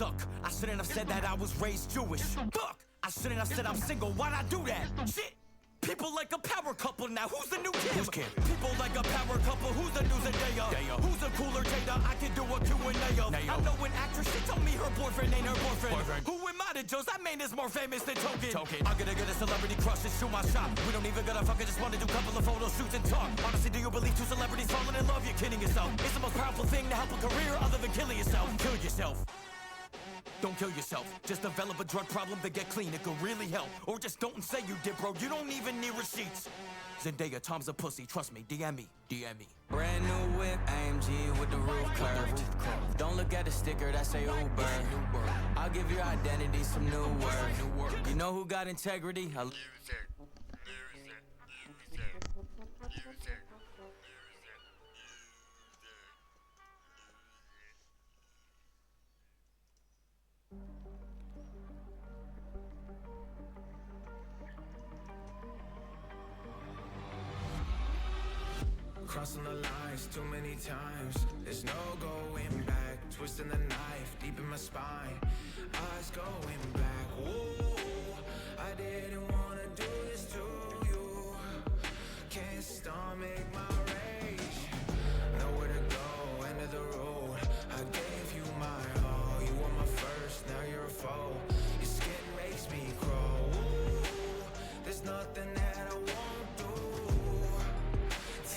suck. I shouldn't have said that I was raised Jewish. Fuck! I shouldn't have said I'm single. Why'd I do that? Shit! People like a power couple now. Who's the new Kim? Who's Kim? People like a power couple. Who's the new Zendaya? Who's a cooler Jada? I can do a Q&A of. I know an actress. She told me her boyfriend ain't her boyfriend. Who am I to judge? That man is more famous than Token. I'm gonna get a celebrity crush and shoot my shot. We don't even gotta fuck. I just wanna do a couple of photo shoots and talk. Honestly, do you believe two celebrities falling in love? You're kidding yourself. It's the most powerful thing to help a career other than killing yourself. Kill yourself. Don't kill yourself. Just develop a drug problem to get clean. It could really help. Or just don't say you did, bro. You don't even need receipts. Zendaya, Tom's a pussy. Trust me. DM me. DM me. Brand new whip, AMG with the roof curved. Don't look at the sticker that say Uber. I'll give your identity some new work. You know who got integrity? Crossing the lines too many times. There's no going back. Twisting the knife deep in my spine. Eyes going black. Ooh, I didn't wanna do this to you. Can't stomach my rage. Nowhere to go, end of the road. I gave you my all. You were my first, now you're a foe. Your skin makes me crawl. Ooh, there's nothing that I won't do.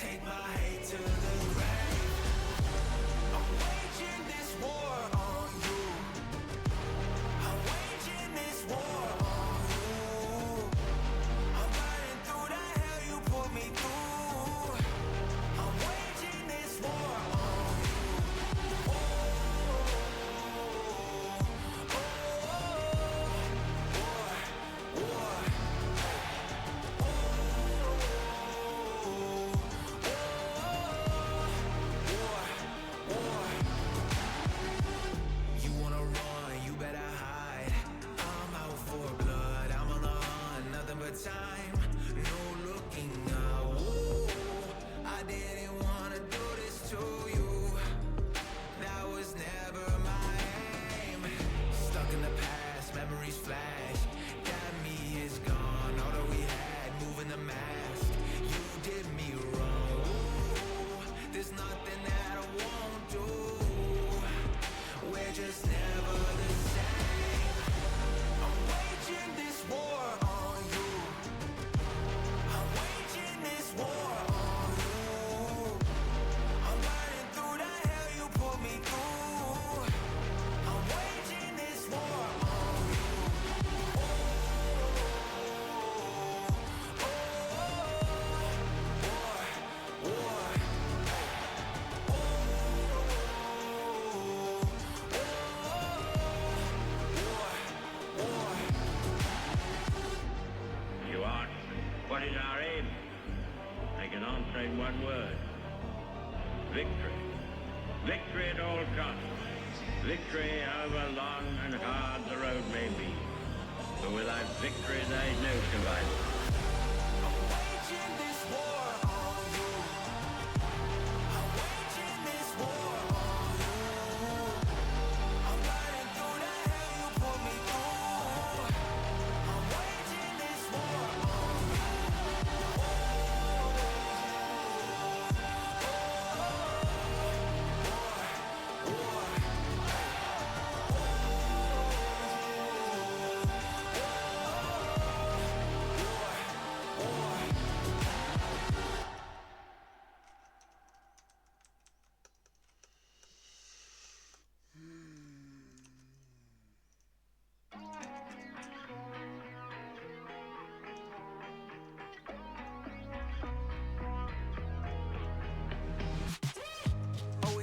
Take my hate to the grave. I'm waging this war on you. I'm waging this war on you. I'm riding through the hell you put me through. I'm waging this war on you. Oh, war, war. Time, no looking now. Ooh, I didn't wanna do this to you. That was never my aim. Stuck in the past, memories flash. That me is gone. All that we had, moving the mask. You did me wrong. Ooh, there's nothing that I won't do. We're just never the same. I'm waging this war on you. War on you. I'm riding through the hell you put me through. I'm waging this war on you. War, war. You ask, what is our aim? I can answer in one word. Victory. Victory at all costs. Victory however long and hard the road may be. For without victory there is no survival. I'm waging this war on you. I'm waging this war on you. I'm riding through the hell you put me through. I'm waging this war on you.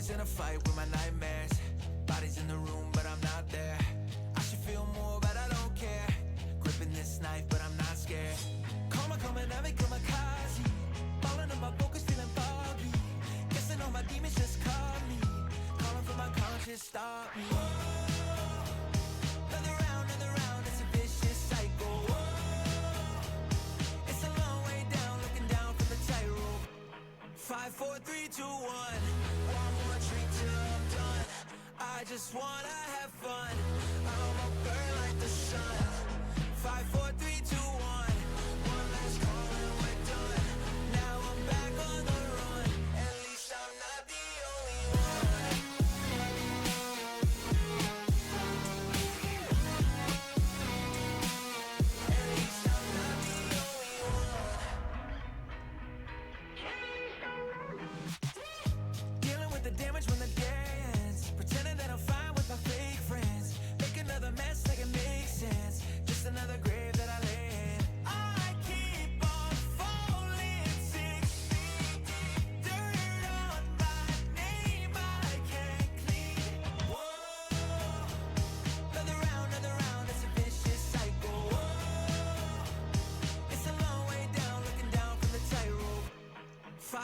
In a fight with my nightmares. Bodies in the room, but I'm not there. I should feel more, but I don't care. Gripping this knife, but I'm not scared. Karma coming at me, kamikaze. Falling on my focus, feeling foggy. Guessing all my demons just caught me. Calling for my conscience, stop me. Another round, it's a vicious cycle. It's a long way down, looking down from the tightrope. 5, 4, 3, 2, 1. One more drink till I'm done. I just wanna have fun.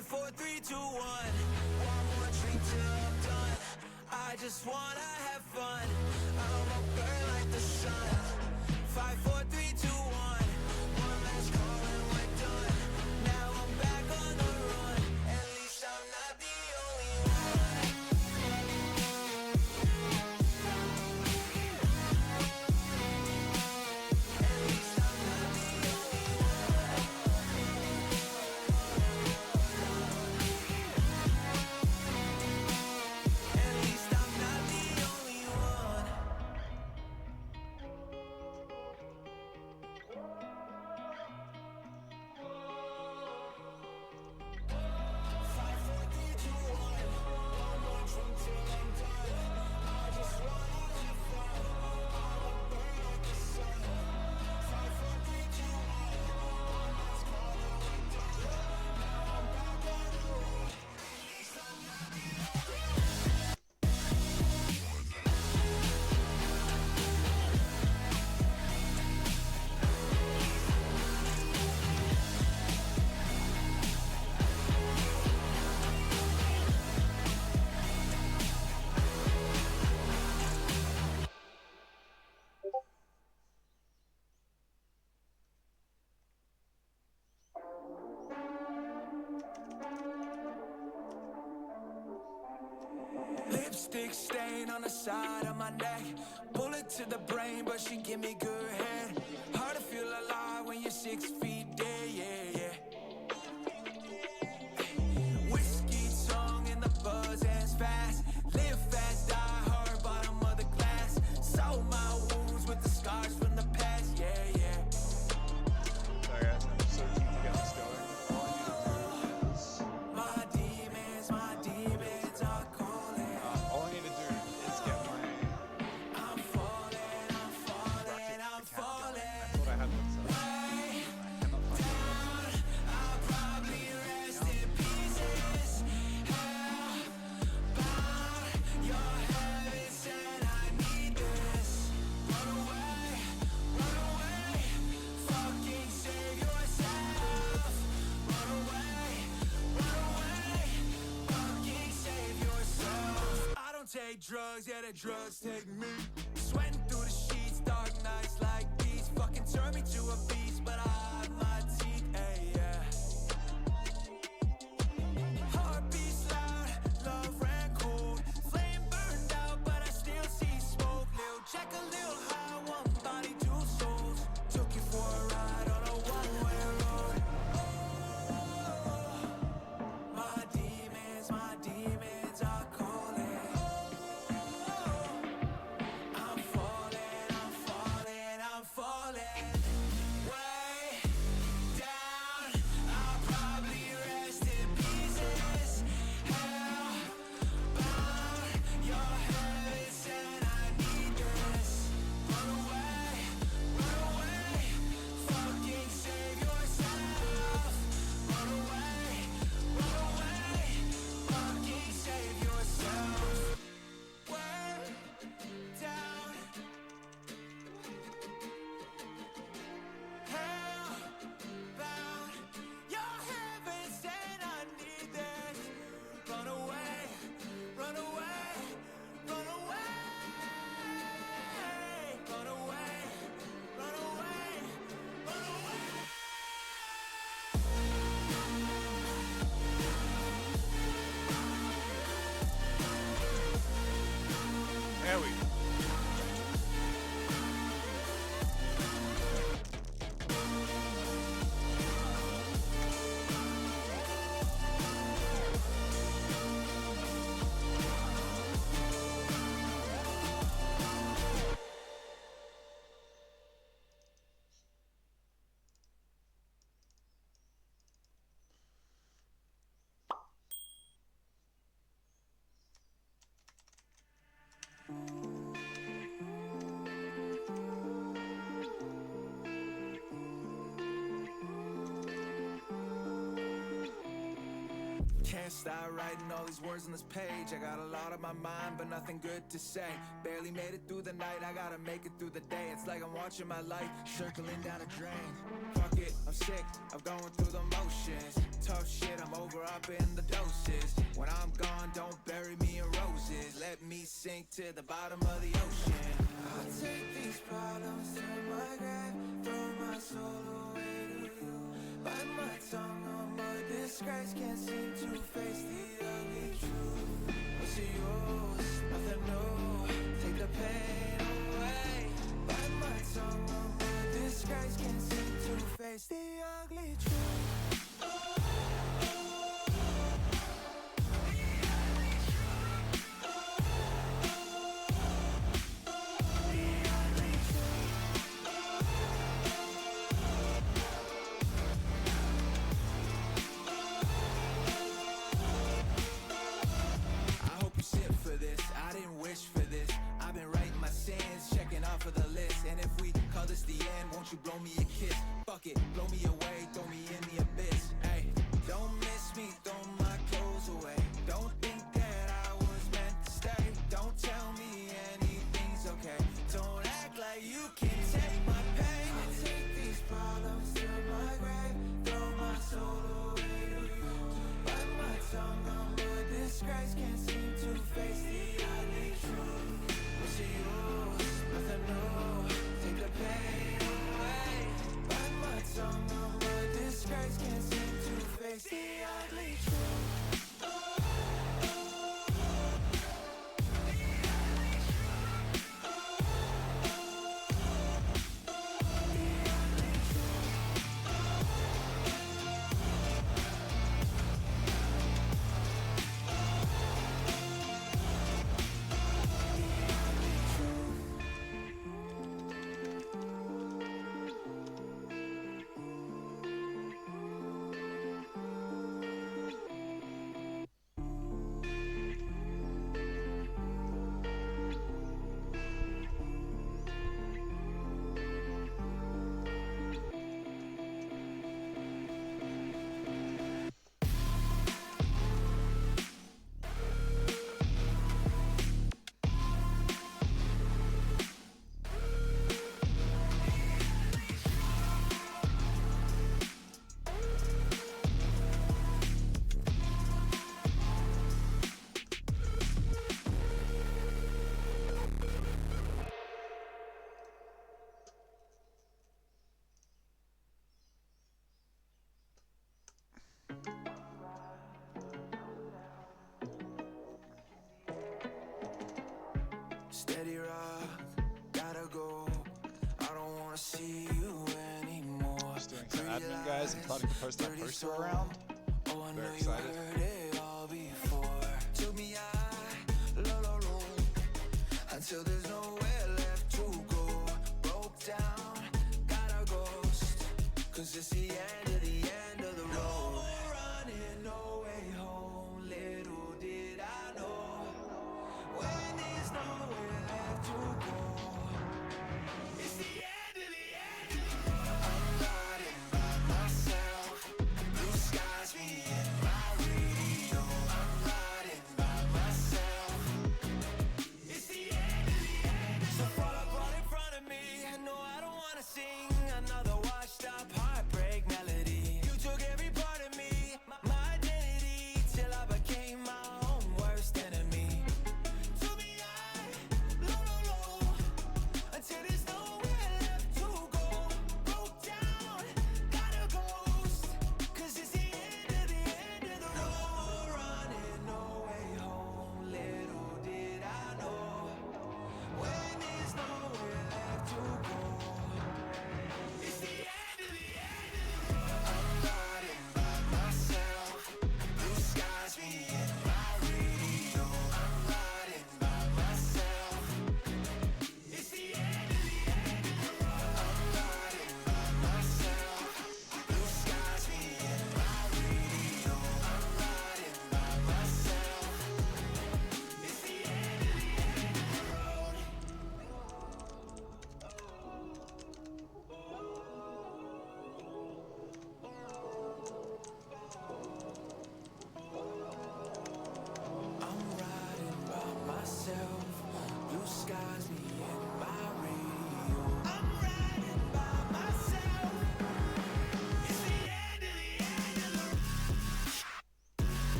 5, 4, 3, 2, 1. One more drink till I'm done. I just wanna have fun. I'ma burn like the sun. 5, 4, 3, 2, 1. One last call and we're done. Now I'm back on the run. At least I'm not the only one. At least I'm not the only one. At least I'm not the only one. Lipstick stain on the side of my neck. Bullet to the brain, but she give me good head. Hard to feel alive when you're 6 feet dead, yeah, yeah. Whiskey tongue in the buzz as fast. Live fast, die hard, bottom of the glass. Sew my wounds with the scars from the past, yeah, yeah. Sorry guys, I'm so keen to get this going. My demons are calling. All I need to do is get my I'm falling, I'm falling, I'm falling. I thought I had one set up. I'll probably rest in pieces. Hellbound, your heaven said I need this. Run away, fucking save yourself. Run away, fucking save yourself. I don't take drugs, yeah, the drugs take me. Sweating through the sheets, dark nights like these. Fucking turn me to a beast, but I hide my teeth, ayy, yeah. Heart beats loud, love ran cold. Flame burned out, but I still see smoke. Lil' Jack a little high, one body, two souls. Took you for a ride on a one-way road. My demons are calling. I'm Can't stop writing all these words on this page. I got a lot on my mind, but nothing good to say. Barely made it through the night, I gotta make it through the day. It's like I'm watching my life circling down a drain. Fuck it, I'm sick of going through the motions. Tough shit, I'm over up in the doses. When I'm gone, don't bury me in roses. Let me sink to the bottom of the ocean. I'll take these problems to my grave, throw my soul away to you. Bite my tongue on my disgrace, can't seem to face the ugly truth. What's it yours? Nothing new. Take the pain away. Bite my tongue on my disgrace, can't seem to face the ugly truth. I didn't wish for this. I've been writing my sins, checking off of the list. And if we call this the end, won't you blow me a kiss? Fuck it, blow me away, throw me in the abyss. Hey, don't miss me, throw my clothes away. Don't think that I was meant to stay. Don't tell me anything's okay. Don't act like you can take my pain. I'll take these problems to my grave, throw my soul away to you. Bite my tongue on my disgrace, can't seem to face the ugly truth. What's it yours? Nothing new. Take the pain away. Bite my tongue on my disgrace, can't seem to face the ugly truth. Steady rock, gotta go. I don't wanna see you anymore. Just doing some admin, guys. I'm planning to post that poster around. Oh, I know Very you excited. heard it all before. Took me high, low, low, low, until there's nowhere left to go. Broke down, got a ghost, 'cause it's the end of the road. No more running, no way home. Little did I know, when there's nowhere left to go, it's the end of the road. I'm riding by myself, blue skies me in my radio. I'm riding by myself, it's the end of the end. So fall apart in front of me. No, I don't wanna sing another washed up heartbreak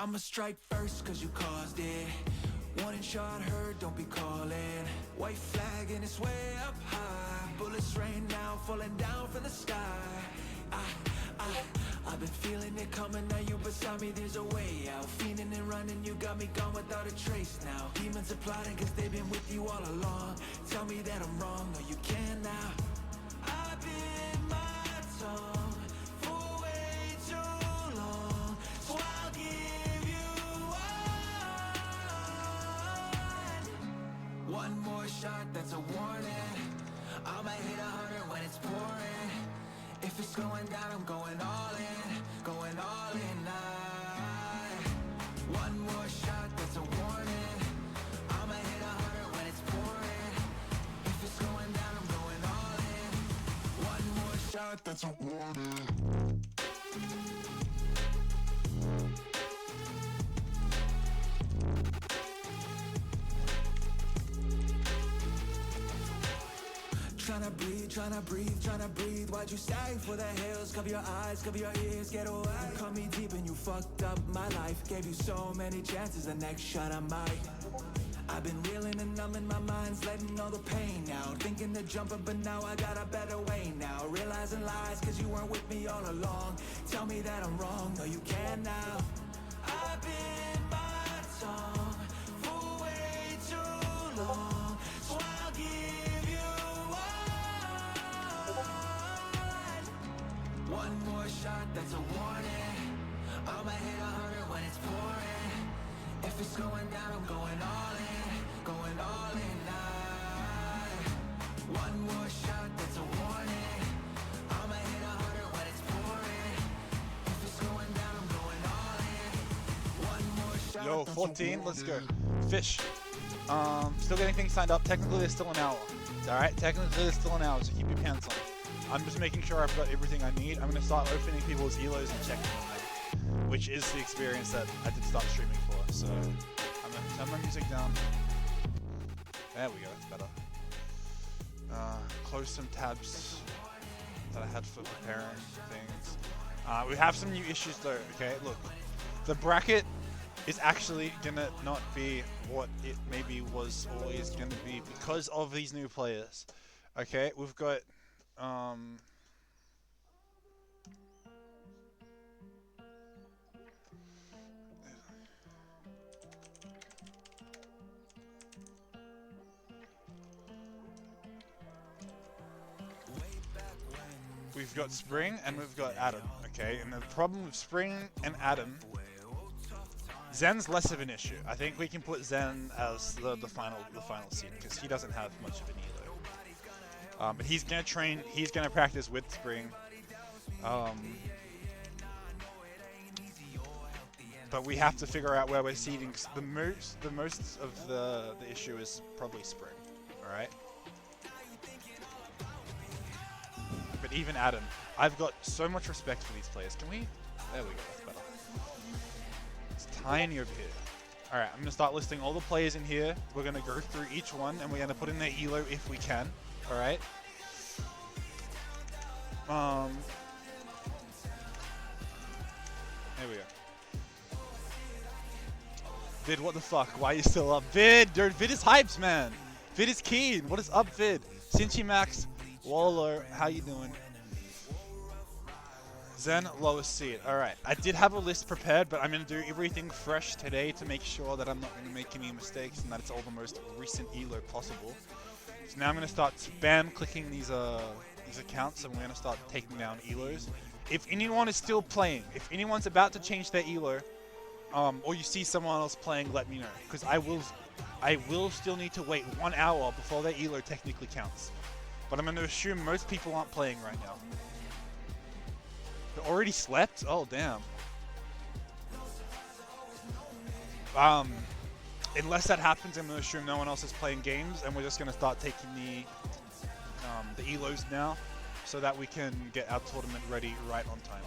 I'ma strike first cause you caused it. Warning shot heard, don't be calling. White flag and it's way up high. Bullets rain now, falling down from the sky. I've been feeling it coming, now you beside me, there's a way out. Fiending and running, you got me gone without a trace now. Demons are plotting cause they've been with you all along. Tell me that I'm wrong, no you can't now. I've been my tongue for way too long, so I'll give you one more shot, that's a warning. I'ma hit 100 when it's pouring. If it's going down, I'm going all in now. One more shot, that's a warning. I'ma hit 100 when it's pouring. If it's going down, I'm going all in. One more shot, that's a warning. Tryna breathe. Why'd you stay for the hills? Cover your eyes, cover your ears, get away. You cut me deep and you fucked up my life. Gave you so many chances, the next shot I might. I've been reeling and numbing my mind's letting all the pain out. Thinking of jumping, but now I got a better way now. Realizing lies, cause you weren't with me all along. Tell me that I'm wrong, no you can now. I've been my tongue for way too long, so I'll give you one more shot, that's a warning. I'ma hit 100 when it's pouring. If it's going down, I'm going all in now. One more shot, that's a warning. I'ma hit 100 when it's pouring. If it's going down, I'm going all in. One more shot. Yo, 14, let's go. Fish. Still getting things signed up. Technically, there's still an hour. Alright, technically, there's still an hour, so keep your pants on. I'm just making sure I've got everything I need. I'm going to start opening people's elos and checking on them, which is the experience that I did start streaming for. So I'm going to turn my music down. There we go, that's better. Close some tabs that I had for preparing things. We have some new issues though, okay? Look, the bracket is actually going to not be what it maybe was always going to be because of these new players. Okay, we've got... we've got Spring and we've got Adam, okay? And the problem with Spring and Adam, Zen's less of an issue. I think we can put Zen as the final seed because he doesn't have much of an elo. But he's gonna train. He's gonna practice with Spring. But we have to figure out where we're seeding. The most of the issue is probably Spring. All right. But even Adam, I've got so much respect for these players. Can we? There we go. That's better. It's tiny over here. All right. I'm gonna start listing all the players in here. We're gonna go through each one, and we're gonna put in their elo if we can. All right. There we go. Vid, what the fuck? Why are you still up? Vid, dude, Vid is hypes, man. Vid is keen. What is up, Vid? Cinchi Max, Waller, how you doing? Zen, lowest seed. Alright, I did have a list prepared, but I'm going to do everything fresh today to make sure that I'm not going to make any mistakes and that it's all the most recent elo possible. So now I'm going to start spam clicking these accounts and we're going to start taking down elos. If anyone is still playing, if anyone's about to change their elo, or you see someone else playing, let me know. Because I will still need to wait 1 hour before their elo technically counts. But I'm going to assume most people aren't playing right now. They already slept? Oh, damn. Unless that happens, I'm going to assume no one else is playing games, and we're just going to start taking the elos now, so that we can get our tournament ready right on time.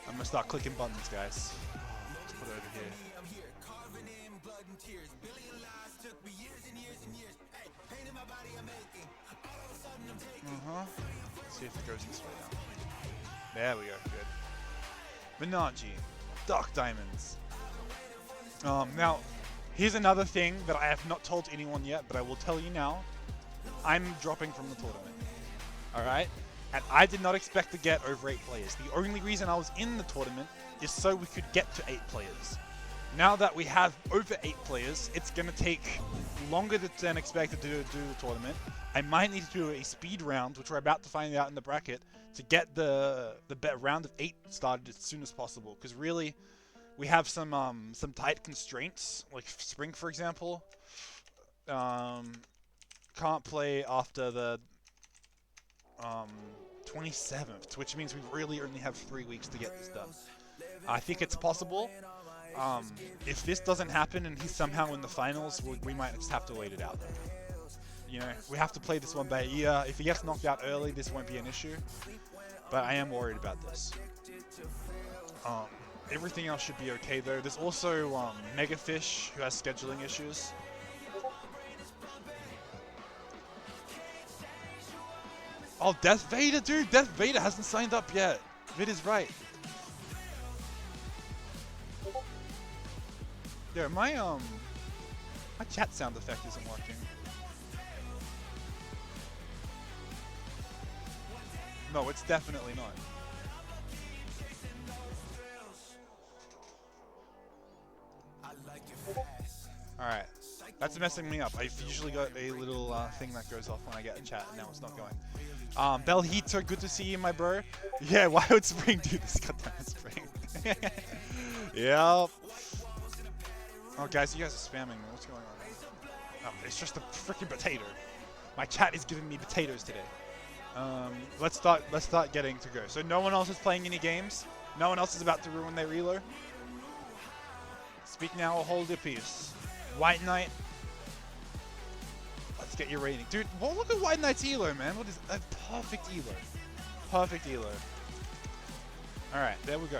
I'm going to start clicking buttons, guys. Let's put it over here. Let's see if it goes this way now. There we go, good. Benaji, Dark Diamonds, Now, here's another thing that I have not told anyone yet, but I will tell you now. I'm dropping from the tournament. Alright? And I did not expect to get over 8 players. The only reason I was in the tournament is so we could get to 8 players. Now that we have over 8 players, it's going to take longer than expected to do the tournament. I might need to do a speed round, which we're about to find out in the bracket, to get the round of 8 started as soon as possible. Because really, we have some tight constraints, like Spring, for example. Can't play after the 27th, which means we really only have 3 weeks to get this done. I think it's possible. If this doesn't happen and he's somehow in the finals, we might just have to wait it out. You know, we have to play this one by ear. If he gets knocked out early, this won't be an issue. But I am worried about this. Everything else should be okay though. There's also Megafish, who has scheduling issues. Oh, Death Vader, dude! Death Vader hasn't signed up yet. Vid is right. Yeah, my chat sound effect isn't working. No, it's definitely not. Alright, that's messing me up. I've usually got a little thing that goes off when I get a chat, and now it's not going. Belhito, good to see you, my bro. Yeah, why would Spring do this? Goddamn Spring. Yep. Oh, guys, you guys are spamming me. What's going on? Oh, it's just a freaking potato. My chat is giving me potatoes today. Let's start getting to go. So no one else is playing any games. No one else is about to ruin their reload. Speak now or hold your peace. White Knight. Let's get your rating. Dude, well, look at White Knight's elo, man. What is a perfect elo. Perfect elo. Alright, there we go.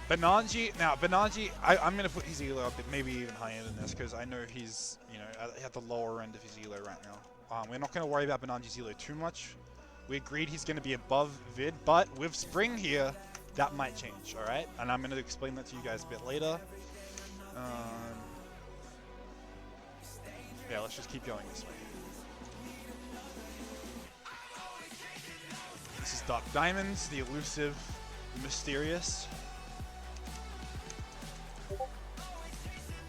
Benanji, now Benanji, I'm going to put his elo up maybe even higher than this because I know he's, you know, at the lower end of his elo right now. We're not going to worry about Benanji's elo too much. We agreed he's going to be above Vid, but with Spring here, that might change, alright? And I'm going to explain that to you guys a bit later. Yeah, let's just keep going this way. This is Dark Diamonds, the elusive, mysterious.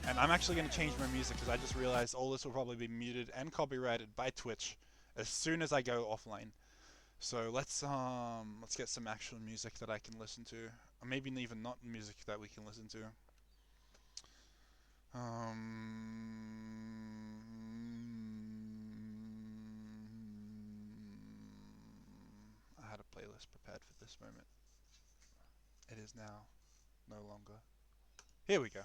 And I'm actually going to change my music because I just realized all this will probably be muted and copyrighted by Twitch as soon as I go offline. So let's get some actual music that I can listen to, or maybe even not music that we can listen to. I had a playlist prepared for this moment. It is now no longer. Here we go.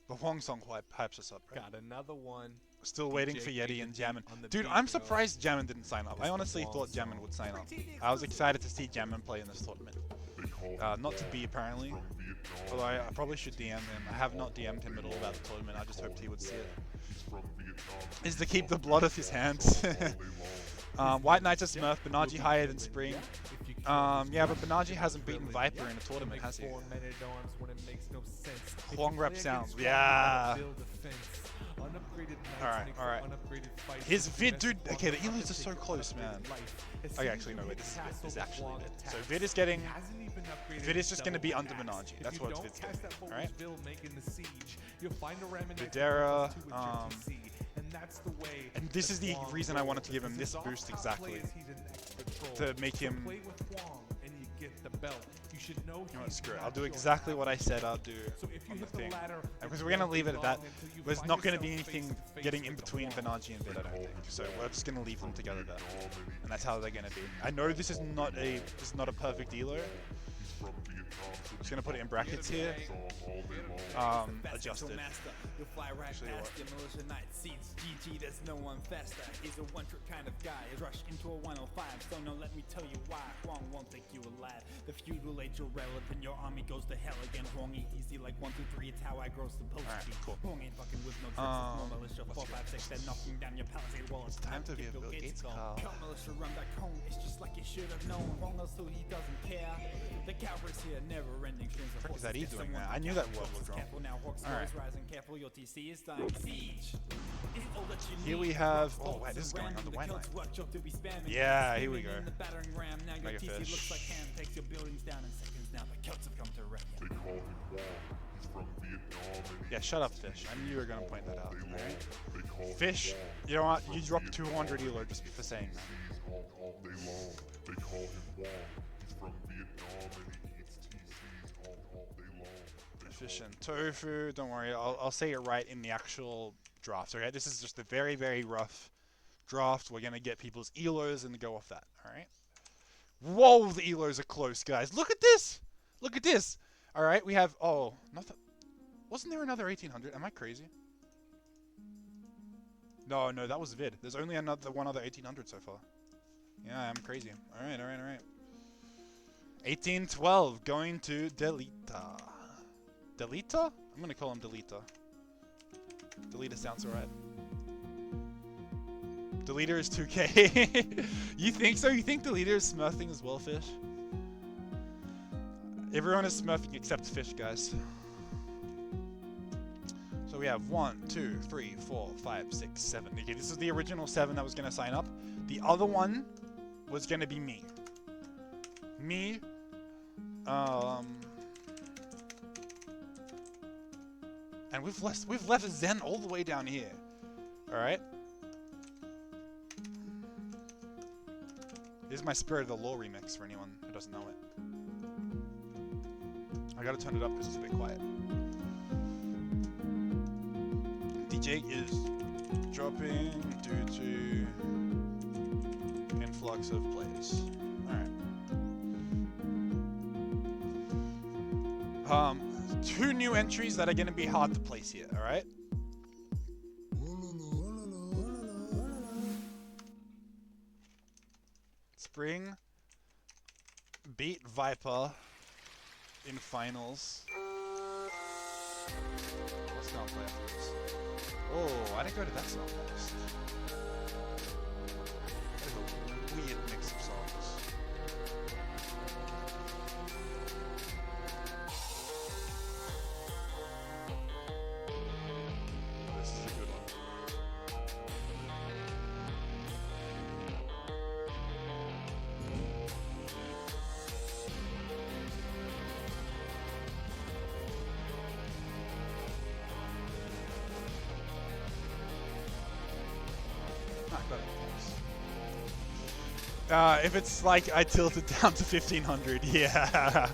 The Huang song hypes us up, right? Got another one. Still waiting for Yeti and Jammin. Dude, I'm surprised Jammin didn't sign up. I honestly thought Jammin would sign up. I was excited to see Jammin play in this tournament. Not to be, apparently. Although I probably should DM him. I have not DM'd him at all about the tournament. I just hoped he would see it. Is to keep the blood off his hands. White Knight's a Smurf. Benanji higher than Spring. Yeah, but Benanji hasn't beaten Viper in a tournament, has he? Huang rep sounds. Yeah. Alright. His vid, dude. Okay, the elos are so close, man. Okay, actually, no, wait. This is actually vid. So vid is getting. Vid is just going to be under Benanji. That's what vid's getting. Alright? Videra. And this is the reason I wanted to give him this boost exactly. To make him. You know what, screw it. I'll do exactly what I said I'll do on the thing. Because we're going to leave it at that. There's not going to be anything getting in between Benanji and Vid, I don't think. So we're just going to leave them together there. And that's how they're going to be. I know this is not a perfect elo. I'm just going to put it in brackets here. Adjusted. You'll fly right past the militia night seats. GG, there's no one faster. He's a one-trick kind of guy. He's rushed into a 105. So now let me tell you why. Huang won't take you alive. The feudal age irrelevant. Your army goes to hell again. Huang ain't easy like 1, 2, 3. It's how I grow supposed to be. Cool. Huang ain't fucking with no tricks. No militia. 4, 5, 6. They're knocking down your palisade wall. It's time to be a Bill Gates call. Kill militia, run back home. It's just like you should have known. Huang knows so he doesn't care. The cavalry's here, never-ending streams of is that E doing that? I knew that word was wrong. Alright. Here we have... Oh, wait, this is going on the white line. Yeah, here we go. Mega Fish. Yeah, shut up, Fish. I knew you were going to point that out. Right? Fish, you know what? You dropped 200 elo just for saying that. They call him Wong. He's from Vietnam and he eats TCs all day long. Fish and tofu. Don't worry, I'll say it right in the actual draft. Okay, this is just a very, very rough draft. We're gonna get people's elos and go off that. All right. Whoa, the elos are close, guys. Look at this. Look at this. All right, we have. Oh, nothing. Wasn't there another 1800? Am I crazy? No, that was vid. There's only one other 1800 so far. Yeah, I'm crazy. Alright. 1812, going to Delita. Delita? I'm gonna call him Delita. Delita sounds alright. Delita is 2k. You think so? You think Delita is smurfing as well, Fish? Everyone is smurfing except Fish, guys. So we have 1, 2, 3, 4, 5, 6, 7. Okay, this is the original 7 that was gonna sign up. The other one was gonna be me. And we've left Zen all the way down here. All right. This is my Spirit of the Law remix for anyone who doesn't know it. I gotta turn it up because it's a bit quiet. DJake is dropping due to influx of players. Alright. 2 new entries that are going to be hard to place here, alright? Spring beat Viper in finals. Let's not play after this. Oh, I didn't go to that song first. That is a weird mix of songs. This is a good one. If it's like I tilted down to 1500, yeah.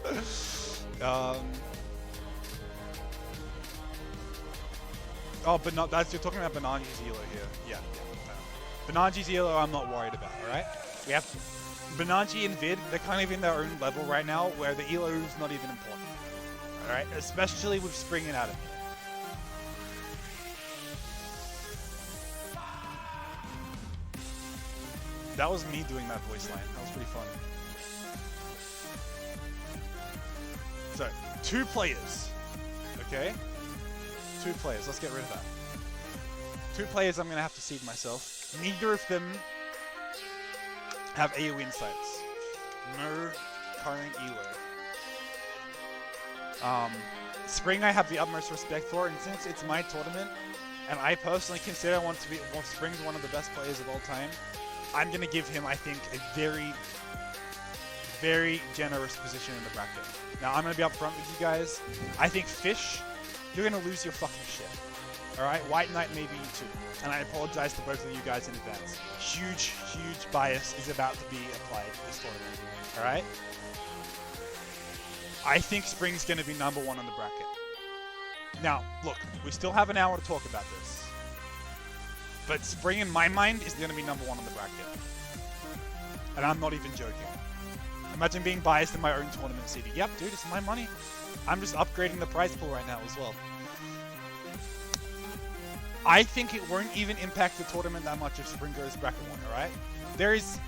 Oh, but not that's you're talking about Bananji's elo here. Yeah. Bananji's elo I'm not worried about, alright? We have Bananji and Vid, they're kind of in their own level right now where the elo is not even important. Alright? Especially with Spring and Adam. That was me doing that voice line. That was pretty fun. So, 2 players. Okay? 2 players. Let's get rid of that. 2 players I'm going to have to seed myself. Neither of them have AoE insights. No current elo. Spring I have the utmost respect for, and since it's my tournament, and I personally consider Spring's one of the best players of all time, I'm going to give him, I think, a very, very generous position in the bracket. Now, I'm going to be up front with you guys. I think Fish, you're going to lose your fucking shit. Alright? White Knight, maybe you too. And I apologize to both of you guys in advance. Huge bias is about to be applied this tournament. Alright? I think Spring's going to be #1 on the bracket. Now, look, we still have an hour to talk about this. But Spring, in my mind, is going to be #1 on the bracket. And I'm not even joking. Imagine being biased in my own tournament city. Yep, dude, it's my money. I'm just upgrading the prize pool right now as well. I think it won't even impact the tournament that much if Spring goes bracket 1, alright? There is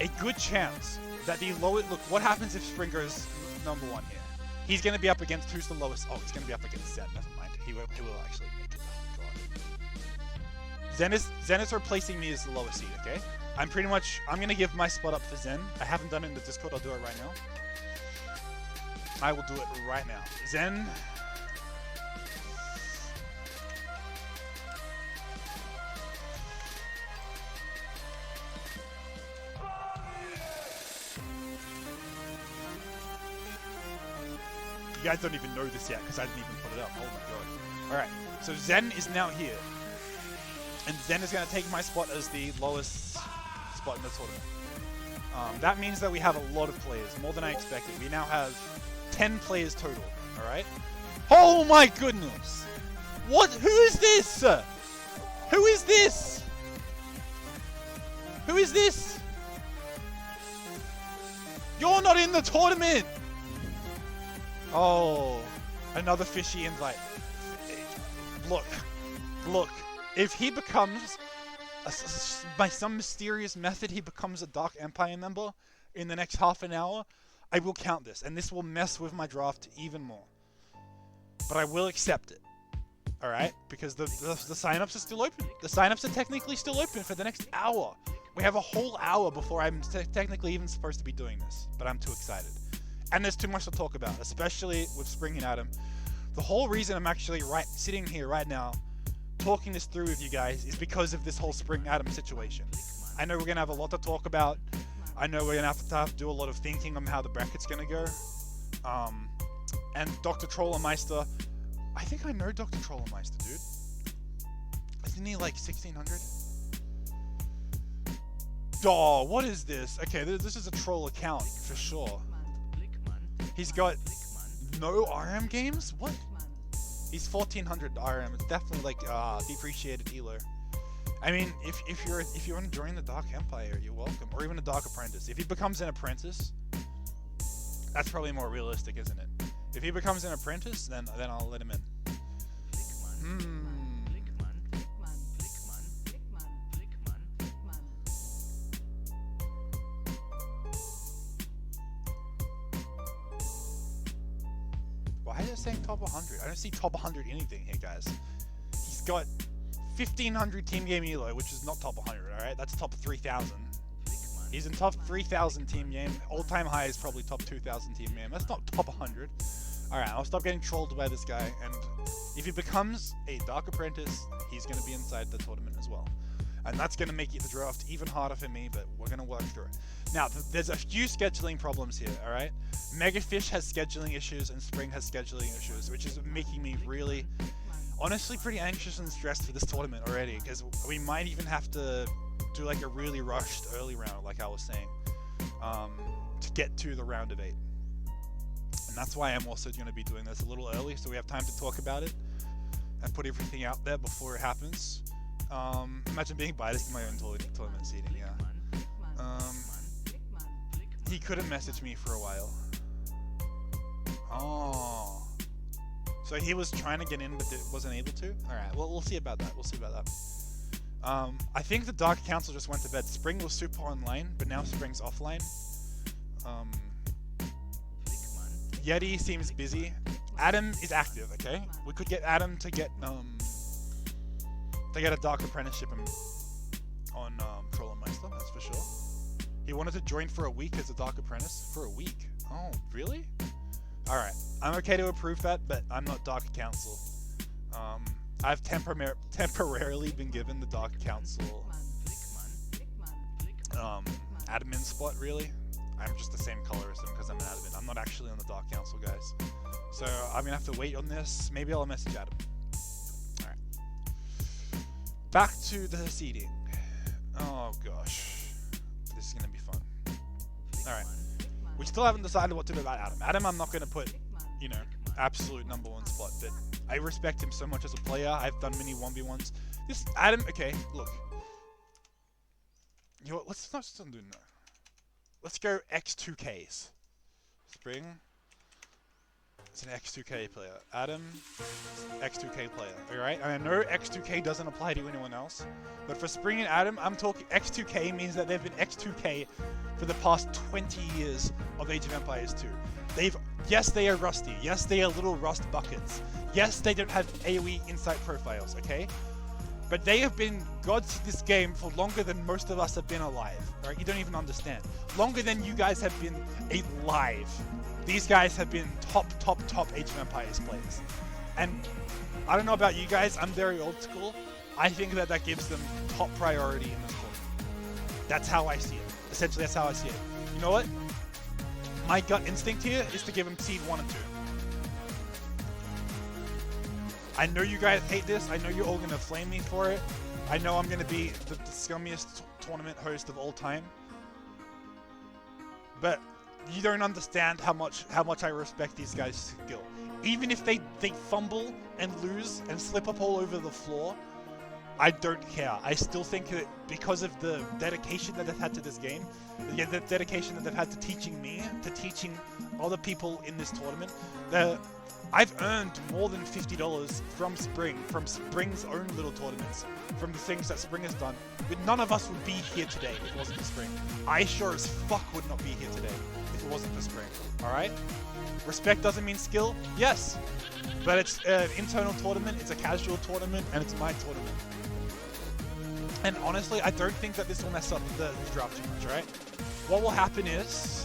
a good chance that the lowest... Look, what happens if Spring goes #1 here? He's going to be up against... Who's the lowest? Oh, he's going to be up against Zen. Never mind. He will actually make it. Zen is replacing me as the lowest seed, okay? I'm going to give my spot up for Zen. I haven't done it in the Discord, I'll do it right now. I will do it right now. Zen. You guys don't even know this yet because I didn't even put it up. Oh my god. Alright, so Zen is now here. And Zen is going to take my spot as the lowest spot in the tournament. That means that we have a lot of players, more than I expected. We now have 10 players total, alright? Oh my goodness! What? Who is this? Who is this? Who is this? You're not in the tournament! Oh, another fishy invite. Look, if he becomes, by some mysterious method, he becomes a Dark Empire member in the next half an hour, I will count this, and this will mess with my draft even more. But I will accept it, alright? Because the signups are still open. The signups are technically still open for the next hour. We have a whole hour before I'm technically even supposed to be doing this, but I'm too excited. And there's too much to talk about, especially with Spring and Adam. The whole reason I'm actually sitting here right now talking this through with you guys is because of this whole Spring Adam situation. I know we're going to have a lot to talk about. I know we're going to have to do a lot of thinking on how the bracket's going to go. And Dr. Trollermeister, I think I know Dr. Trollermeister, dude. Isn't he like 1600? Oh, what is this? Okay, this is a troll account for sure. He's got no RM games? What? He's 1400 RM. It's definitely like depreciated Elo. I mean, if you're enjoying the Dark Empire, you're welcome. Or even a Dark Apprentice. If he becomes an apprentice, that's probably more realistic, isn't it? If he becomes an apprentice, then I'll let him in. Why is it saying top 100? I don't see top 100 anything here, guys. He's got 1500 team game elo, which is not top 100, alright? That's top 3000. He's in top 3000 team game. All-time high is probably top 2000 team game. That's not top 100. Alright, I'll stop getting trolled by this guy, and if he becomes a Dark Apprentice, he's going to be inside the tournament as well. And that's going to make the draft even harder for me, but we're going to work through it. Now, there's a few scheduling problems here, alright? Megafish has scheduling issues, and Spring has scheduling issues, which is making me really, honestly, pretty anxious and stressed for this tournament already, because we might even have to do like a really rushed early round, like I was saying, to get to the round of 8. And that's why I'm also going to be doing this a little early, so we have time to talk about it and put everything out there before it happens. Imagine being biased in my own tournament seating, yeah. He couldn't message me for a while. Oh. So he was trying to get in, but wasn't able to? Alright, well, we'll see about that. We'll see about that. I think the Dark Council just went to bed. Spring was super online, but now Spring's offline. Yeti seems busy. Adam is active, okay? We could get Adam to get a Dark Apprenticeship on Trollermeister, that's for sure. He wanted to join for a week as a Dark Apprentice. For a week? Oh, really? Alright, I'm okay to approve that, but I'm not Dark Council. I've temporarily been given the Dark Council admin spot, really. I'm just the same color as him because I'm an admin. I'm not actually on the Dark Council, guys. So I'm gonna have to wait on this. Maybe I'll message Adam. Alright. Back to the seeding. Oh gosh. This is gonna be fun. Alright. We still haven't decided what to do about Adam. Adam I'm not gonna put, you know, absolute #1 spot, but I respect him so much as a player. I've done many 1v1s. This Adam, okay, look. You know what, let's not still do no. Let's go X2Ks. Spring. It's an X2K player. Adam, X2K player. Alright? I know X2K doesn't apply to anyone else. But for Spring and Adam, I'm talking X2K means that they've been X2K for the past 20 years of Age of Empires 2. Yes, they are rusty. Yes, they are little rust buckets. Yes, they don't have AoE insight profiles, okay? But they have been gods to this game for longer than most of us have been alive. Alright, you don't even understand. Longer than you guys have been alive. these guys have been top Age of Empires players. And I don't know about you guys, I'm very old school. I think that gives them top priority in this tournament. That's how I see it. Essentially, that's how I see it. You know what? My gut instinct here is to give them seed 1 and 2. I know you guys hate this. I know you're all going to flame me for it. I know I'm going to be the scummiest tournament host of all time. But you don't understand how much I respect these guys' skill. Even if they fumble and lose and slip up all over the floor, I don't care. I still think that because of the dedication that they've had to this game, the dedication that they've had to teaching me, to teaching other people in this tournament, I've earned more than $50 from Spring's own little tournaments, from the things that Spring has done. But none of us would be here today if it wasn't for Spring. I sure as fuck would not be here today if it wasn't for Spring. Alright? Respect doesn't mean skill? Yes. But it's an internal tournament, it's a casual tournament, and it's my tournament. And honestly, I don't think that this will mess up the draft too much, right? What will happen is,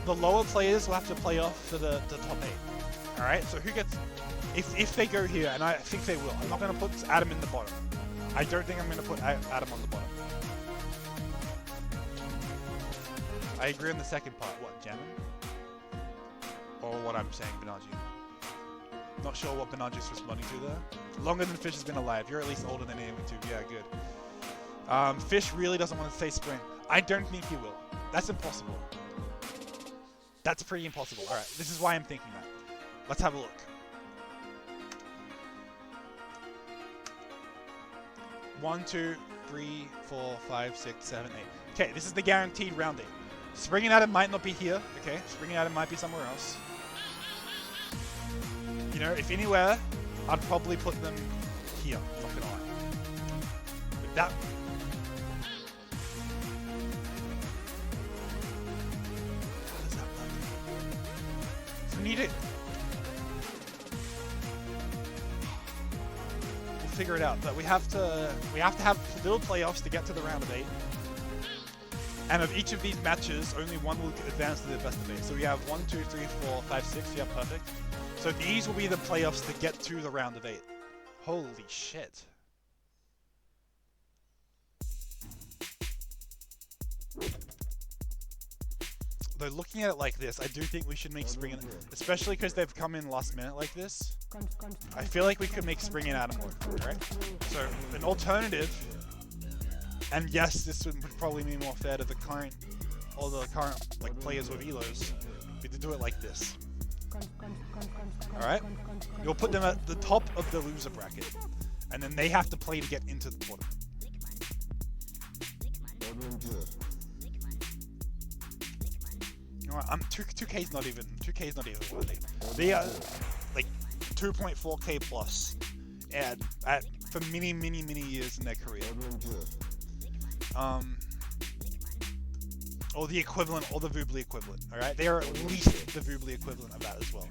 the lower players will have to play off for the top 8. Alright, so who gets... If they go here, and I think they will, I'm not going to put Adam in the bottom. I don't think I'm going to put Adam on the bottom. I agree on the second part. What, jamming? Or what I'm saying, Benaji? Not sure what Benaji's responding to there. Longer than Fish has been alive. You're at least older than him too. Yeah, good. Fish really doesn't want to say Spring. I don't think he will. That's impossible. That's pretty impossible. Alright, this is why I'm thinking that. Let's have a look. 1, 2, 3, 4, 5, 6, 7, 8. Okay, this is the guaranteed round 8. Spring and Adam might not be here. Okay, Spring and Adam might be somewhere else. You know, if anywhere, I'd probably put them here. Not gonna lie. But that. How does that work? So need it. Figure it out, but we have to have little playoffs to get to the round of 8, and of each of these matches only one will advance to the best of 8. So we have 1, 2, 3, 4, 5, 6. Yeah, perfect. So these will be the playoffs to get to the round of 8. Holy shit. Though looking at it like this, I do think we should make Spring and, especially because they've come in last minute like this, I feel like we could make Spring and Adam work, right? So an alternative, and yes, this would probably be more fair to the current like players with elos, we to do it like this. Alright? You'll put them at the top of the loser bracket, and then they have to play to get into the tournament. You know what, 2K's not even worthy. They are like 2.4K plus for many years in their career. Or the equivalent, or the Voobly equivalent, alright? They are at least the Voobly equivalent of that as well.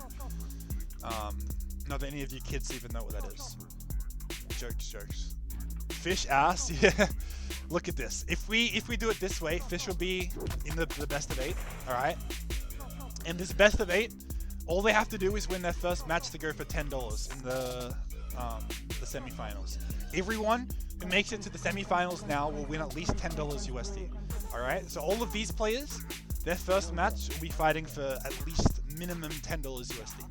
Not that any of you kids even know what that is. Jokes. Fish ass, yeah. Look at this. If we do it this way, Fish will be in the best of 8, alright? And this best of 8, all they have to do is win their first match to go for $10 in the semifinals. Everyone who makes it to the semifinals now will win at least $10 USD. Alright? So all of these players, their first match will be fighting for at least minimum $10 USD.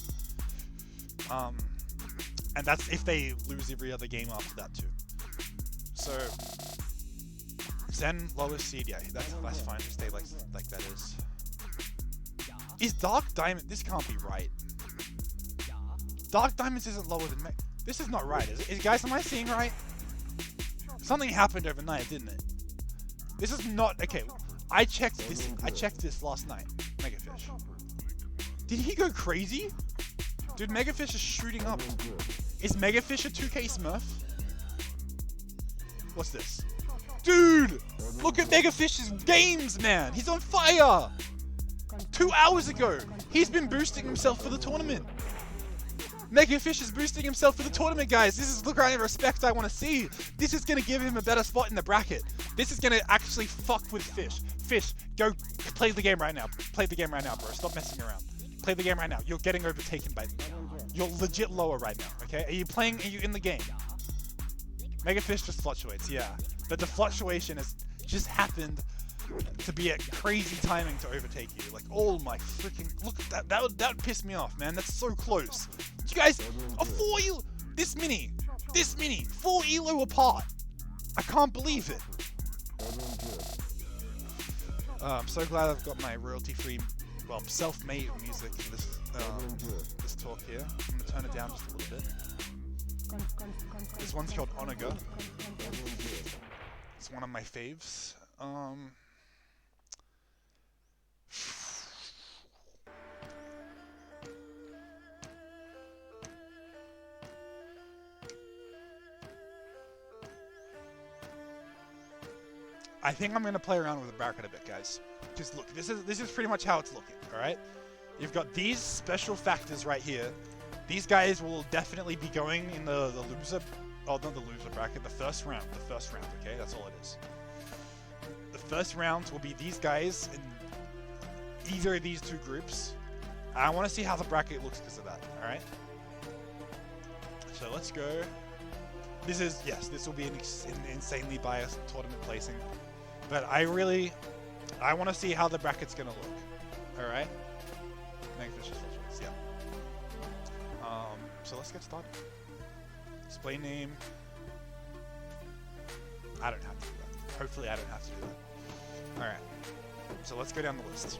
And that's if they lose every other game after that too. So Zen lowest seed, yeah, that's fine. Just stay like that is. Is Dark Diamond? This can't be right. Dark Diamonds isn't lower than this is not right, is it? Guys, am I seeing right? Something happened overnight, didn't it? This is not okay. I checked this last night. Megafish. Did he go crazy? Dude, Megafish is shooting up. Is Megafish a 2K Smurf? What's this? Dude! Look at Megafish's games, man! He's on fire! 2 hours ago, he's been boosting himself for the tournament. Megafish is boosting himself for the tournament, guys. This is the kind of respect I want to see. This is going to give him a better spot in the bracket. This is going to actually fuck with Fish. Fish, go play the game right now. Play the game right now, bro. Stop messing around. play the game right now. You're getting overtaken by me. You're legit lower right now, okay? Are you in the game? Megafish just fluctuates, yeah. But the fluctuation has just happened to be at crazy timing to overtake you. Like, oh my freaking... Look, that would piss me off, man. That's so close. You guys are 4 elo... This mini, 4 elo apart. I can't believe it. I'm so glad I've got my royalty-free, well, self-made music for this talk here. I'm going to turn it down just a little bit. This one's called Onaga. It's one of my faves. I think I'm gonna play around with the bracket a bit, guys. Because look, this is pretty much how it's looking. All right, you've got these special factors right here. These guys will definitely be going in the loser, oh, not the loser bracket, the first round. Okay, that's all it is. The first round will be these guys in either of these two groups. I want to see how the bracket looks because of that. All right. So let's go. This will be an insanely biased tournament placing, but I want to see how the bracket's gonna look. All right. Yeah. So let's get started. Display name. I don't have to do that. Hopefully I don't have to do that. Alright. So let's go down the list.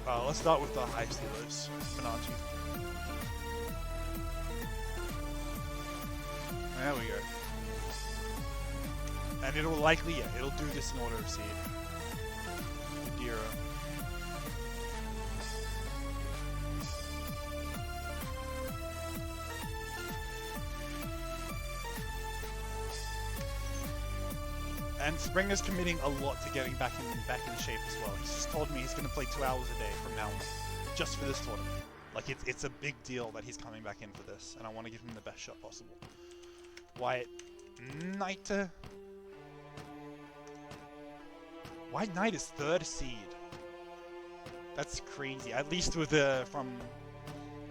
Let's start with the high stealers. Benanji. There we go. And it'll likely, it'll do this in order of seed. Adira. And Springer's committing a lot to getting back in shape as well. He's just told me he's going to play 2 hours a day from now on, just for this tournament. Like, it's a big deal that he's coming back in for this, and I want to give him the best shot possible. White Knight. White Knight is 3rd seed. That's crazy. At least with from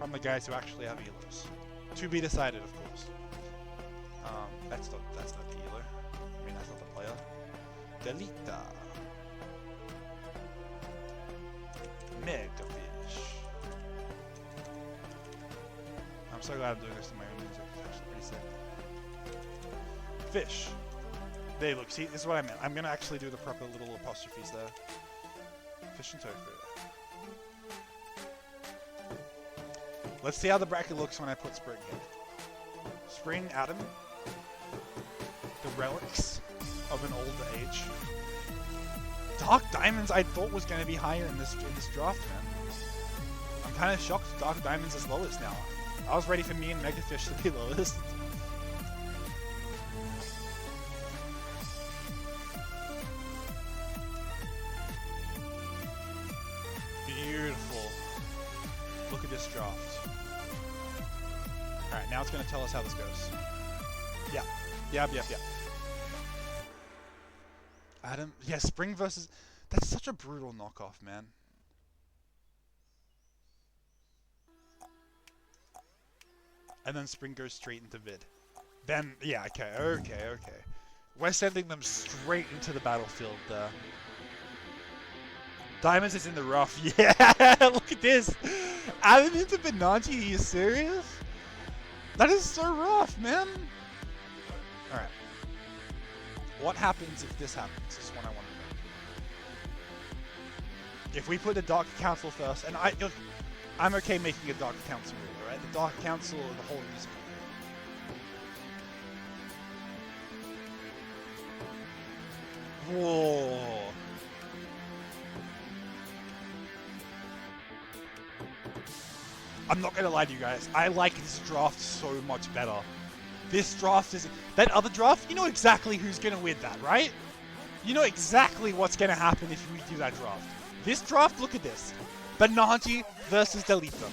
the guys who actually have healers. To be decided, of course. That's not the healer. I mean, that's not the player. Delita. Megafish. I'm so glad I'm doing this to my own music. It's actually pretty sick. Fish. They look. See, this is what I meant. I'm gonna actually do the proper little apostrophes there. Fish and tofu. Let's see how the bracket looks when I put Spring in. Spring, Adam. The relics of an older age. Dark Diamonds I thought was going to be higher in this draft, man. I'm kind of shocked Dark Diamonds is lowest now. I was ready for me and Megafish to be lowest. Beautiful. Look at this draft. Alright, now it's going to tell us how this goes. Yeah. Yep. Adam, yeah, Spring versus... That's such a brutal knockoff, man. And then Spring goes straight into Vid. Then, yeah, okay. We're sending them straight into the battlefield there. Diamonds is in the rough. Yeah, look at this. Adam into Benanji, are you serious? That is so rough, man. Alright. What happens if this happens is what I want to know. If we put the Dark Council first, and I'm okay making a Dark Council rule, alright? The Dark Council are the whole reason. Whoa. I'm not gonna lie to you guys, I like this draft so much better. This draft is... That other draft, you know exactly who's gonna win that, right? You know exactly what's gonna happen if we do that draft. This draft, look at this. Benanji versus Delita.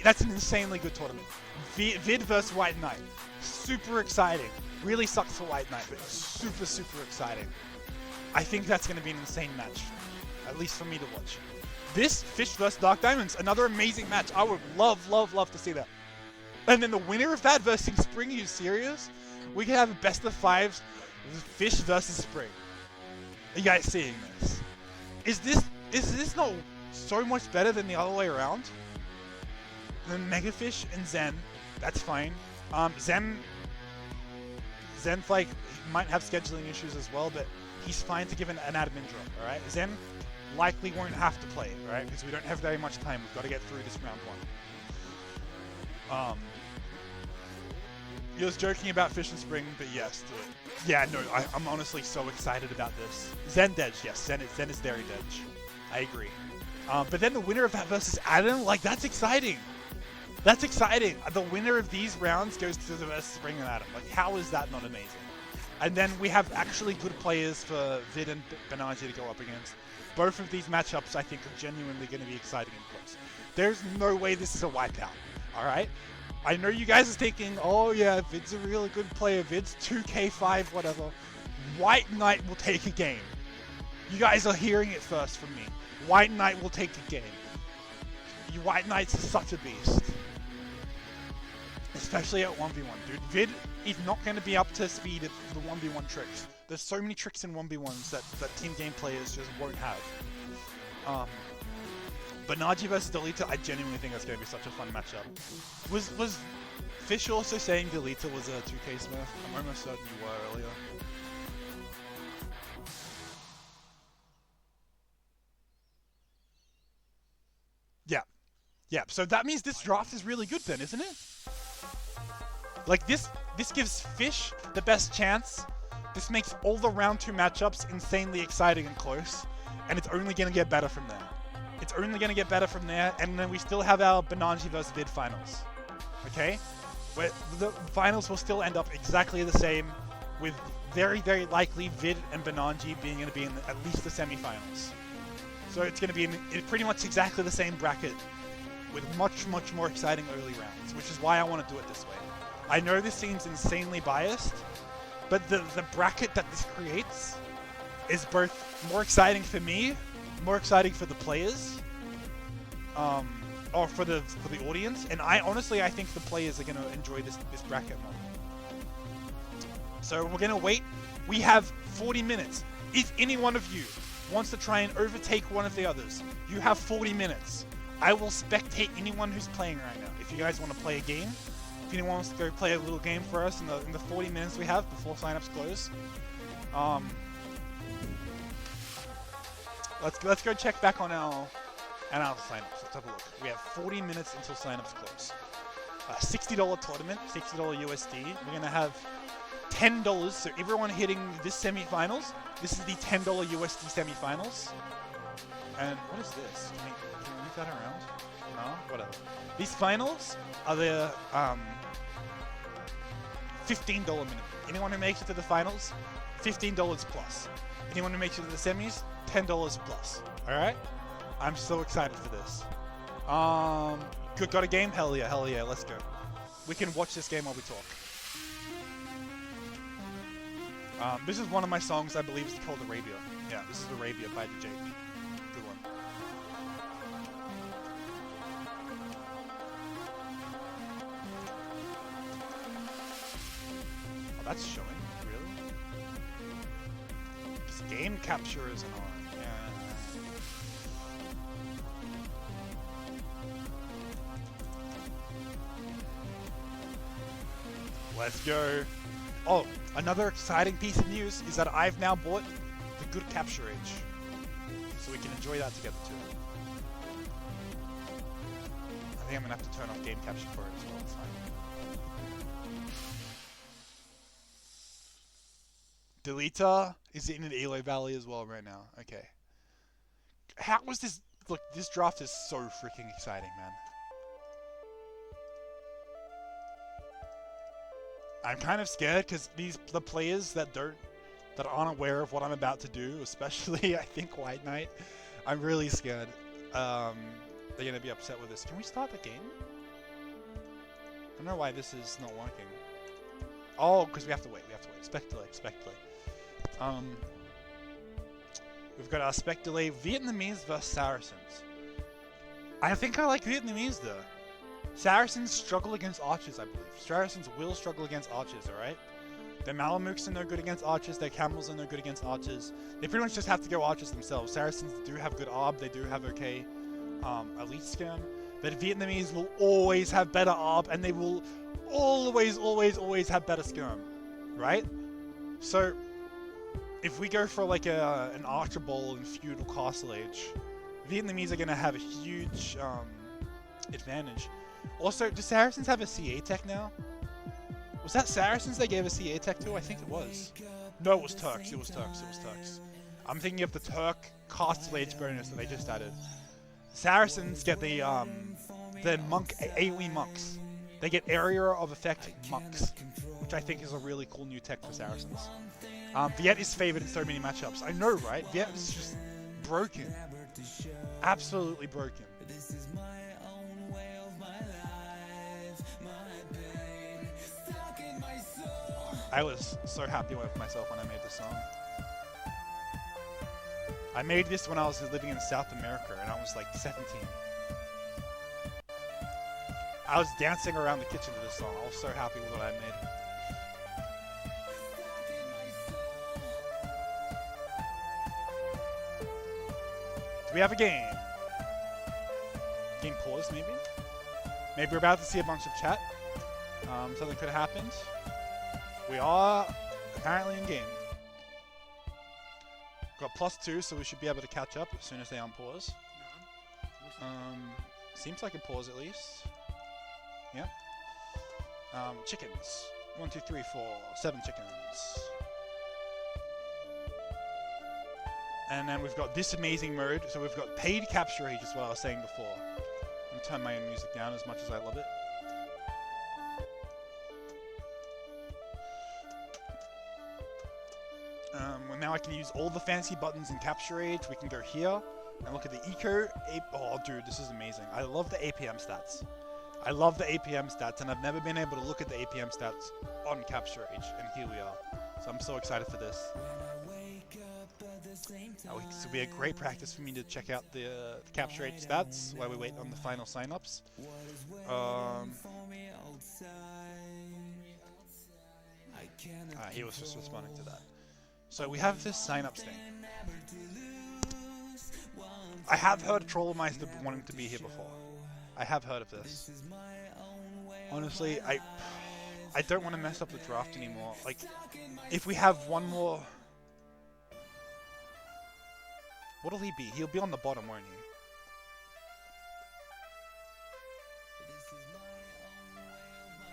That's an insanely good tournament. Vid versus White Knight. Super exciting. Really sucks for White Knight, but super exciting. I think that's gonna be an insane match. At least for me to watch. this Fish versus Dark Diamonds, another amazing match. I would love, love, love to see that. And then the winner of that versus Spring, are you serious? We could have a best of 5s, Fish versus Spring. Are you guys seeing this? Is this not so much better than the other way around? Then Megafish and Zen, that's fine. Zen's like, he might have scheduling issues as well, but he's fine to give an admin drop, alright? Zen likely won't have to play, right? Because we don't have very much time. We've got to get through this round 1. He was joking about Fish and Spring, but yes. Yeah, no, I'm honestly so excited about this. Zen Dedge, yes, Zen is very Dedge. I agree. But then the winner of that versus Adam, like, that's exciting. That's exciting. The winner of these rounds goes to the versus Spring and Adam. Like, how is that not amazing? And then we have actually good players for Vid and Banaji to go up against. Both of these matchups, I think, are genuinely going to be exciting and close. There's no way this is a wipeout, alright? I know you guys are thinking, oh yeah, Vid's a really good player, Vid's 2k5, whatever. White Knight will take a game. You guys are hearing it first from me. White Knight will take a game. White Knight's such a beast. Especially at 1v1, dude. Vid is not going to be up to speed at the 1v1 tricks. There's so many tricks in 1v1s that team game players just won't have. But Najee versus Delita, I genuinely think that's going to be such a fun matchup. Was Fish also saying Delita was a 2k smurf? I'm almost certain you were earlier. Yeah. Yeah, so that means this draft is really good then, isn't it? Like, this gives Fish the best chance. This makes all the round 2 matchups insanely exciting and close. And it's only going to get better from there. It's only going to get better from there. And then we still have our Bananji versus Vid finals. Okay? Where the finals will still end up exactly the same, with very, very likely Vid and Bananji being going to be in at least the semifinals. So it's going to be in pretty much exactly the same bracket, with much, much more exciting early rounds, which is why I want to do it this way. I know this seems insanely biased, but the bracket that this creates is both more exciting for me, more exciting for the players, or for the audience, and I think the players are going to enjoy this bracket more. So we're going to wait. We have 40 minutes. If any one of you wants to try and overtake one of the others, you have 40 minutes. I will spectate anyone who's playing right now. If you guys want to play a game, if anyone wants to go play a little game for us in the 40 minutes we have before signups close, let's go check back on our signups. Let's have a look. We have 40 minutes until signups close. $60 tournament, $60 USD. We're gonna have $10. So everyone hitting this semifinals. This is the $10 USD semifinals. And what is this? Can we move that around? No, whatever. These finals are the $15 minimum. Anyone who makes it to the finals, $15 plus. Anyone who makes it to the semis, $10 plus. Alright? I'm so excited for this. Good, got a game? Hell yeah, let's go. We can watch this game while we talk. This is one of my songs, I believe it's called Arabia. Yeah, this is Arabia by DeJake's. Good one. Oh, that's showing? Really? This game capture isn't on. Yeah. Let's go. Oh, another exciting piece of news is that I've now bought the good capture age. So we can enjoy that together too. I think I'm going to have to turn off game capture for it as well. It's fine. Delita is in an Elo Valley as well right now. Okay. How was this? Look, this draft is so freaking exciting, man. I'm kind of scared because the players that aren't aware of what I'm about to do, especially I think White Knight, I'm really scared. They're gonna be upset with this. Can we start the game? I don't know why this is not working. Oh, because we have to wait. Spec delay. We've got our spec delay. Vietnamese versus Saracens. I think I like Vietnamese though. Saracens struggle against archers, I believe. Saracens will struggle against archers, alright? Their Malamukes are no good against archers, their camels are no good against archers. They pretty much just have to go archers themselves. Saracens do have good ARB, they do have okay elite skirm. But Vietnamese will always have better ARB, and they will always have better skirm, right? So, if we go for like an Archer Bowl in Feudal Castle Age, Vietnamese are going to have a huge advantage. Also, do Saracens have a CA tech now? Was that Saracens they gave a CA tech to? I think it was. No, it was Turks. It was Turks. It was Turks. I'm thinking of the Turk Castle Age bonus that they just added. Saracens get the monk AoE monks. They get area of effect monks, which I think is a really cool new tech for Saracens. Viet is favored in so many matchups. I know, right? Viet is just broken. Absolutely broken. I was so happy with myself when I made this song. I made this when I was living in South America and I was like 17. I was dancing around the kitchen to this song. I was so happy with what I made. Do we have a game? Game pause, maybe? Maybe we're about to see a bunch of chat. Something could have happened. We are apparently in game. Got +2, so we should be able to catch up as soon as they unpause. Seems like a pause at least. Yep. Chickens. 1, 2, 3, 4, 7 chickens. And then we've got this amazing mode. So we've got paid capture age, is what I was saying before. I'm gonna turn my own music down as much as I love it. Well, now I can use all the fancy buttons in capture age. We can go here and look at the eco. Oh, dude, this is amazing. I love the APM stats. I love the APM stats, and I've never been able to look at the APM stats on capture age, and here we are. So I'm so excited for this. This will be a great practice for me to check out the capture age stats while we wait on the final signups. He was just responding to that. So we have this signups thing. I have heard of Trollmeister wanting to be here before. I have heard of this. Honestly, I don't want to mess up the draft anymore. Like, if we have one more... What'll he be? He'll be on the bottom, won't he?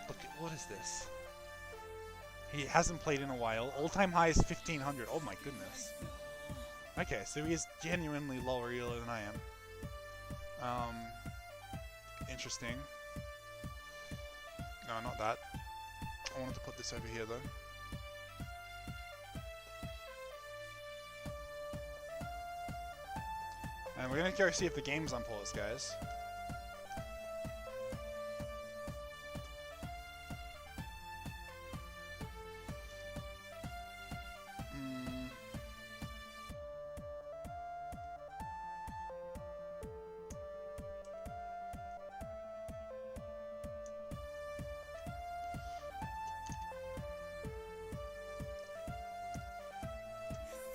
Look, what is this? He hasn't played in a while. All-time high is 1500. Oh my goodness. Okay, so he is genuinely lower elo than I am. Interesting. No, not that. I wanted to put this over here, though. And we're gonna go see if the game's on pause, guys.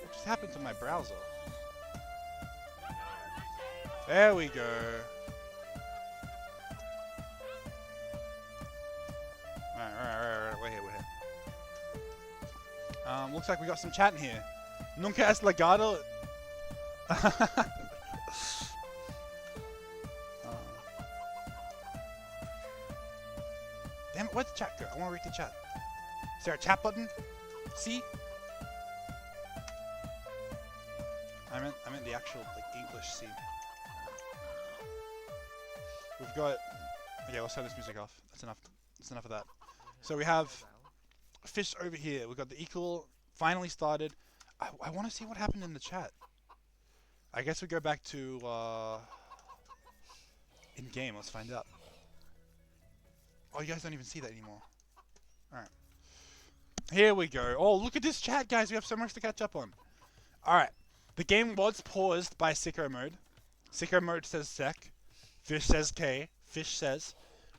What just happened to my browser? There we go. Alright, we're here. Looks like we got some chat in here. Nunca es legado. Damn it, where'd the chat go? I want to read the chat. Is there a chat button? See? I meant the actual like English C. We've got... Okay, let's turn this music off. That's enough. That's enough of that. So we have fish over here. We've got the equal finally started. I want to see what happened in the chat. I guess we go back to in game. Let's find out. Oh, you guys don't even see that anymore. All right. Here we go. Oh, look at this chat, guys. We have so much to catch up on. All right. The game was paused by sicko mode. Sicko mode says sec. Fish says K. Fish says,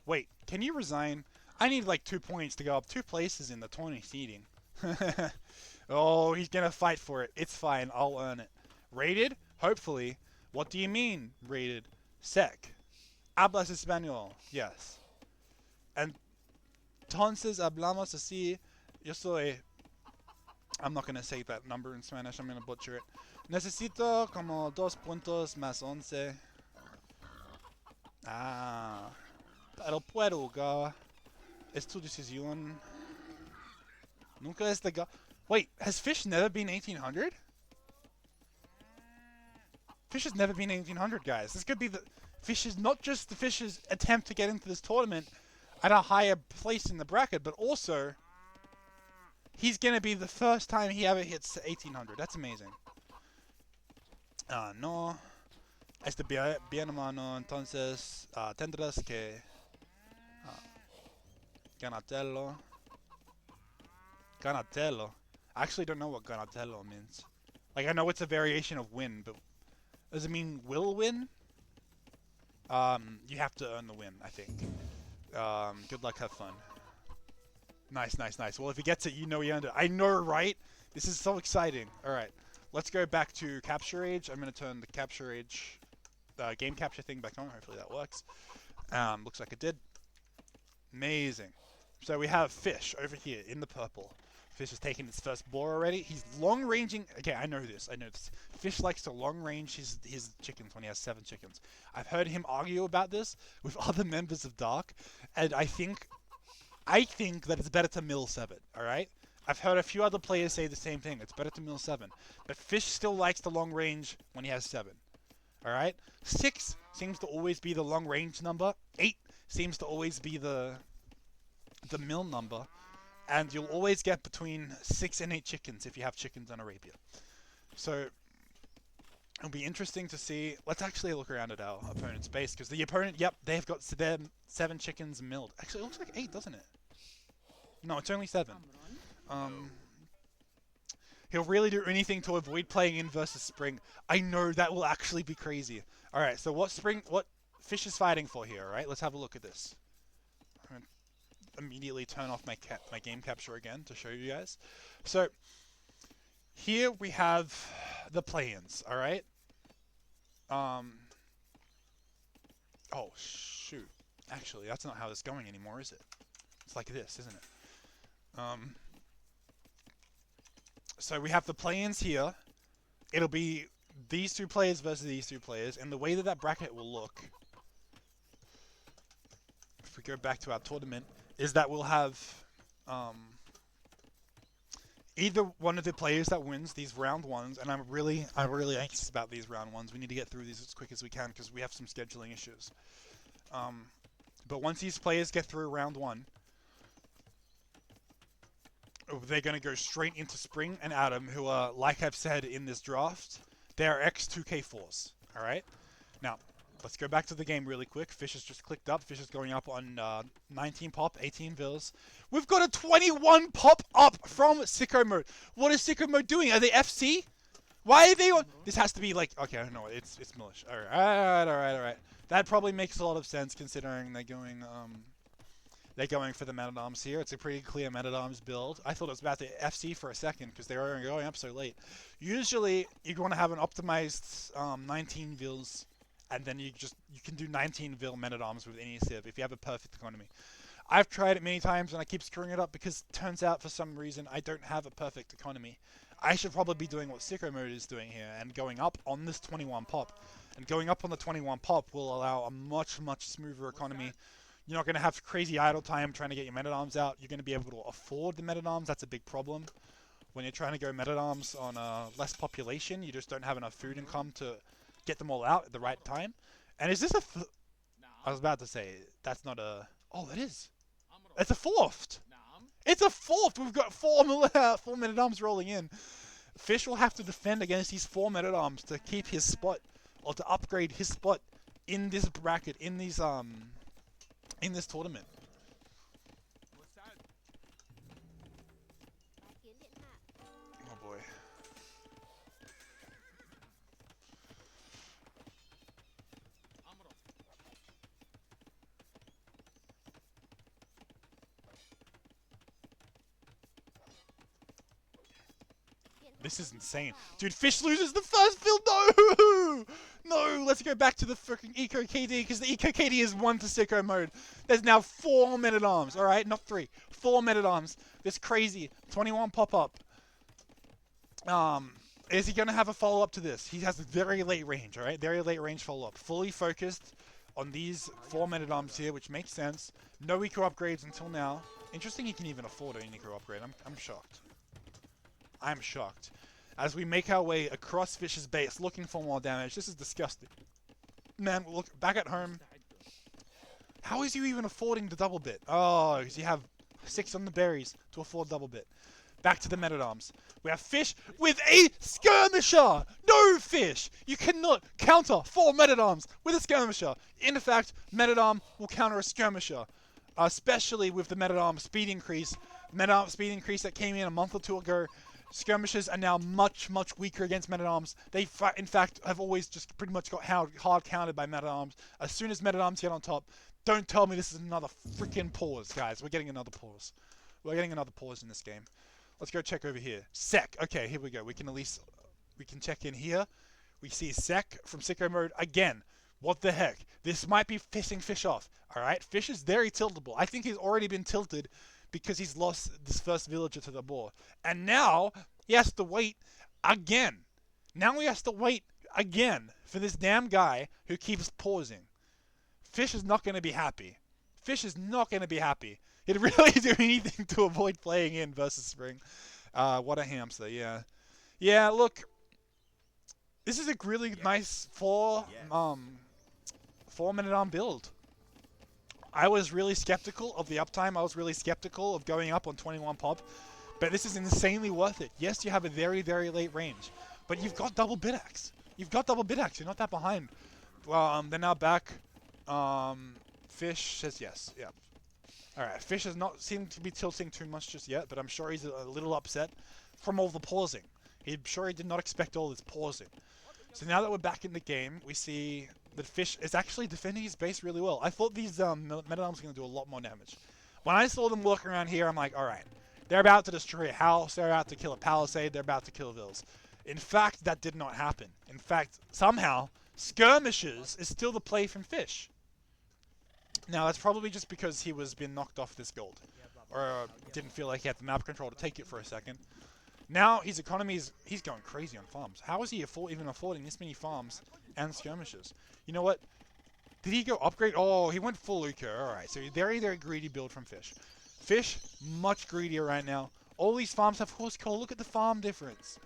wait, can you resign? I need like 2 points to go up 2 places in the 20 seeding. Oh, he's gonna fight for it. It's fine. I'll earn it. Rated? Hopefully. What do you mean, rated? Sec. Hablas español. Yes. Entonces hablamos así. Yo soy... I'm not gonna say that number in Spanish. I'm gonna butcher it. Necesito como 2 puntos más 11. Ah. Pero puedo jugar. Es tu decisión. Nunca es de... Wait, has Fish never been 1800? Fish has never been 1800, guys. This could be the... Fish's... Not just the Fish's attempt to get into this tournament at a higher place in the bracket, but also... He's gonna be the first time he ever hits 1800. That's amazing. No. Este bien hermano, entonces... tendrás que... ganatello. Ganatello. I actually don't know what ganatello means. Like, I know it's a variation of win, but... Does it mean will win? You have to earn the win, I think. Good luck, have fun. Nice, nice, nice. Well, if he gets it, you know he earned it. I know, right? This is so exciting. Alright, let's go back to Capture Age. I'm going to turn the Capture Age game capture thing back on. Hopefully that works. Looks like it did. Amazing. So we have Fish over here in the purple. Fish has taken his first boar already. He's long ranging. Okay, I know this. I know this. Fish likes to long range his chickens when he has 7 chickens. I've heard him argue about this with other members of DarK, and I think that it's better to mill 7. All right. I've heard a few other players say the same thing. It's better to mill 7, but Fish still likes the long range when he has 7. All right. 6 seems to always be the long range number. 8 seems to always be the mill number. And you'll always get between 6 and 8 chickens if you have chickens on Arabia. So, it'll be interesting to see. Let's actually look around at our opponent's base. Because the opponent, yep, they've got 7 chickens milled. Actually, it looks like 8, doesn't it? No, it's only 7. He'll really do anything to avoid playing in versus Spring. I know, that will actually be crazy. Alright, so what Fish is fighting for here, alright? Let's have a look at this. Immediately turn off my game capture again to show you guys. So here we have the play-ins, all right? Oh shoot! Actually, that's not how it's going anymore, is it? It's like this, isn't it? So we have the play-ins here. It'll be these 2 players versus these 2 players, and the way that bracket will look, if we go back to our tournament, is that we'll have either one of the players that wins these round 1s, and I'm really anxious about these round 1s. We need to get through these as quick as we can because we have some scheduling issues. But once these players get through round 1, they're going to go straight into Spring and Adam, who are, like I've said in this draft, they are X2K4s. All right? Now, let's go back to the game really quick. Fish has just clicked up. Fish is going up on 19 pop, 18 vills. We've got a 21 pop up from Sicko Mode. What is Sicko Mode doing? Are they FC? Why are they on? This has to be like, okay, I don't know. It's Milish. Alright. That probably makes a lot of sense considering they're going for the Man-at-Arms here. It's a pretty clear Man-at-Arms build. I thought it was about the FC for a second because they were going up so late. Usually, you want to have an optimized 19 vills. And then you can do 19 Vil Men-at-Arms with any civ if you have a perfect economy. I've tried it many times and I keep screwing it up because it turns out for some reason I don't have a perfect economy. I should probably be doing what Sicko Mode is doing here and going up on this 21 pop. And going up on the 21 pop will allow a much, much smoother economy. You're not going to have crazy idle time trying to get your Men-at-Arms out. You're going to be able to afford the Men-at-Arms. That's a big problem. When you're trying to go Men-at-Arms on less population, you just don't have enough food income to get them all out at the right time. And is this I was about to say, that's not a... Oh, it is. It's a 4th. It's a 4th. We've got 4 Men-at-Arms rolling in. Fish will have to defend against these 4 Men-at-Arms to keep his spot, or to upgrade his spot in this bracket, in these in this tournament. Oh boy. This is insane. Dude, Fish loses the first build. No! No, let's go back to the freaking Eco KD, because the Eco KD is 1 to sicko mode. There's now 4 men-at-arms, alright? Not 3. 4 men-at-arms. This crazy 21 pop-up. Is he going to have a follow-up to this? He has a very late range, alright? Very late range follow-up. Fully focused on these 4 men-at-arms here, which makes sense. No eco upgrades until now. Interesting he can even afford an eco upgrade. I'm shocked. I'm shocked. As we make our way across Fish's base looking for more damage. This is disgusting. Man, look, back at home. How is you even affording the double bit? Oh, because you have 6 on the berries to afford double bit. Back to the men-at-arms. We have Fish with a skirmisher! No, Fish! You cannot counter 4 men-at-arms with a skirmisher. In fact, men-at-arm will counter a skirmisher. Especially with the men-at-arm speed increase. Men-at-arm speed increase that came in a month or 2 ago. Skirmishers are now much, much weaker against men-at-arms. They, in fact, have always just pretty much got hard countered by men-at-arms. As soon as men-at-arms get on top, don't tell me this is another freaking pause, guys. We're getting another pause. We're getting another pause in this game. Let's go check over here. Sec. Okay, here we go. We can at least, we can check in here. We see Sec from sicko mode again. What the heck? This might be pissing Fish off. Alright, Fish is very tiltable. I think he's already been tilted because he's lost this first villager to the boar. And now, he has to wait again. Now he has to wait again for this damn guy who keeps pausing. Fish is not going to be happy. Fish is not going to be happy. He'd really do anything to avoid playing in versus Spring. What a hamster, yeah. Yeah, look. This is a really nice 4 men-at-arm build. I was really skeptical of the uptime. I was really skeptical of going up on 21 pop. But this is insanely worth it. Yes, you have a very, very late range. But you've got double bit-axe. You've got double bit-axe. You're not that behind. Well, they're now back. Fish says yes. Yeah. Alright, Fish has not seemed to be tilting too much just yet, but I'm sure he's a little upset from all the pausing. I'm sure he did not expect all this pausing. So now that we're back in the game, we see that Fish is actually defending his base really well. I thought these men-at-arms were going to do a lot more damage. When I saw them walking around here, I'm like, alright, they're about to destroy a house, they're about to kill a palisade, they're about to kill vills. In fact, that did not happen. In fact, somehow, skirmishes is still the play from Fish. Now, that's probably just because he was being knocked off this gold. Or didn't feel like he had the map control to take it for a second. Now, his economy is... he's going crazy on farms. How is he even affording this many farms and skirmishes? You know what? Did he go upgrade? Oh, he went full eco. Alright, so very, very greedy build from Fish. Fish, much greedier right now. All these farms have horse coal. Look at the farm difference.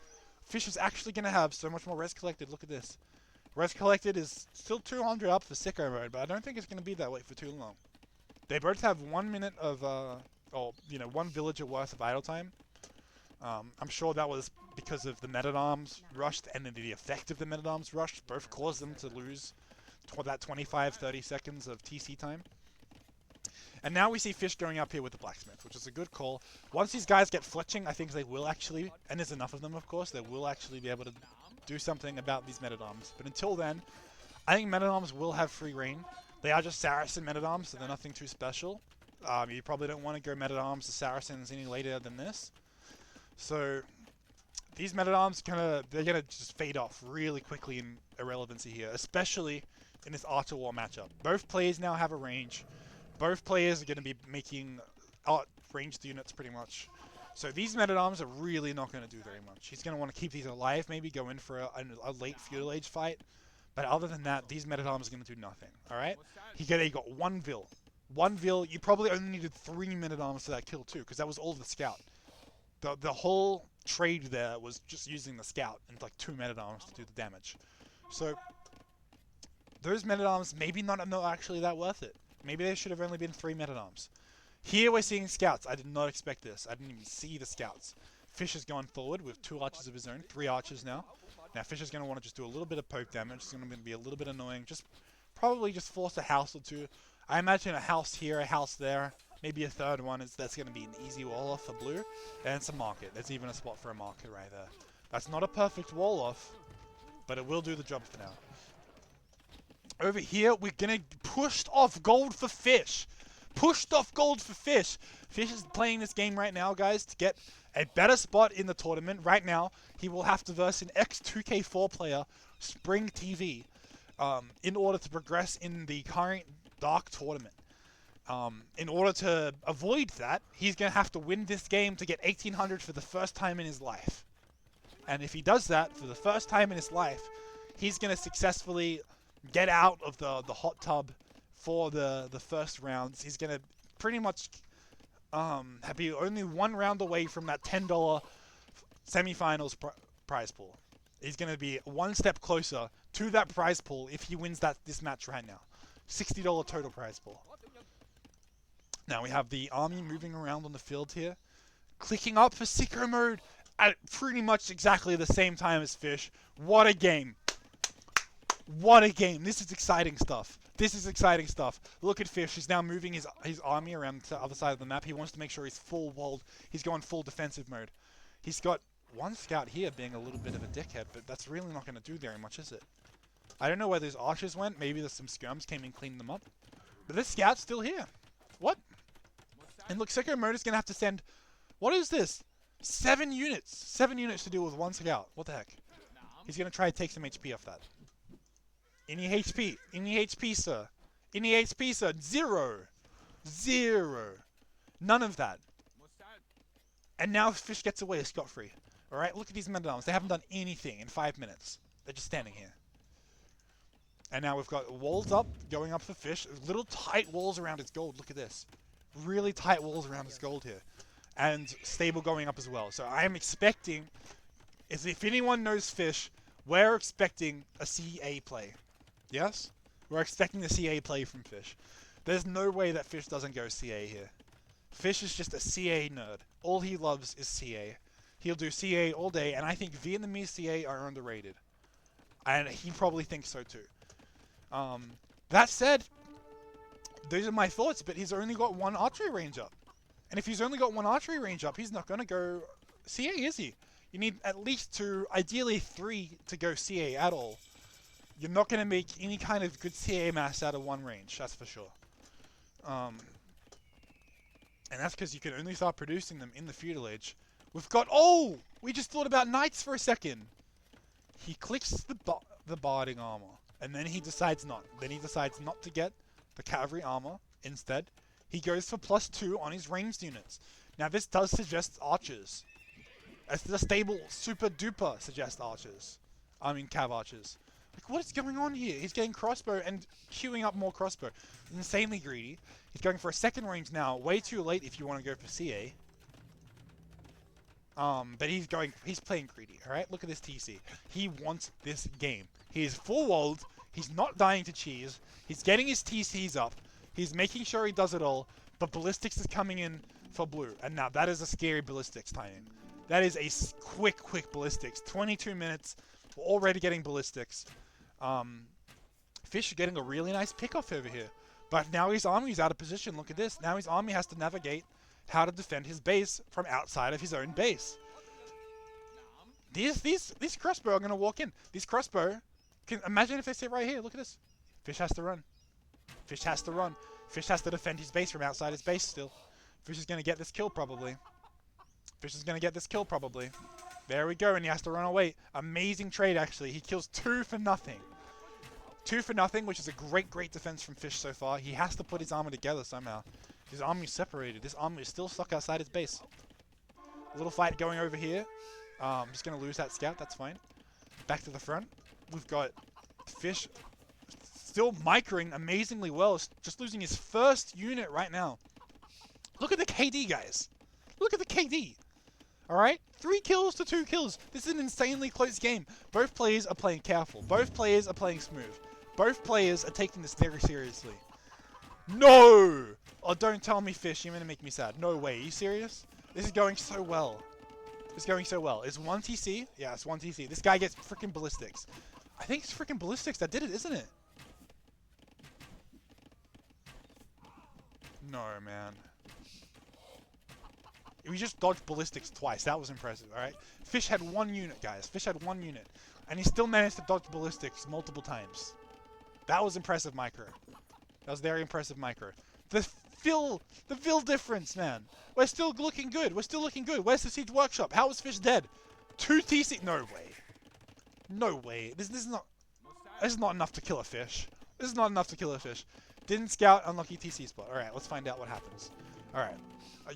Fish is actually going to have so much more res collected. Look at this. Res collected is still 200 up for sicko mode, but I don't think it's going to be that way for too long. They both have 1 minute of, one villager worth of idle time. I'm sure that was because of the men-at-arms rushed and then the effect of the men-at-arms rush both caused them to lose that 25-30 seconds of TC time. And now we see Fish going up here with the blacksmith, which is a good call. Once these guys get fletching, I think they will actually, and there's enough of them of course, they will actually be able to do something about these men-at-arms. But until then, I think men-at-arms will have free reign. They are just Saracen men-at-arms, so they're nothing too special. You probably don't want to go men-at-arms to Saracens any later than this. So these men-at-arms they're gonna just fade off really quickly in irrelevancy here, especially in this Archer War matchup. Both players now have a range. Both players are gonna be making ranged units pretty much. So these men-at-arms are really not going to do very much. He's going to want to keep these alive, maybe go in for a late feudal age fight. But other than that, these men-at-arms are going to do nothing. Alright? He got 1 vill. 1 vill. You probably only needed 3 men-at-arms for that kill too, because that was all the scout. The whole trade there was just using the scout and like 2 men-at-arms to do the damage. So those men-at-arms maybe not actually that worth it. Maybe they should have only been 3 men-at-arms. Here we're seeing scouts. I did not expect this. I didn't even see the scouts. Fish has gone forward with 2 archers of his own. 3 archers now. Now Fish is going to want to just do a little bit of poke damage. It's going to be a little bit annoying. Probably just force a house or 2. I imagine a house here, a house there. Maybe a third one. That's going to be an easy wall off for blue. And it's a market. There's even a spot for a market right there. That's not a perfect wall off, but it will do the job for now. Over here, we're going to push off gold for Fish. Pushed off gold for Fish. Fish is playing this game right now, guys, to get a better spot in the tournament. Right now, he will have to verse an X2K4 player, Spring TV, in order to progress in the current DarK tournament. In order to avoid that, he's going to have to win this game to get 1800 for the first time in his life. And if he does that for the first time in his life, he's going to successfully get out of the hot tub for the first rounds. He's going to pretty much be only one round away from that $10 semifinals prize pool. He's going to be one step closer to that prize pool if he wins this match right now. $60 total prize pool. Now we have the army moving around on the field here, clicking up for sicko mode at pretty much exactly the same time as Fish. What a game. What a game. This is exciting stuff. This is exciting stuff. Look at Fish. He's now moving his army around to the other side of the map. He wants to make sure he's full walled. He's going full defensive mode. He's got one scout here being a little bit of a dickhead, but that's really not going to do very much, is it? I don't know where those archers went. Maybe there's some skirms came and cleaned them up. But this scout's still here. What? And look, Sicko Mode is going to have to send... What is this? 7 units. 7 units to deal with one scout. What the heck? He's going to try to take some HP off that. Any HP? Any HP, sir? Any HP, sir? 0. 0. None of that. And now Fish gets away scot-free. Alright, look at these men-at-arms. They haven't done anything in 5 minutes. They're just standing here. And now we've got walls up, going up for Fish. Little tight walls around his gold. Look at this. Really tight walls around his gold here. And stable going up as well. So I am expecting, as if anyone knows Fish, we're expecting a CA play. Yes? We're expecting a CA play from Fish. There's no way that Fish doesn't go CA here. Fish is just a CA nerd. All he loves is CA. He'll do CA all day, and I think Vietnamese CA are underrated. And he probably thinks so too. That said, those are my thoughts, but he's only got 1 archery range up. And if he's only got 1 archery range up, he's not going to go CA, is he? You need at least 2, ideally 3 to go CA at all. You're not going to make any kind of good CA mass out of 1 range, that's for sure. And that's because you can only start producing them in the feudal age. We've got... Oh! We just thought about knights for a second. He clicks the barding armor. And then he decides not. Then he decides not to get the cavalry armor. Instead, he goes for +2 on his ranged units. Now this does suggest archers. As the stable super duper suggests archers. I mean cav archers. Like, what is going on here? He's getting crossbow and queuing up more crossbow. Insanely greedy. He's going for a second range now. Way too late if you want to go for CA. But he's playing greedy, alright? Look at this TC. He wants this game. He is full walled. He's not dying to cheese. He's getting his TCs up. He's making sure he does it all. But ballistics is coming in for blue. And now that is a scary ballistics timing. That is a quick ballistics. 22 minutes. We're already getting ballistics. Fish are getting a really nice pickoff over here. But now his army's out of position. Look at this. Now his army has to navigate how to defend his base from outside of his own base. These crossbow are going to walk in. These crossbow, imagine if they sit right here. Look at this. Fish has to run. Fish has to run. Fish has to defend his base from outside his base still. Fish is going to get this kill probably. Fish is going to get this kill probably. There we go, and he has to run away. Amazing trade actually. He kills 2 for nothing. 2 for nothing, which is a great defense from Fish so far. He has to put his armor together somehow. His army is separated. This army is still stuck outside his base. A little fight going over here. I'm just going to lose that scout. That's fine. Back to the front. We've got Fish still microing amazingly well. Just losing his first unit right now. Look at the KD, guys. Look at the KD. Alright? 3 kills to 2 kills. This is an insanely close game. Both players are playing careful. Both players are playing smooth. Both players are taking this very seriously. No! Oh, don't tell me, Fish. You're going to make me sad. No way. Are you serious? This is going so well. It's going so well. Is 1 TC? Yeah, it's 1 TC. This guy gets freaking ballistics. I think it's freaking ballistics that did it, isn't it? No, man. We just dodged ballistics twice. That was impressive, alright? Fish had 1 unit, guys. Fish had 1 unit. And he still managed to dodge ballistics multiple times. That was impressive micro. That was very impressive micro. The fill difference, man. We're still looking good. We're still looking good. Where's the Siege Workshop? How is Fish dead? 2 TC. No way. No way. This is not enough to kill a fish. This is not enough to kill a fish. Didn't scout, unlucky TC spot. Alright, let's find out what happens. Alright.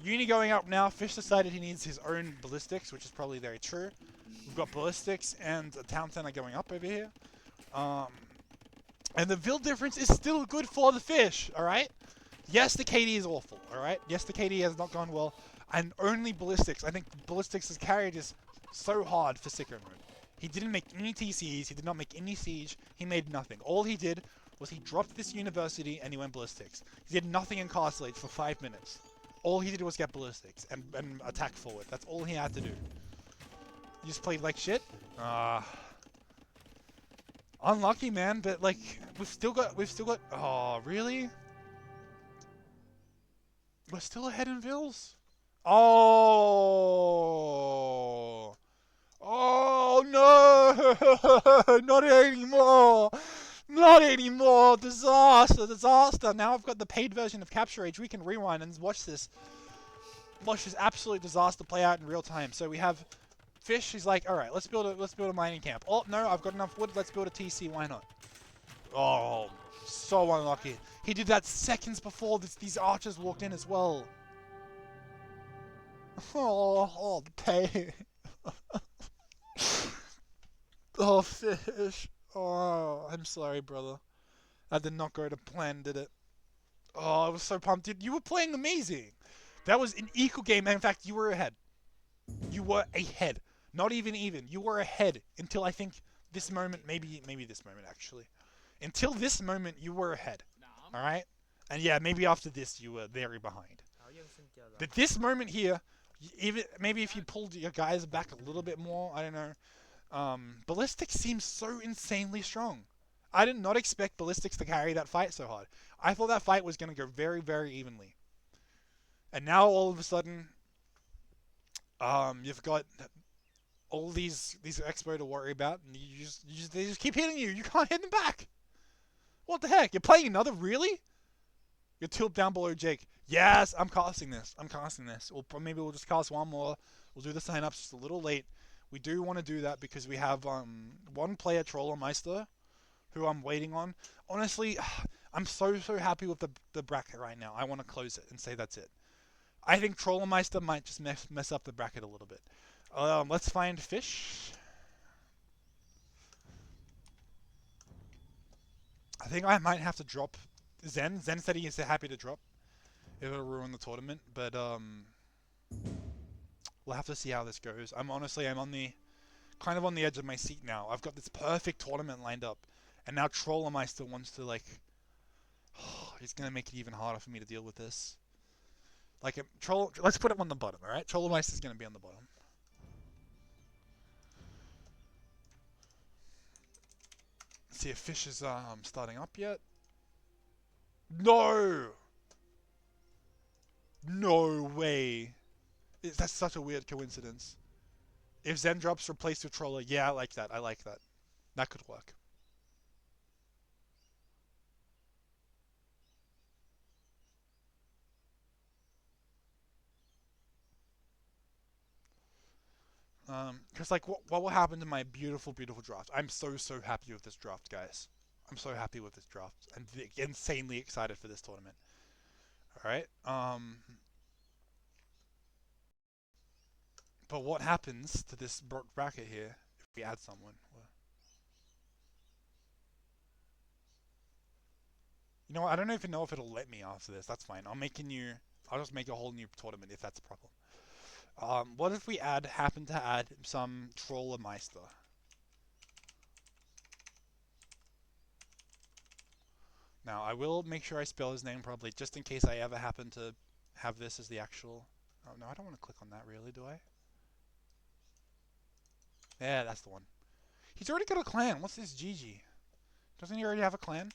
Uni going up now. Fish decided he needs his own ballistics, which is probably very true. We've got ballistics and a town center going up over here. And the build difference is still good for the fish, alright? Yes, the KD is awful, alright? Yes, the KD has not gone well. And only ballistics. I think ballistics has carried is so hard for Sicko mode. He didn't make any TCs, he did not make any siege, he made nothing. All he did was he dropped this university and he went ballistics. He did nothing in castle age for 5 minutes. All he did was get ballistics and attack forward. That's all he had to do. You just played like shit? Unlucky, man, but like we've still got oh, really? We're still ahead in Vills? Oh. Oh no! Not anymore! Not anymore! Disaster! Disaster! Now I've got the paid version of Capture Age. We can rewind and watch this absolute disaster play out in real time. So we have Fish. He's like, all right, let's build a mining camp. Oh no, I've got enough wood. Let's build a TC. Why not? Oh, so unlucky. He did that seconds before these archers walked in as well. Oh, the pain. Oh, Fish. Oh, I'm sorry, brother. That did not go to plan, did it? Oh, I was so pumped. Dude, you were playing amazing. That was an equal game. And in fact, you were ahead. You were ahead. Not even. You were ahead until I think this moment. Maybe this moment, actually. Until this moment, you were ahead. Alright? And yeah, maybe after this, you were very behind. But this moment here, maybe if you pulled your guys back a little bit more, I don't know. Ballistics seems so insanely strong. I did not expect Ballistics to carry that fight so hard. I thought that fight was going to go very, very evenly. And now all of a sudden, you've got all these expo to worry about, and they just keep hitting you. You can't hit them back. What the heck? You're playing another? Really? You're tilted down below Jake. Yes, I'm casting this. Maybe we'll just cast one more. We'll do the sign-ups just a little late. We do want to do that because we have one player, Trollermeister, who I'm waiting on. Honestly, I'm so happy with the bracket right now. I want to close it and say that's it. I think Trollermeister might just mess up the bracket a little bit. Let's find Fish. I think I might have to drop Zen. Zen said he is happy to drop. It'll ruin the tournament, but we'll have to see how this goes. I'm on the kind of on the edge of my seat now. I've got this perfect tournament lined up, and now Trollermeister wants to like. He's gonna make it even harder for me to deal with this. Like let's put it on the bottom, all right? Trollermeister's gonna be on the bottom. Let's see if Fish is starting up yet. No. No way. That's such a weird coincidence. If Zen drops replaced with Troller, yeah, I like that. That could work. Because like, what will happen to my beautiful draft? I'm so happy with this draft, guys. I'm so happy with this draft. I'm insanely excited for this tournament. All right. But what happens to this bracket here if we add someone? You know what? I don't even know if it'll let me after this. That's fine. I'll just make a whole new tournament if that's a problem. What if we happen to add some Trollermeister? Now, I will make sure I spell his name properly, just in case I ever happen to have this as the actual... Oh, no, I don't want to click on that, really, do I? Yeah, that's the one. He's already got a clan. What's this GG? Doesn't he already have a clan?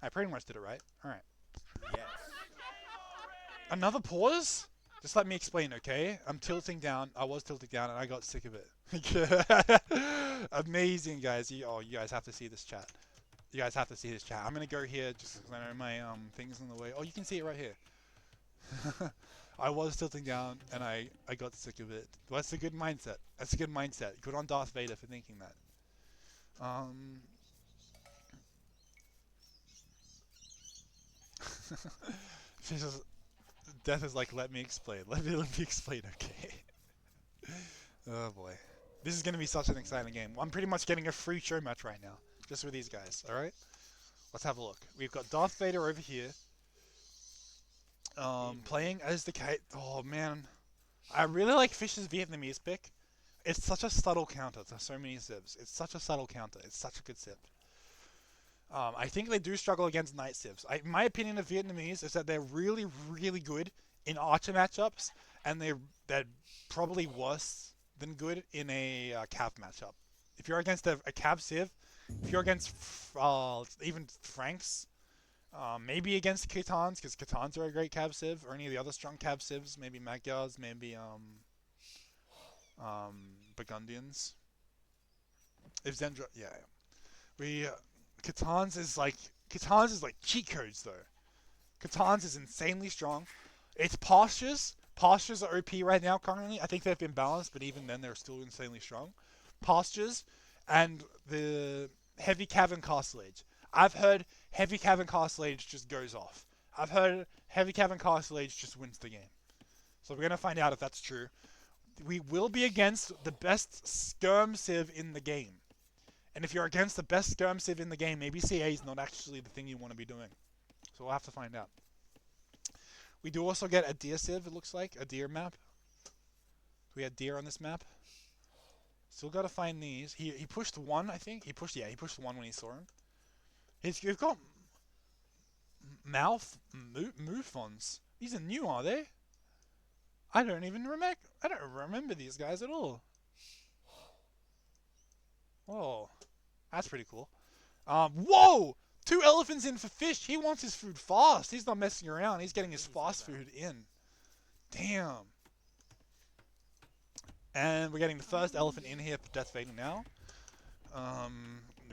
I pretty much did it right. Alright. Yes. Another pause? Just let me explain, okay? I'm tilting down. I was tilting down and I got sick of it. Amazing, guys. You guys have to see this chat. You guys have to see this chat. I'm gonna go here just because I know my thing's in the way. Oh, you can see it right here. I was tilting down and I got sick of it. Well, that's a good mindset. That's a good mindset. Good on Darth Vader for thinking that. Death is like, let me explain. Let me explain, okay? Oh boy. This is going to be such an exciting game. I'm pretty much getting a free show match right now. Just with these guys, alright? Let's have a look. We've got Darth Vader over here. Playing as the Kate. Oh man. I really like Fish's Vietnamese pick. It's such a subtle counter to so many civs. It's such a subtle counter. It's such a good civ. I think they do struggle against night civs. My opinion of Vietnamese is that they're really, really good in archer matchups, and they're probably worse than good in a cav matchup. If you're against a cav civ, if you're against even Franks, maybe against Khitans, because Khitans are a great cav civ, or any of the other strong cav civs, maybe Magyars, maybe Burgundians. If Zendra, yeah. Khitans is like cheat codes though. Khitans is insanely strong. Its postures are OP right now currently. I think they've been balanced, but even then they're still insanely strong. Postures and the heavy cav and cartilage. I've heard heavy cav and cartilage just goes off. I've heard heavy cav and cartilage just wins the game. So we're gonna find out if that's true. We will be against the best skirm civ in the game. And if you're against the best skirm civ in the game, maybe CA is not actually the thing you want to be doing. So we'll have to find out. We do also get a deer civ, it looks like. A deer map. We had deer on this map. Still got to find these. He pushed one, I think. He pushed one when he saw him. We've got Mufons. These are new, are they? I don't remember these guys at all. Whoa. That's pretty cool. Whoa! 2 elephants in for Fish. He wants his food fast. He's not messing around. He's getting his fast food in. Damn. And we're getting the first elephant in here for Death Vader now.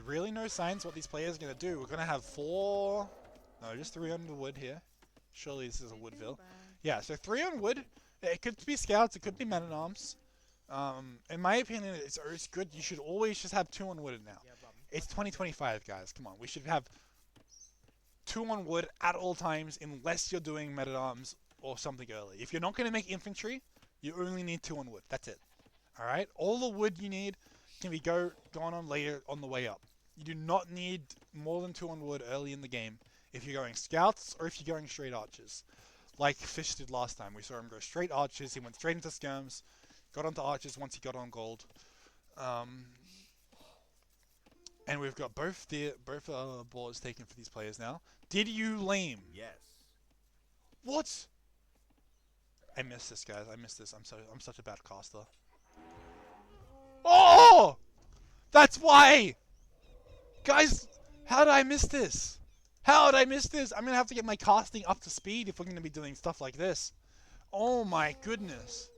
Really no signs what these players are going to do. We're going to have 4... No, just 3 on the wood here. Surely this is a Woodville. Yeah, so 3 on wood. It could be scouts. It could be men-at-arms. In my opinion, it's good. You should always just have 2 on wood now. It's 2025, guys. Come on. We should have 2 on wood at all times unless you're doing men-at-arms or something early. If you're not going to make infantry, you only need 2 on wood. That's it. Alright? All the wood you need can be gone on later on the way up. You do not need more than 2 on wood early in the game if you're going scouts or if you're going straight archers. Like Fish did last time. We saw him go straight archers. He went straight into skirms. Got onto archers once he got on gold. And we've got both boards taken for these players now. Did you lame? Yes. What? I missed this, guys. I missed this. I'm such a bad caster. Oh! That's why! Guys, how did I miss this? How did I miss this? I'm gonna have to get my casting up to speed if we're gonna be doing stuff like this. Oh my goodness.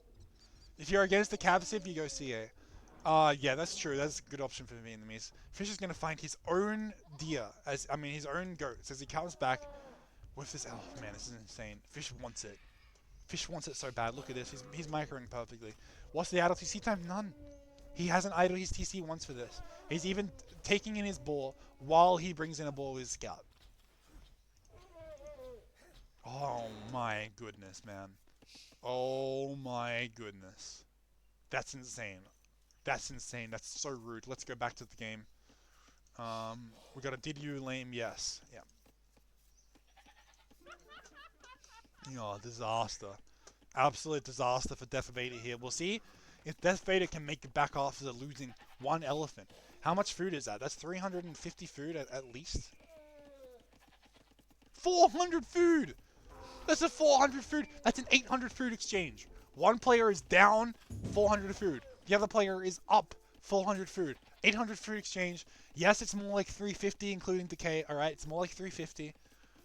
If you're against the cav civ, you go CA. Yeah, that's true. That's a good option for Vietnamese. Fish is gonna find his own deer, his own goats as he comes back with this. Oh man, this is insane. Fish wants it. Fish wants it so bad. Look at this. He's microing perfectly. What's the idle TC time? None. He hasn't idled his TC once for this. He's even taking in his ball while he brings in a ball with his scout. Oh my goodness, man. Oh my goodness. That's insane. That's insane. That's so rude. Let's go back to the game. We got a did you lame? Yes. Yeah. Oh, disaster. Absolute disaster for Death Vader here. We'll see if Death Vader can make it back after losing 1 elephant. How much food is that? That's 350 food at least. 400 food! That's a 400 food. That's an 800 food exchange. One player is down 400 food. The other player is up 400 food. 800 food exchange. Yes, it's more like 350 including decay. Alright, it's more like 350.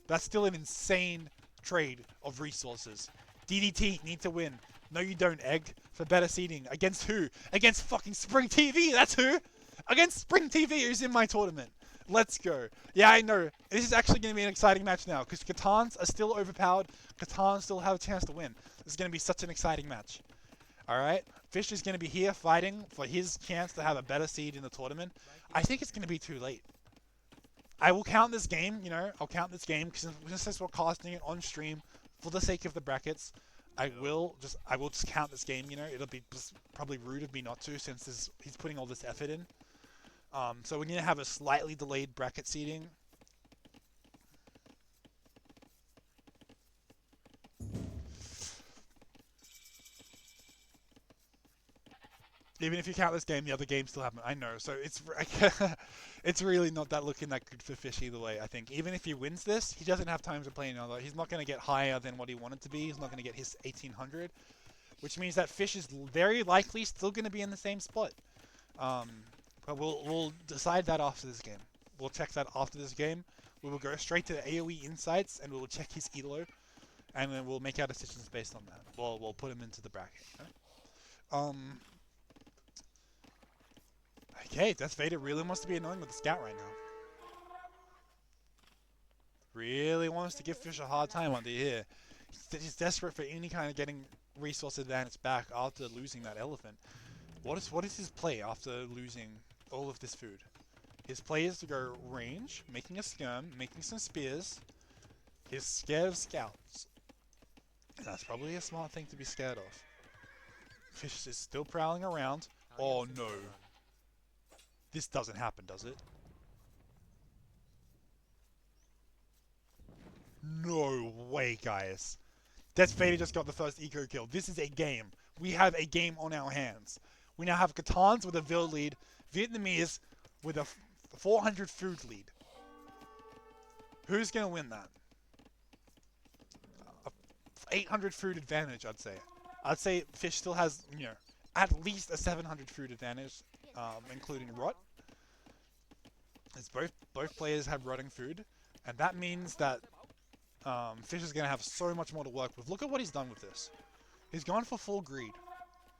That's still an insane trade of resources. DDT need to win. No, you don't, Egg. For better seeding. Against who? Against fucking Spring TV. That's who. Against Spring TV, who's in my tournament. Let's go. Yeah, I know. This is actually going to be an exciting match now because Catans are still overpowered. Catans still have a chance to win. This is going to be such an exciting match. Alright? Fish is going to be here fighting for his chance to have a better seed in the tournament. I think it's going to be too late. I will count this game, you know. I'll count this game because since we're casting it on stream for the sake of the brackets, I will just count this game, you know. It'll be just probably rude of me not to since he's putting all this effort in. So we're going to have a slightly delayed bracket seeding. Even if you count this game, the other games still happen. I know, so it's it's really not that looking that good for Fish either way, I think. Even if he wins this, he doesn't have time to play another. He's not going to get higher than what he wanted to be. He's not going to get his 1800, which means that Fish is very likely still going to be in the same spot. But we'll decide that after this game. We'll check that after this game. We will go straight to the AoE insights and we will check his elo, and then we'll make our decisions based on that. We'll put him into the bracket. Okay? Okay, Death Vader really wants to be annoying with the scout right now. Really wants to give Fish a hard time under here. He's desperate for any kind of getting resource advantage back after losing that elephant. What is his play after losing all of this food? His play is to go range, making a skirm, making some spears. He's scared of scouts. And that's probably a smart thing to be scared of. Fish is still prowling around. Oh no. This doesn't happen, does it? No way, guys. Death Vader just got the first eco kill. This is a game. We have a game on our hands. We now have Catans with a Vil lead, Vietnamese with a 400 food lead. Who's going to win that? 800 food advantage, I'd say. I'd say Fish still has, you know, at least a 700 food advantage. Including rot. As both players have rotting food, and that means that Fish is going to have so much more to work with. Look at what he's done with this. He's gone for full greed.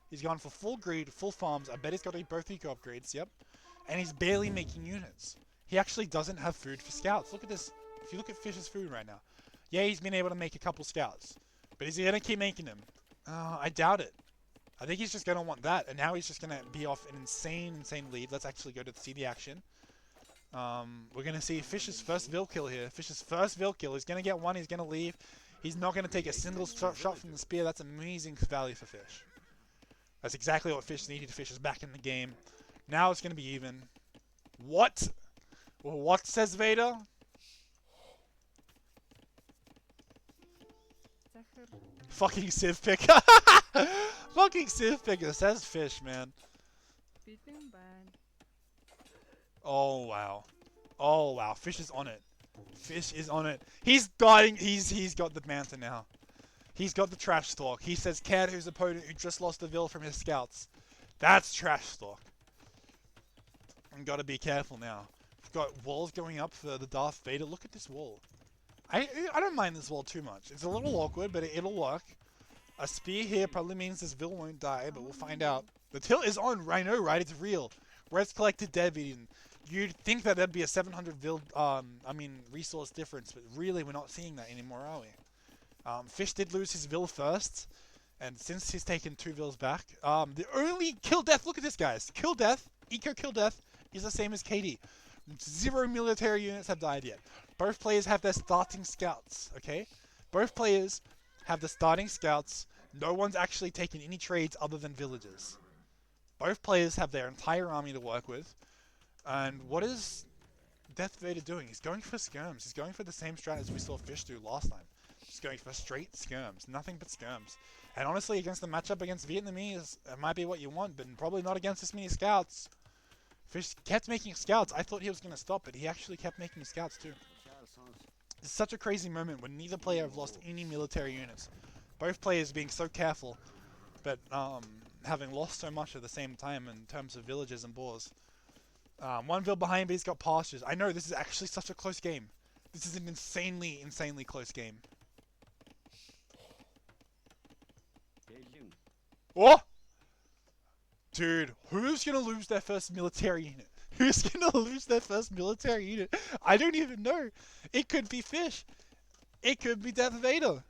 He's gone for full greed, full farms. I bet he's got both eco upgrades, yep. And he's barely making units. He actually doesn't have food for scouts. Look at this. If you look at Fish's food right now. Yeah, he's been able to make a couple scouts. But is he going to keep making them? I doubt it. I think he's just going to want that, and now he's just going to be off an insane lead. Let's actually go to see the action. We're going to see Fish's first Vil kill here. Fish's first Vil kill. He's going to get one. He's going to leave. He's not going to take a single shot from the spear. That's amazing value for Fish. That's exactly what Fish needed. Fish is back in the game. Now it's going to be even. What? Well, what says Vader? Fucking Civ Picker. Fucking Civ Picker says Fish, man. Oh wow. Oh wow. Fish is on it. Fish is on it. He's dying. He's got the Manta now. He's got the trash talk. He says Cad, whose opponent who just lost the Vil from his scouts. That's trash talk. And gotta be careful now. We've got walls going up for the Darth Vader. Look at this wall. I don't mind this wall too much. It's a little awkward, but it'll work. A spear here probably means this Vil won't die, but we'll find out. The tilt is on, I know, right? It's real. Where's collected dead Eden? You'd think that there'd be a 700 Vil, resource difference, but really we're not seeing that anymore, are we? Fish did lose his Vil first, and since he's taken 2 Vils back, the only kill death, look at this, guys. Kill death, eco kill death, is the same as KD. 0 military units have died yet. Both players have their starting scouts, okay? Both players have the starting scouts. No one's actually taken any trades other than villages. Both players have their entire army to work with. And what is Death Vader doing? He's going for skirms. He's going for the same strategy we saw Fish do last time. He's going for straight skirms. Nothing but skirms. And honestly, against the matchup against Vietnamese, it might be what you want, but probably not against this many scouts. Fish kept making scouts. I thought he was going to stop, but he actually kept making scouts too. It's such a crazy moment when neither player have lost any military units. Both players being so careful, but having lost so much at the same time in terms of villages and boars. One Vil behind, but he's got pastures. I know, this is actually such a close game. This is an insanely close game. Oh! Dude, who's going to lose their first military unit? Who's gonna lose their first military unit? I don't even know. It could be Fish. It could be Death Vader.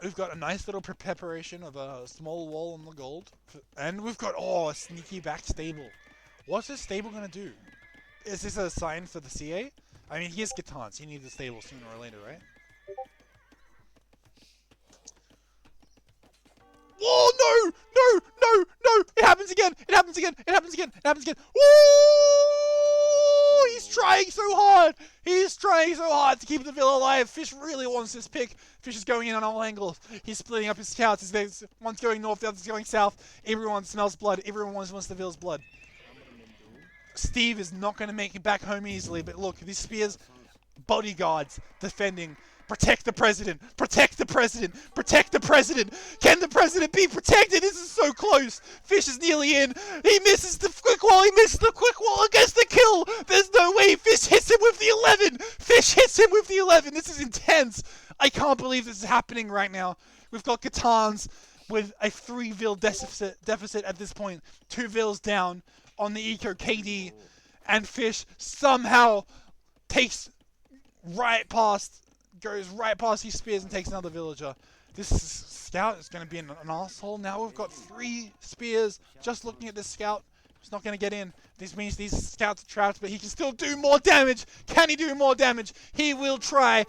We've got a nice little preparation of a small wall on the gold. And we've got, a sneaky back stable. What's this stable gonna do? Is this a sign for the CA? I mean, he has Catan, he needs a stable sooner or later, right? Oh, no! No! No! No! It happens again! It happens again! It happens again! It happens again! Woo! He's trying so hard! He's trying so hard to keep the villa alive! Fish really wants this pick. Fish is going in on all angles. He's splitting up his scouts. One's going north, the other's going south. Everyone smells blood. Everyone wants the villa's blood. Steve is not going to make it back home easily, but look, these spears, bodyguards, defending. Protect the president! Protect the president! Protect the president! Can the president be protected? This is so close! Fish is nearly in! He misses the quick wall! He misses the quick wall against the kill! There's no way! Fish hits him with the 11! Fish hits him with the 11! This is intense! I can't believe this is happening right now. We've got Catans with a 3 vil deficit at this point. 2 vils down on the Eco KD. And Fish somehow goes right past these spears and takes another villager. This scout is going to be an asshole. Now we've got 3 spears. Just looking at this scout, he's not going to get in. This means these scouts are trapped, but he can still do more damage. Can he do more damage? He will try.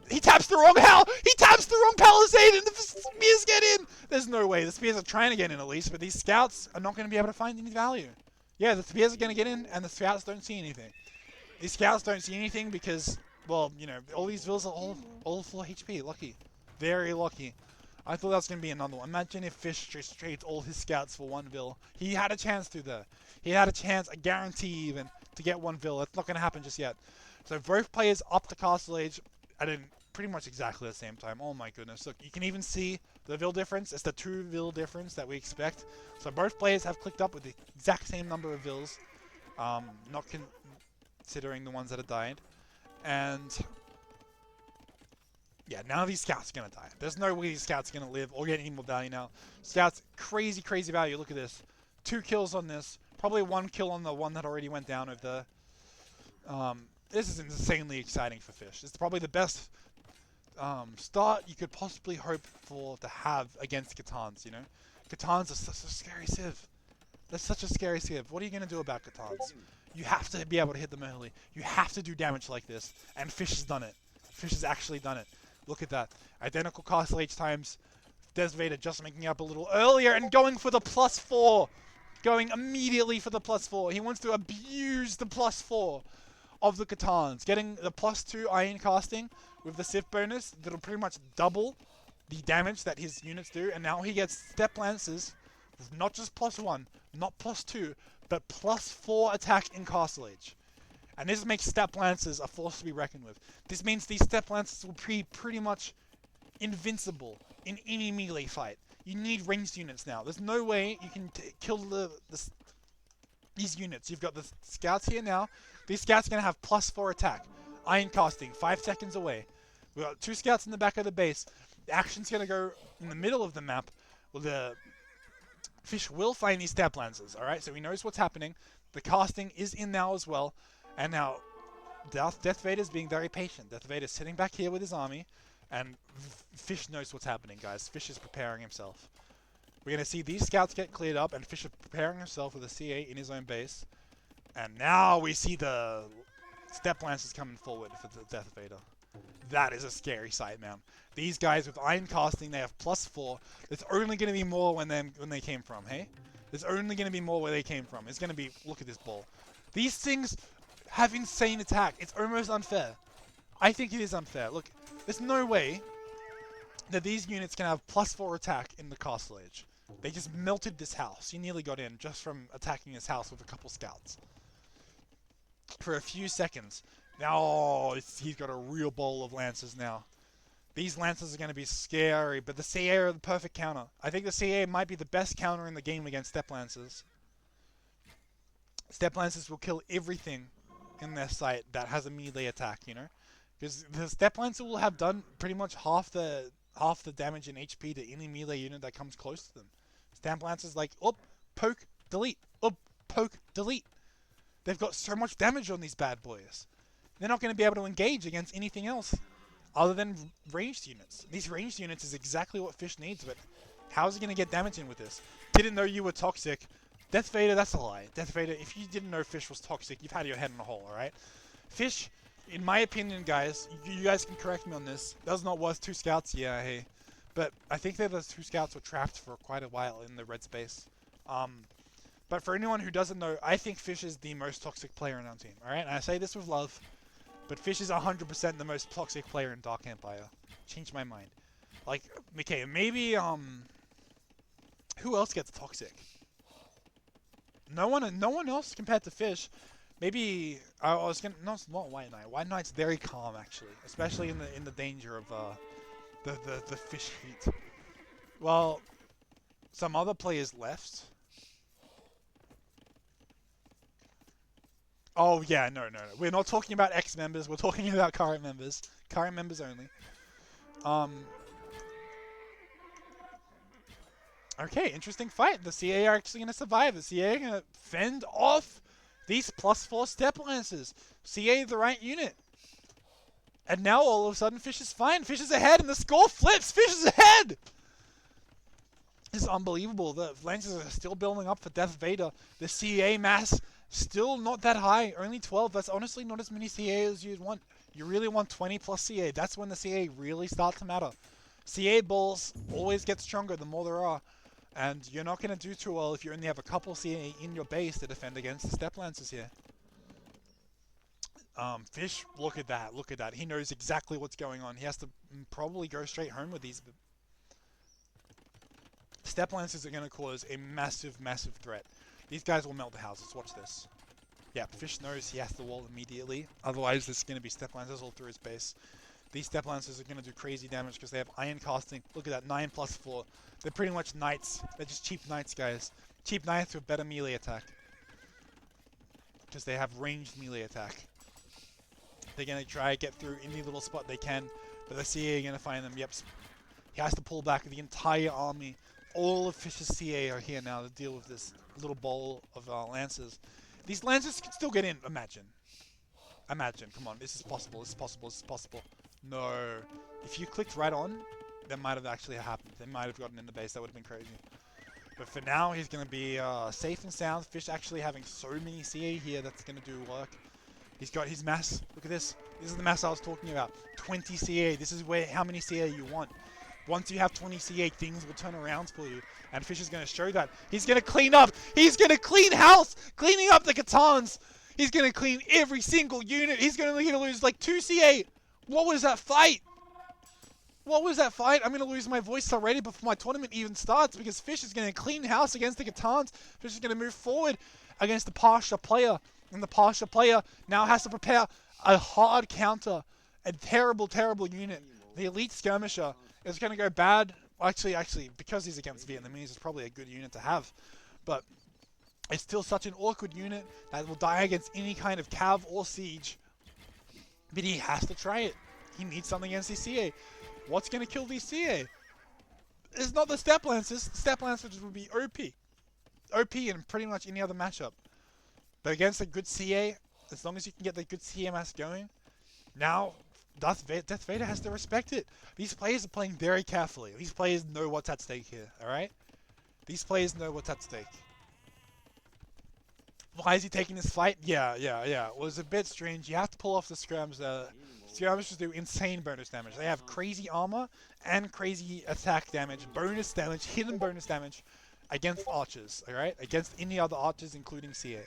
He taps the wrong He taps the wrong palisade and the spears get in. There's no way. The spears are trying to get in at least, but these scouts are not going to be able to find any value. Yeah, the spears are going to get in, and the scouts don't see anything. These scouts don't see anything because, well, you know, all these villas are all full HP. Lucky. Very lucky. I thought that was going to be another one. Imagine if Fish just trades all his scouts for 1 vil. He had a chance to, though. He had a chance, a guarantee even, to get 1 vil. That's not going to happen just yet. So both players up the castle age at pretty much exactly the same time. Oh my goodness. Look, you can even see the vil difference. It's the 2 vil difference that we expect. So both players have clicked up with the exact same number of vils. Not considering the ones that have died. And yeah, none of these scouts are going to die. There's no way these scouts are going to live or get any more value now. Scouts, crazy, crazy value. Look at this. 2 kills on this. Probably 1 kill on the one that already went down over there. This is insanely exciting for Fish. It's probably the best start you could possibly hope for to have against Catans, you know? Catans are such a scary civ. They're such a scary civ. What are you going to do about Catans? You have to be able to hit them early. You have to do damage like this. And Fish has done it. Fish has actually done it. Look at that. Identical castle H times. Des Vader just making up a little earlier and going for the +4. Going immediately for the +4. He wants to abuse the +4 of the Catans. Getting the +2 iron casting with the Civ bonus that'll pretty much double the damage that his units do. And now he gets step lances with not just +1, not +2, but +4 attack in castle age. And this makes step lances a force to be reckoned with. This means these step lances will be pretty much invincible in any melee fight. You need ranged units now. There's no way you can kill these units. You've got the scouts here now. These scouts are going to have +4 attack. Iron casting, 5 seconds away. We've got 2 scouts in the back of the base. The action's going to go in the middle of the map. Well, the Fish will find these step lances, alright? So he knows what's happening. The casting is in now as well. And now, Death Vader is being very patient. Death Vader is sitting back here with his army. And Fish knows what's happening, guys. Fish is preparing himself. We're going to see these scouts get cleared up, and Fish is preparing himself with a CA in his own base. And now we see the step lances coming forward for the Death Vader. That is a scary sight, man. These guys with iron casting, they have +4. There's only going to be more when they came from, hey? There's only going to be more where they came from. It's going to be, look at this ball. These things have insane attack. It's almost unfair. I think it is unfair. Look, there's no way that these units can have +4 attack in the castle age. They just melted this house. He nearly got in just from attacking his house with a couple scouts. For a few seconds. Now, he's got a real bowl of lances now. These lances are going to be scary, but the CA are the perfect counter. I think the CA might be the best counter in the game against step lances. Step lances will kill everything in their sight that has a melee attack, you know? Because the step lancer will have done pretty much half the damage in HP to any melee unit that comes close to them. Step lancers like, up, poke, delete, up, poke, delete. They've got so much damage on these bad boys. They're not going to be able to engage against anything else other than ranged units. These ranged units is exactly what Fish needs, but how is he going to get damage in with this? Didn't know you were toxic. Death Vader, that's a lie. Death Vader, if you didn't know Fish was toxic, you've had your head in a hole, alright? Fish, in my opinion, guys, you guys can correct me on this, that was not worth 2 scouts, yeah, hey. But I think that those 2 scouts were trapped for quite a while in the red space. But for anyone who doesn't know, I think Fish is the most toxic player in our team, alright? And I say this with love, but Fish is 100% the most toxic player in Dark Empire. Changed my mind. Like, okay, maybe, who else gets toxic? No one else compared to Fish. Maybe I was gonna not White Knight. White Knight's very calm actually, especially in the danger of the Fish heat. Well, some other players left. Oh yeah, no. We're not talking about ex-members. We're talking about current members. Current members only. Okay, interesting fight. The CA are actually going to survive. The CA are going to fend off these +4 step lancers. CA the right unit. And now all of a sudden Fish is fine. Fish is ahead and the score flips. Fish is ahead! This is unbelievable. The lancers are still building up for Death Vader. The CA mass still not that high. Only 12. That's honestly not as many CA as you'd want. You really want 20 plus CA. That's when the CA really start to matter. CA balls always get stronger the more there are. And you're not going to do too well if you only have a couple CA in your base to defend against the Step Lancers here. Fish, look at that, look at that. He knows exactly what's going on. He has to probably go straight home with these. Step Lancers are going to cause a massive, massive threat. These guys will melt the houses. Watch this. Yeah, Fish knows he has to wall immediately. Otherwise, there's going to be Step Lancers all through his base. These Step Lancers are going to do crazy damage because they have Iron Casting. Look at that, 9+4. They're pretty much knights. They're just cheap knights, guys. Cheap knights with better melee attack. Because they have ranged melee attack. They're going to try to get through any little spot they can. But the CA are going to find them. Yep. He has to pull back the entire army. All of Fish's CA are here now to deal with this little ball of lancers. These lancers can still get in. Imagine. Imagine. Come on. This is possible. This is possible. This is possible. No. If you clicked right on, that might have actually happened. They might have gotten in the base. That would have been crazy. But for now, he's going to be safe and sound. Fish actually having so many CA here that's going to do work. He's got his mass. Look at this. This is the mass I was talking about. 20 CA. This is where how many CA you want. Once you have 20 CA, things will turn around for you. And Fish is going to show that. He's going to clean up. He's going to clean house. Cleaning up the Katans. He's going to clean every single unit. He's going to lose like 2 CA. What was that fight? What was that fight? I'm going to lose my voice already before my tournament even starts because Fish is going to clean house against the Katans. Fish is going to move forward against the Pasha player. And the Pasha player now has to prepare a hard counter. A terrible, terrible unit. The Elite Skirmisher is going to go bad. Actually, because he's against Vietnamese, it's probably a good unit to have. But it's still such an awkward unit that will die against any kind of cav or siege. But he has to try it. He needs something against these CA. What's going to kill these CA? It's not the Step Lancers. The Step Lancers would be OP. OP in pretty much any other matchup. But against a good CA, as long as you can get the good CMS going, now Death Vader has to respect it. These players are playing very carefully. These players know what's at stake here, alright? These players know what's at stake. Why is he taking this fight? Yeah. It was a bit strange. You have to pull off the skirms. Skirmishers do insane bonus damage. They have crazy armor and crazy attack damage, bonus damage, hidden bonus damage against archers, alright? Against any other archers, including CA.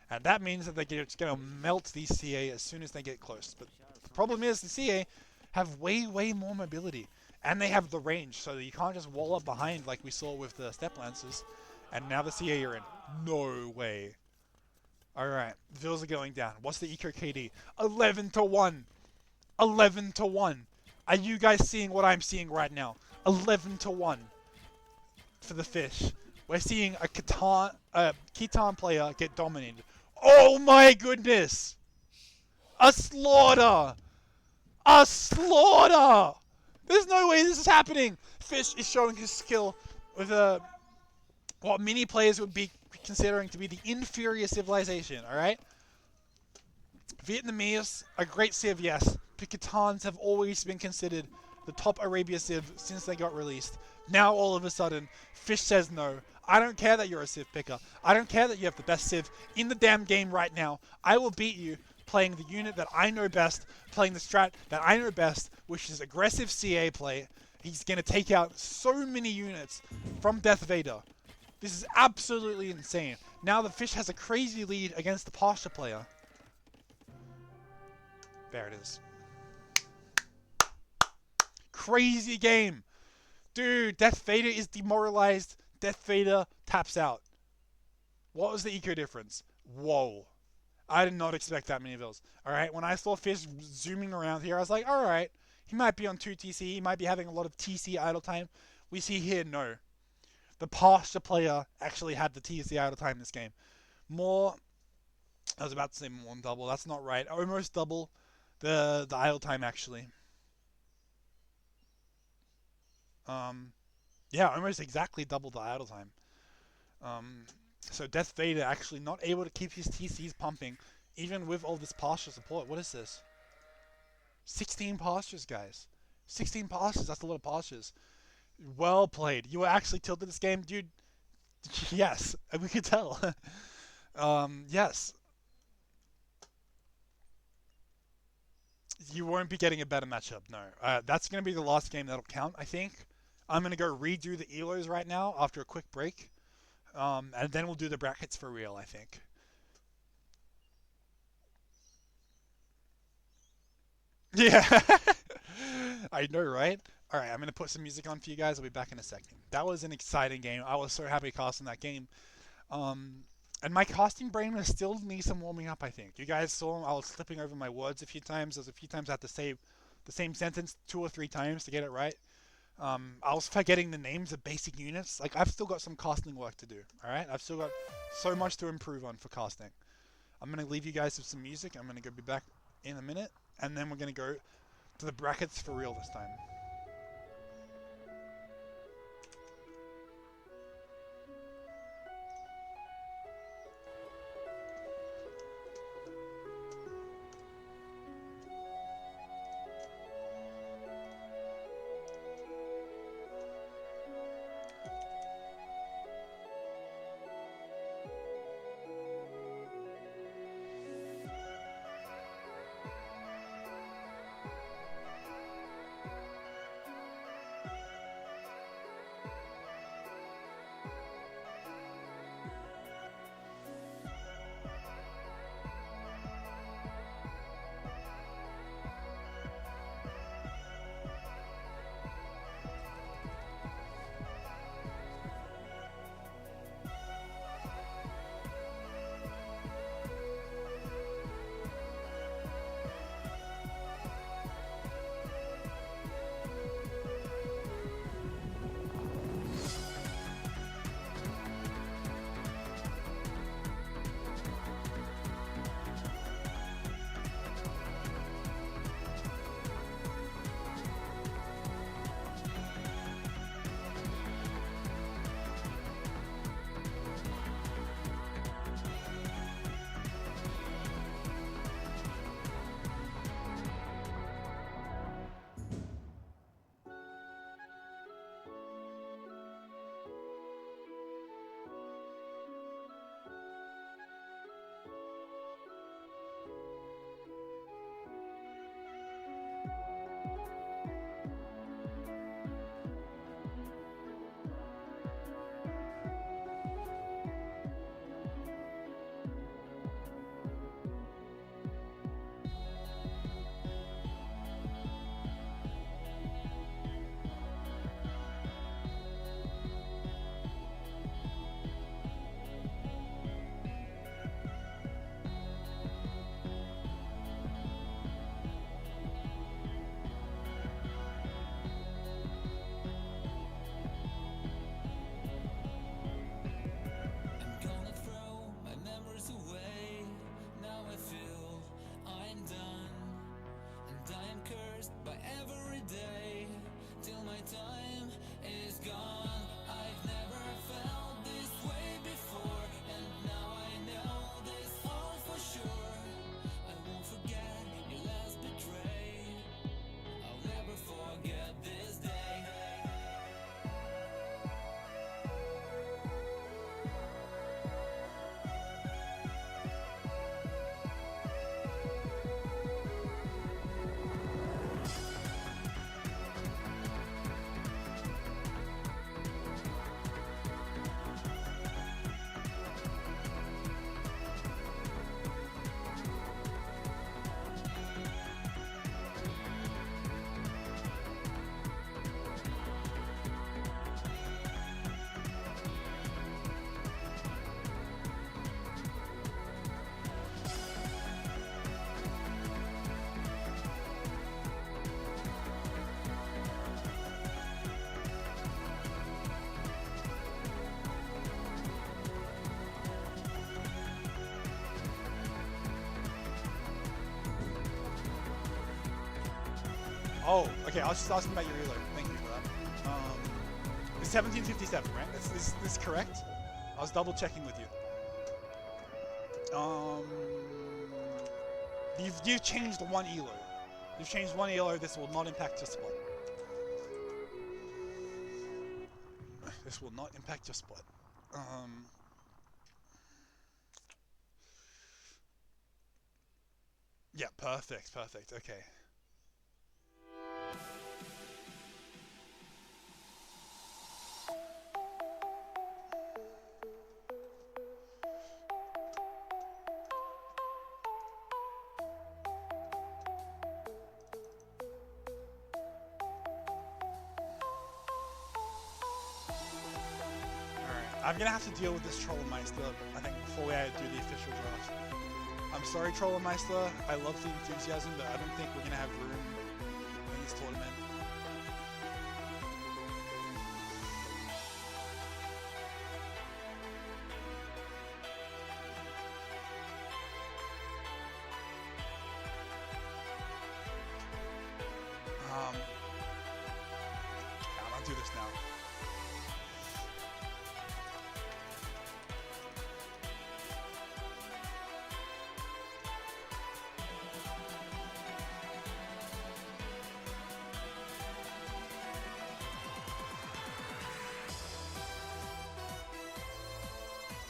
And that means that they're just going to melt these CA as soon as they get close. But the problem is the CA have way more mobility. And they have the range, so you can't just wall up behind like we saw with the Step Lancers. And now the CA are in. No way. Alright, Vills are going down. What's the Eco KD? 11-1. 11-1. Are you guys seeing what I'm seeing right now? 11-1 for the Fish. We're seeing a Khitan player get dominated. Oh my goodness! A slaughter! A slaughter! There's no way this is happening! Fish is showing his skill with what many players would be considering to be the inferior civilization, alright? Vietnamese, a great civ, yes. But Catans have always been considered the top Arabia civ since they got released. Now all of a sudden, Fish says no. I don't care that you're a civ picker. I don't care that you have the best civ in the damn game right now. I will beat you playing the unit that I know best, playing the strat that I know best, which is aggressive CA play. He's going to take out so many units from Death Vader. This is absolutely insane. Now the Fish has a crazy lead against the Pasha player. There it is. Crazy game. Dude, Death Vader is demoralized. Death Vader taps out. What was the eco difference? Whoa. I did not expect that many of those. Alright, when I saw Fish zooming around here, I was like, alright. He might be on 2 TC. He might be having a lot of TC idle time. We see here, no. The Pasha player actually had the TC idle time in this game. More... I was about to say more than double. That's not right. Almost double the idle time, actually. Yeah, almost exactly double the idle time. So Death Vader actually not able to keep his TCs pumping, even with all this Pasha support. What is this? 16 Pastures, guys. 16 Pastures, that's a lot of Pastures. Well played. You were actually tilted this game, dude. Yes, we could tell. Yes. You won't be getting a better matchup, no. That's going to be the last game that'll count, I think. I'm going to go redo the ELOs right now after a quick break. And then we'll do the brackets for real, I think. Yeah. I know, right? Alright, I'm going to put some music on for you guys. I'll be back in a second. That was an exciting game. I was so happy casting that game. And my casting brain still needs some warming up, I think. You guys saw I was slipping over my words a few times. There's a few times I had to say the same sentence 2 or 3 times to get it right. I was forgetting the names of basic units. Like, I've still got some casting work to do, alright? I've still got so much to improve on for casting. I'm going to leave you guys with some music. I'm going to go be back in a minute. And then we're going to go to the brackets for real this time. Oh, okay. I was just asking about your elo. Thank you for that. It's 1757, right? Is this correct? I was double checking with you. You've changed one elo. You've changed one elo. This will not impact your spot. This will not impact your spot. Yeah, perfect, perfect. Okay. I'm gonna have to deal with this Trollmeister, I think, before we do the official draft. I'm sorry, Trollmeister. I love the enthusiasm, but I don't think we're gonna have room in this tournament. I'll do this now.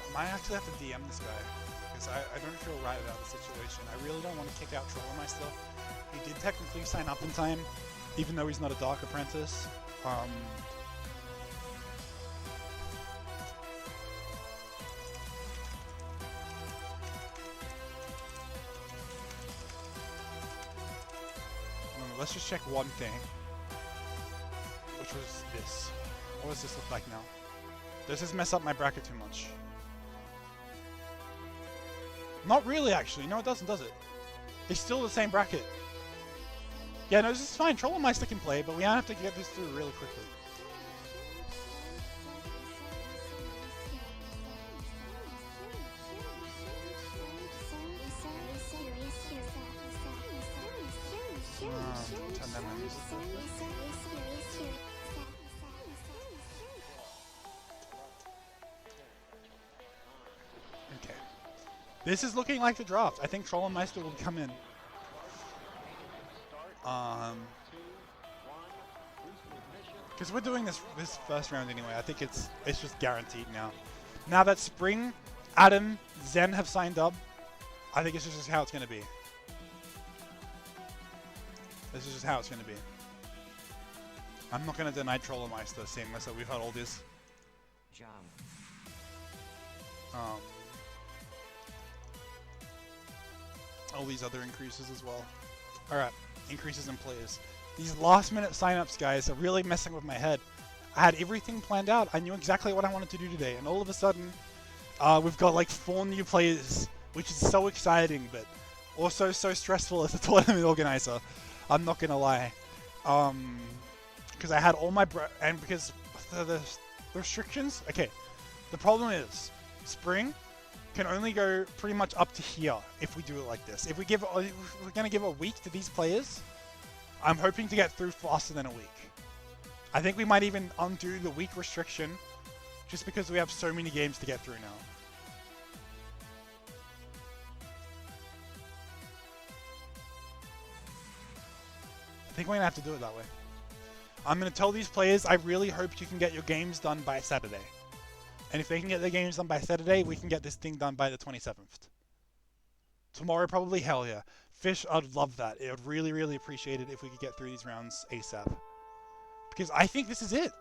I might actually have to DM this guy, because I don't feel right about the situation. I really don't want to kick out Trollmeister. He did technically sign up in time, even though he's not a DarK apprentice. Let's just check one thing, which was this. What does this look like now? Does this mess up my bracket too much? Not really, actually. No, it doesn't, does it? It's still the same bracket. Yeah, no, this is fine. Trollmeister can play, but we have to get this through really quickly. Turn down my music real quick. Okay. This is looking like the draft. I think Trollmeister will come in. Because we're doing this first round anyway. I think it's just guaranteed now. Now that Spring, Adam, Zen have signed up, I think this is just how it's going to be. This is just how it's going to be. I'm not going to deny Trollmeister, seeing as that we've had all this. All these other increases as well. Alright, increases in players. These last minute signups, guys, are really messing with my head. I had everything planned out. I knew exactly what I wanted to do today, and all of a sudden, we've got like 4 new players, which is so exciting, but also so stressful as a tournament organizer. I'm not gonna lie. Because I had all my and because the restrictions. Okay, the problem is Spring can only go pretty much up to here if we do it like this. If we're gonna give a week to these players, I'm hoping to get through faster than a week. I think we might even undo the week restriction just because we have so many games to get through now. I think we're gonna have to do it that way. I'm gonna tell these players, I really hope you can get your games done by Saturday. And if they can get their games done by Saturday, we can get this thing done by the 27th. Tomorrow, probably, hell yeah. Fish, I'd love that. I would really, really appreciate it if we could get through these rounds ASAP. Because I think this is it.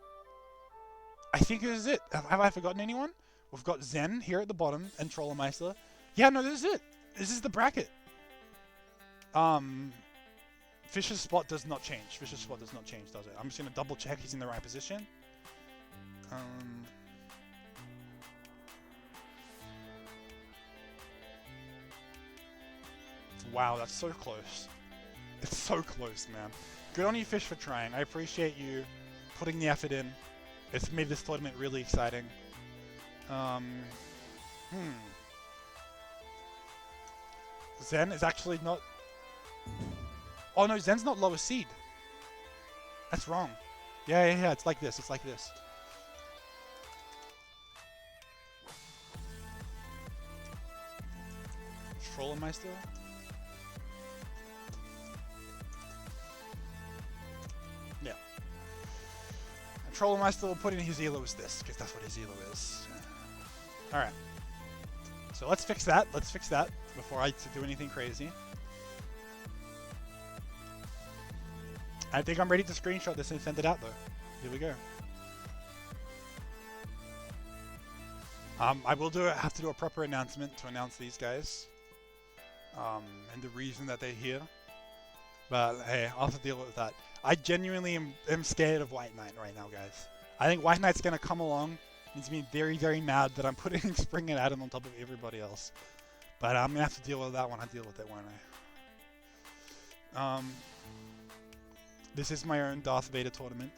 I think this is it. Have I forgotten anyone? We've got Zen here at the bottom and Trollmeister. Yeah, no, this is it. This is the bracket. Fish's spot does not change. Fish's spot does not change, does it? I'm just going to double check he's in the right position. Wow, that's so close. It's so close, man. Good on you, Fish, for trying. I appreciate you putting the effort in. It's made this tournament really exciting. Zen is actually not... Oh no, Zen's not lowest seed. That's wrong. Yeah, it's like this, it's like this. Trollermeister? Yeah. And Trollermeister will put in his elo as this, because that's what his elo is. Alright. So let's fix that. Let's fix that before I do anything crazy. I think I'm ready to screenshot this and send it out though. Here we go. I will have to do a proper announcement to announce these guys. And the reason that they're here. But hey, I'll have to deal with that. I genuinely am scared of White Knight right now, guys. I think White Knight's gonna come along. He's been very, very mad that I'm putting Spring and Adam on top of everybody else. But I'm gonna have to deal with that when I deal with it, won't I? This is my own Darth Vader tournament.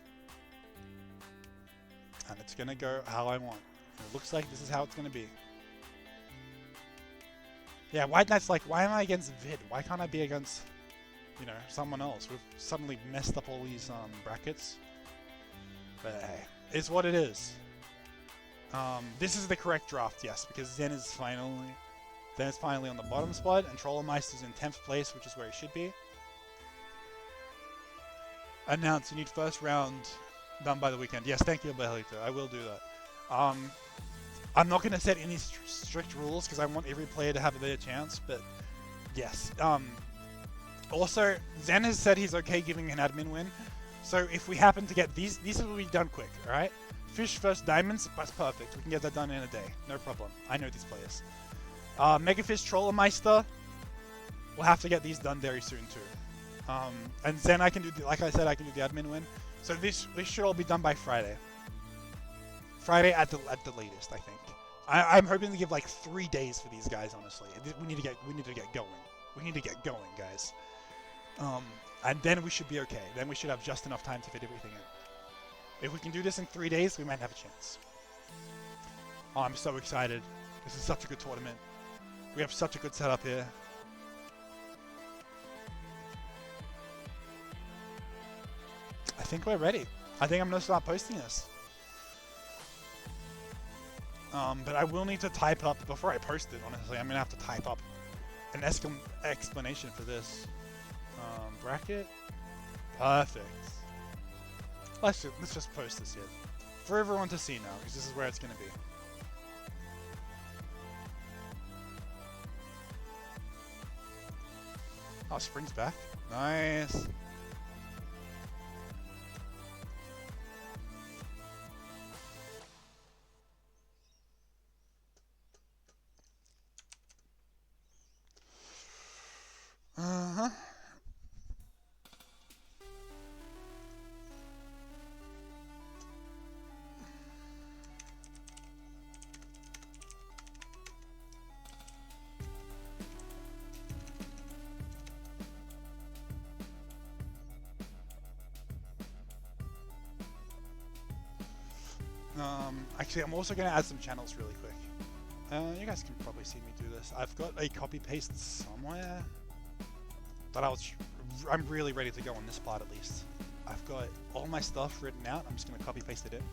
And it's gonna go how I want. It looks like this is how it's gonna be. Yeah, White Knight's like, why am I against Vid? Why can't I be against, you know, someone else? We've suddenly messed up all these brackets. But hey, it's what it is. This is the correct draft, yes, because Zen is finally on the bottom spot, and Trollermeister's in 10th place, which is where he should be. Announce, you need first round done by the weekend. Yes, thank you, Behelito. I will do that. I'm not going to set any strict rules because I want every player to have a better chance, but yes. Also, Zen has said he's okay giving an admin win, so if we happen to get these will be done quick, alright? Fish first diamonds, that's perfect. We can get that done in a day, no problem. I know these players. Megafish Trollermeister, we'll have to get these done very soon too. And Zen, I can do, like I said, I can do the admin win. So this should all be done by Friday. Friday at the latest, I think. I'm hoping to give like 3 days for these guys. Honestly, we need to get going. We need to get going, guys. And then we should be okay. Then we should have just enough time to fit everything in. If we can do this in 3 days, we might have a chance. Oh, I'm so excited. This is such a good tournament. We have such a good setup here. I think we're ready. I think I'm going to start posting this. But I will need to type up, before I post it, honestly, I'm going to have to type up an explanation for this. Bracket? Perfect. Let's just post this here. For everyone to see now, because this is where it's going to be. Oh, Spring's back. Nice. Uh-huh. Actually, I'm also going to add some channels really quick. You guys can probably see me do this. I've got a copy-paste somewhere. But I'm really ready to go on this part at least. I've got all my stuff written out. I'm just going to copy-paste it in.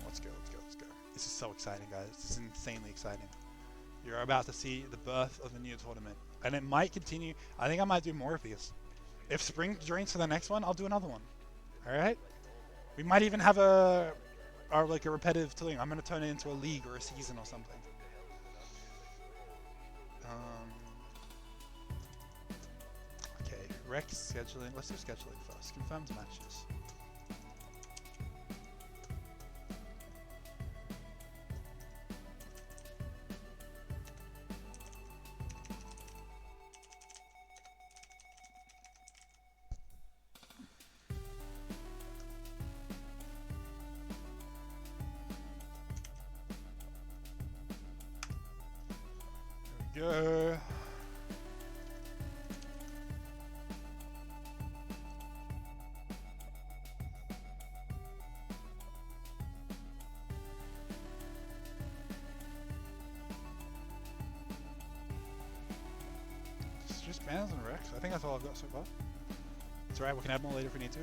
Let's go. This is so exciting, guys. This is insanely exciting. You're about to see the birth of a new tournament. And it might continue. I think I might do more of these. If Spring joins for the next one, I'll do another one. Alright? We might even have a repetitive thing. I'm going to turn it into a league or a season or something. Okay, rec scheduling. Let's do scheduling first. Confirmed matches. Go. It's just bans and Rex. I think that's all I've got so far. It's alright, we can add more later if we need to.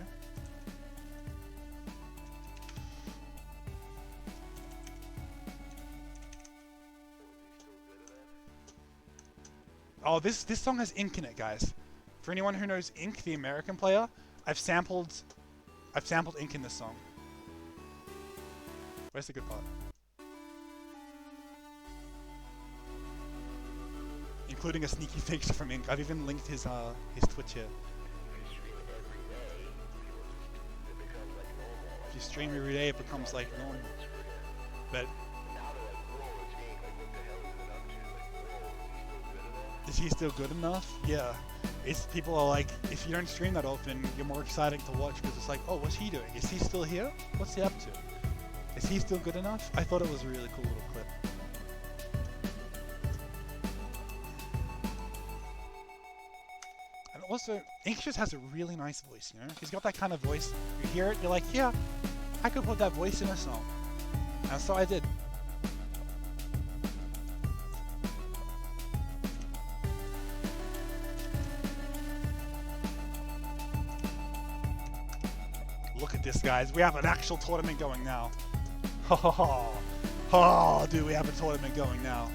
Oh, this song has ink in it, guys. For anyone who knows Ink, the American player, I've sampled ink in this song. Where's the good part? Including a sneaky fix from Ink. I've even linked his Twitch here. If you stream every day, it becomes like normal. But is he still good enough? Yeah. People are like, if you don't stream that often, you're more exciting to watch because it's like, oh, what's he doing? Is he still here? What's he up to? Is he still good enough? I thought it was a really cool little clip. And also, Ink just has a really nice voice, you know? He's got that kind of voice. You hear it, you're like, yeah, I could put that voice in a song. And so I did. Look at this, guys. We have an actual tournament going now. Oh, dude, we have a tournament going now.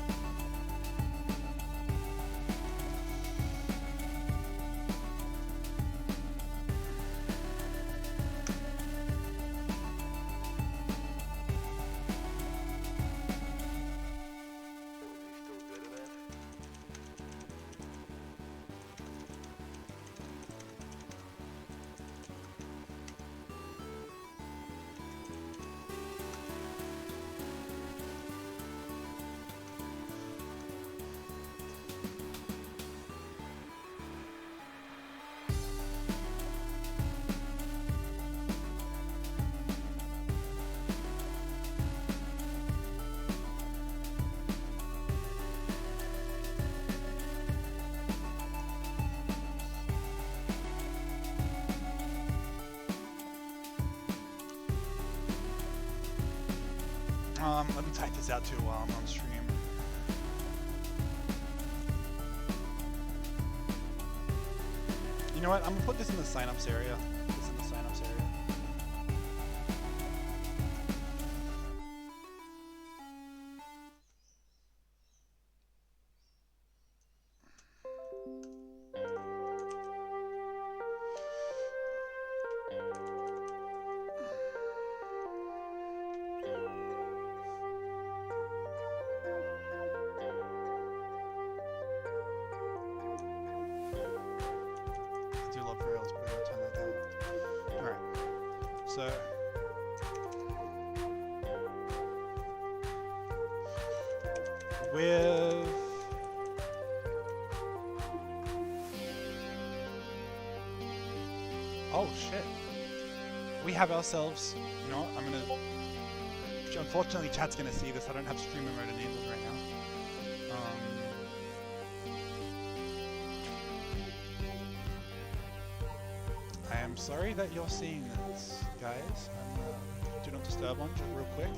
Let me type this out too while I'm on stream. You know what? I'm gonna put this in the sign-ups area. Oh shit. We have ourselves, you know what, I'm gonna, unfortunately chat's gonna see this, I don't have streamer mode enabled right now. I am sorry that you're seeing this, guys. I'm do not disturb on real quick,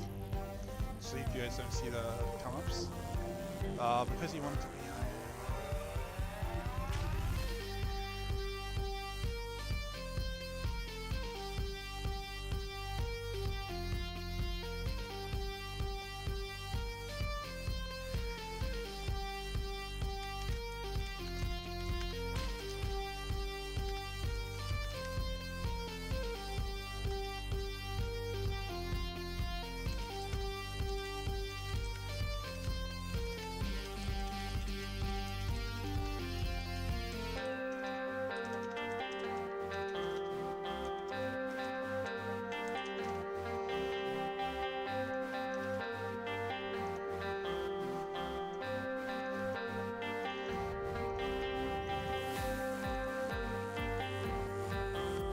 so you guys don't see the come-ups. Because you want it to be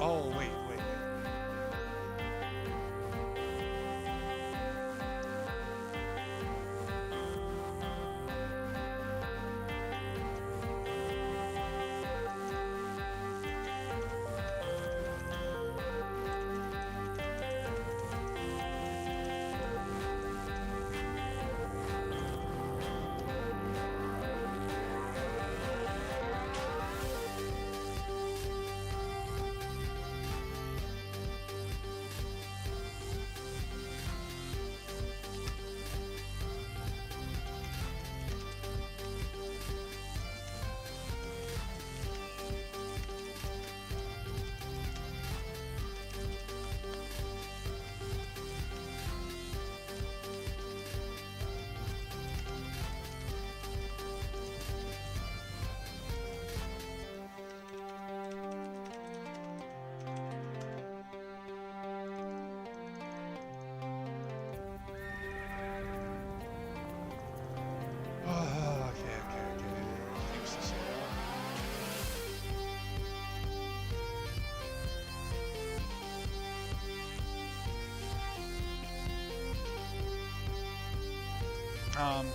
oh, wait.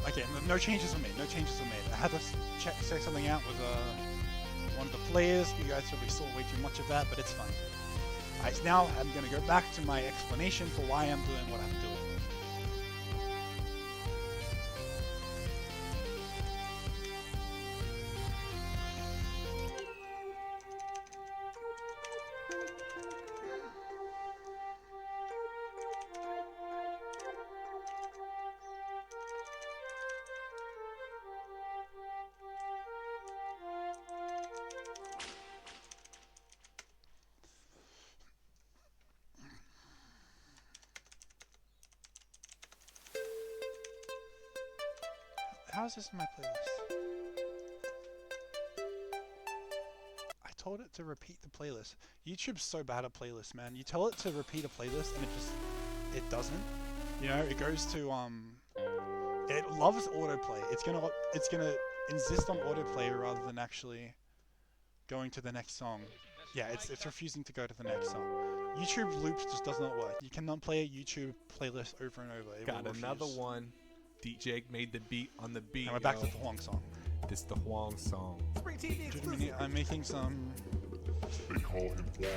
Again, no changes were made. No changes were made. I had to check something out with one of the players. You guys probably saw way too much of that, but it's fine. Alright, so now I'm going to go back to my explanation for why I'm doing what I'm doing. How is this in my playlist? I told it to repeat the playlist. YouTube's so bad at playlists, man. You tell it to repeat a playlist and it doesn't. You know, it goes to it loves autoplay. It's gonna insist on autoplay rather than actually going to the next song. Yeah, it's refusing to go to the next song. YouTube loops just does not work. You cannot play a YouTube playlist over and over. It Got will another refuse. one. DJ made the beat on the beat. And we're back to the Huang song. This the Huang song. I'm making some. They call him Wong.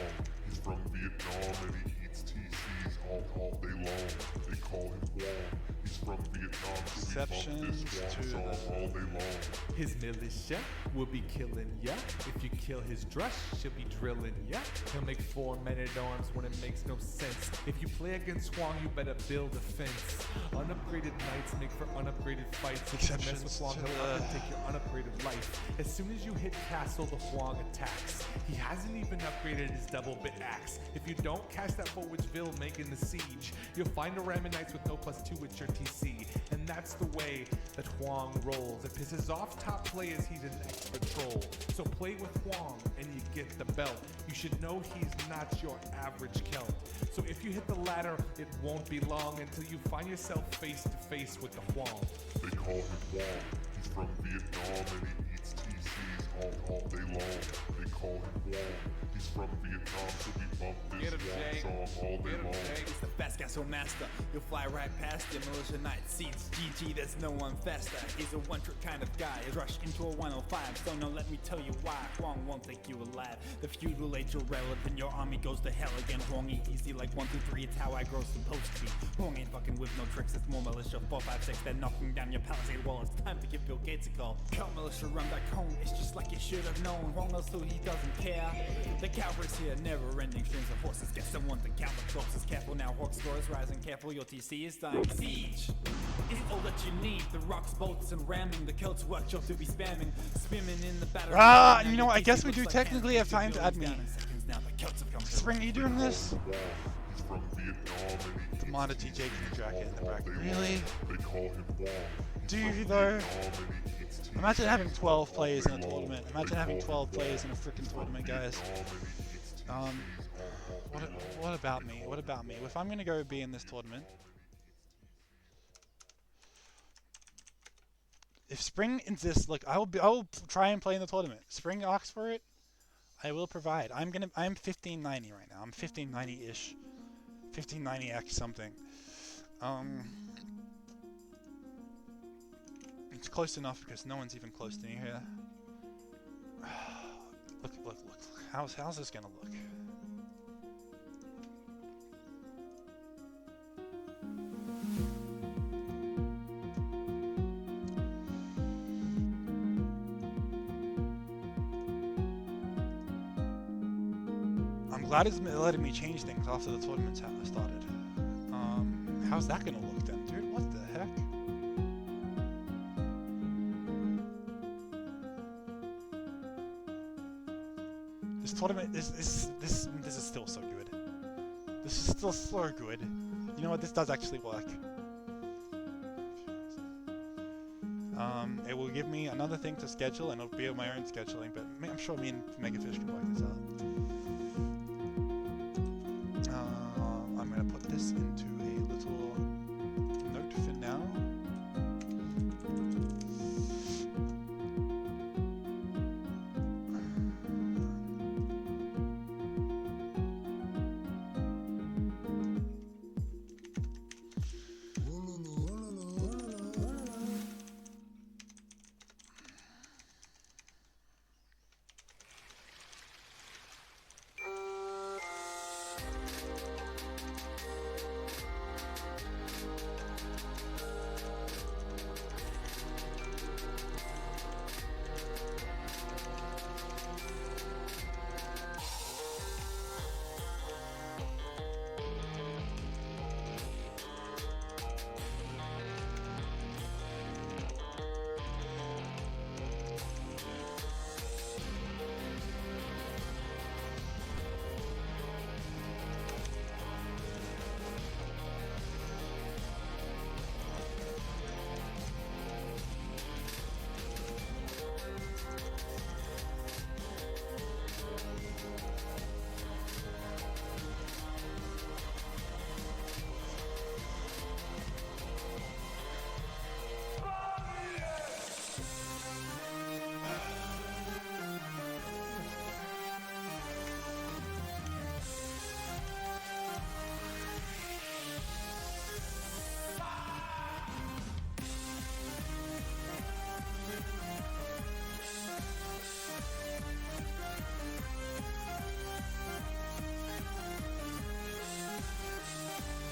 He's from Vietnam and he eats TCs all day long. They call him Wong. He's from Vietnam, so we bump this Wong song all day long. His militia will be killing ya. If you kill his drush, she'll be drilling ya. He'll make 4 men-at-arms when it makes no sense. If you play against Huang, you better build a fence. Unupgraded knights make for unupgraded fights. If you mess with Huang, he'll up and take your unupgraded life. As soon as you hit castle, the Huang attacks. He hasn't even upgraded his double-bit axe. If you don't cast that Woolwichville making the siege, you'll find a Ramen Knights with no +2 with your TC. And that's the way that Huang rolls. It pisses off top players, he's an expert troll. So play with Huang and you get the belt. You should know he's not your average Celt. So if you hit the ladder, it won't be long until you find yourself face to face with the Huang. They call him Wong. He's from Vietnam and he eats TCs all day long. They call him Wong. He's from Vietnam, so we bump this Wong song all day long. It's the fast gas master. You'll fly right past your militia knight. Seeds GG, there's no one faster. He's a one-trick kind of guy. He's rushed into a 105. So now let me tell you why. Huang won't take you alive. The feud will age irrelevant. Your army goes to hell again. Huang ain't easy like 1, 2, 3. It's how I grow supposed to be. Huang ain't fucking with no tricks. It's more militia. 4, 5, 6. They're knocking down your palisade wall. It's time to give Bill Gates a call. Cut militia, run back home. It's just like you should have known. Huang knows so he doesn't care. The cavalry's here, never-ending strings of horses. Get someone to count the corpses. Careful now, Hawk score is rising. Careful, your TC is dying. Siege is all that you need. The rocks, bolts, and ramming. The Celts workshop to be spamming. Swimming in the battle. You know, I guess we do technically have time to add me. Spring, are you doing this? He's from Vietnam and he The mod of DJ's in the jacket in the bracket. day Really? long. They call him Wong. Do you though? Imagine having 12 players in a tournament. Imagine having 12 players in a freaking tournament, guys. What about me? What about me? If I'm gonna go be in this tournament, if Spring insists, look, I will try and play in the tournament. Spring asks for it, I will provide. I'm 1590 right now. I'm 1590-ish, 1590x something. It's close enough because no one's even close to me here. Look. How's this gonna look? I'm glad it's letting me change things after the tournament's started. How's that gonna look then, dude? What the heck? This tournament this is still so good. This is still so good. You know what? This does actually work. It will give me another thing to schedule, and it'll be my own scheduling. But I'm sure me and Megafish can work this out. I'm gonna put this into a little note for now.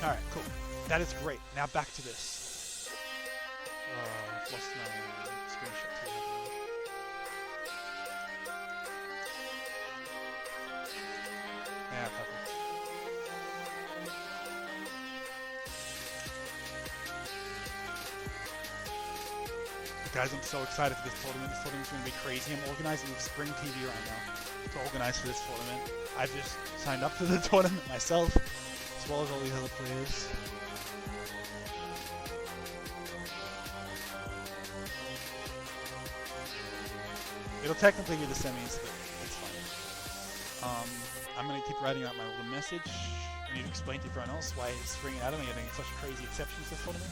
Alright, cool. That is great. Now back to this. I've lost my screenshot too. Yeah, perfect. Guys, I'm so excited for this tournament. This tournament's going to be crazy. I'm organizing with Spring TV right now to organize for this tournament. I've just signed up for the tournament myself, as well as all these other players. It'll technically be the semis, but it's fine. I'm going to keep writing out my little message. I need to explain to everyone else why Spring and Adam are getting such crazy exceptions this tournament.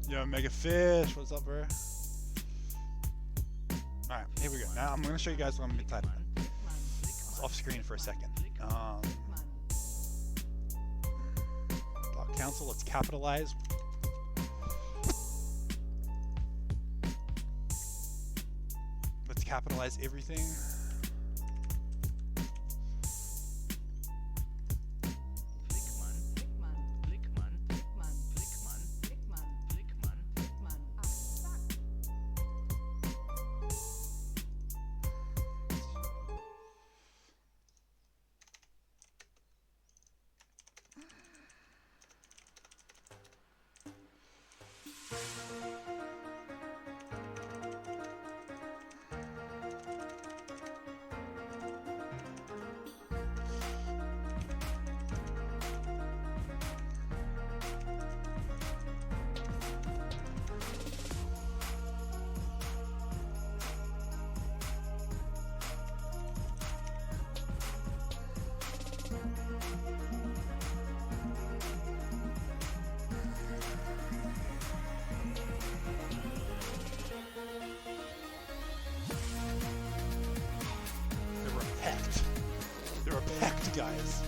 Yo, Mega Fish, what's up, bro? Alright, here we go. Now I'm gonna show you guys what I'm gonna type in. It's off screen for a second. Council, let's capitalize. Let's capitalize everything. They're packed, guys.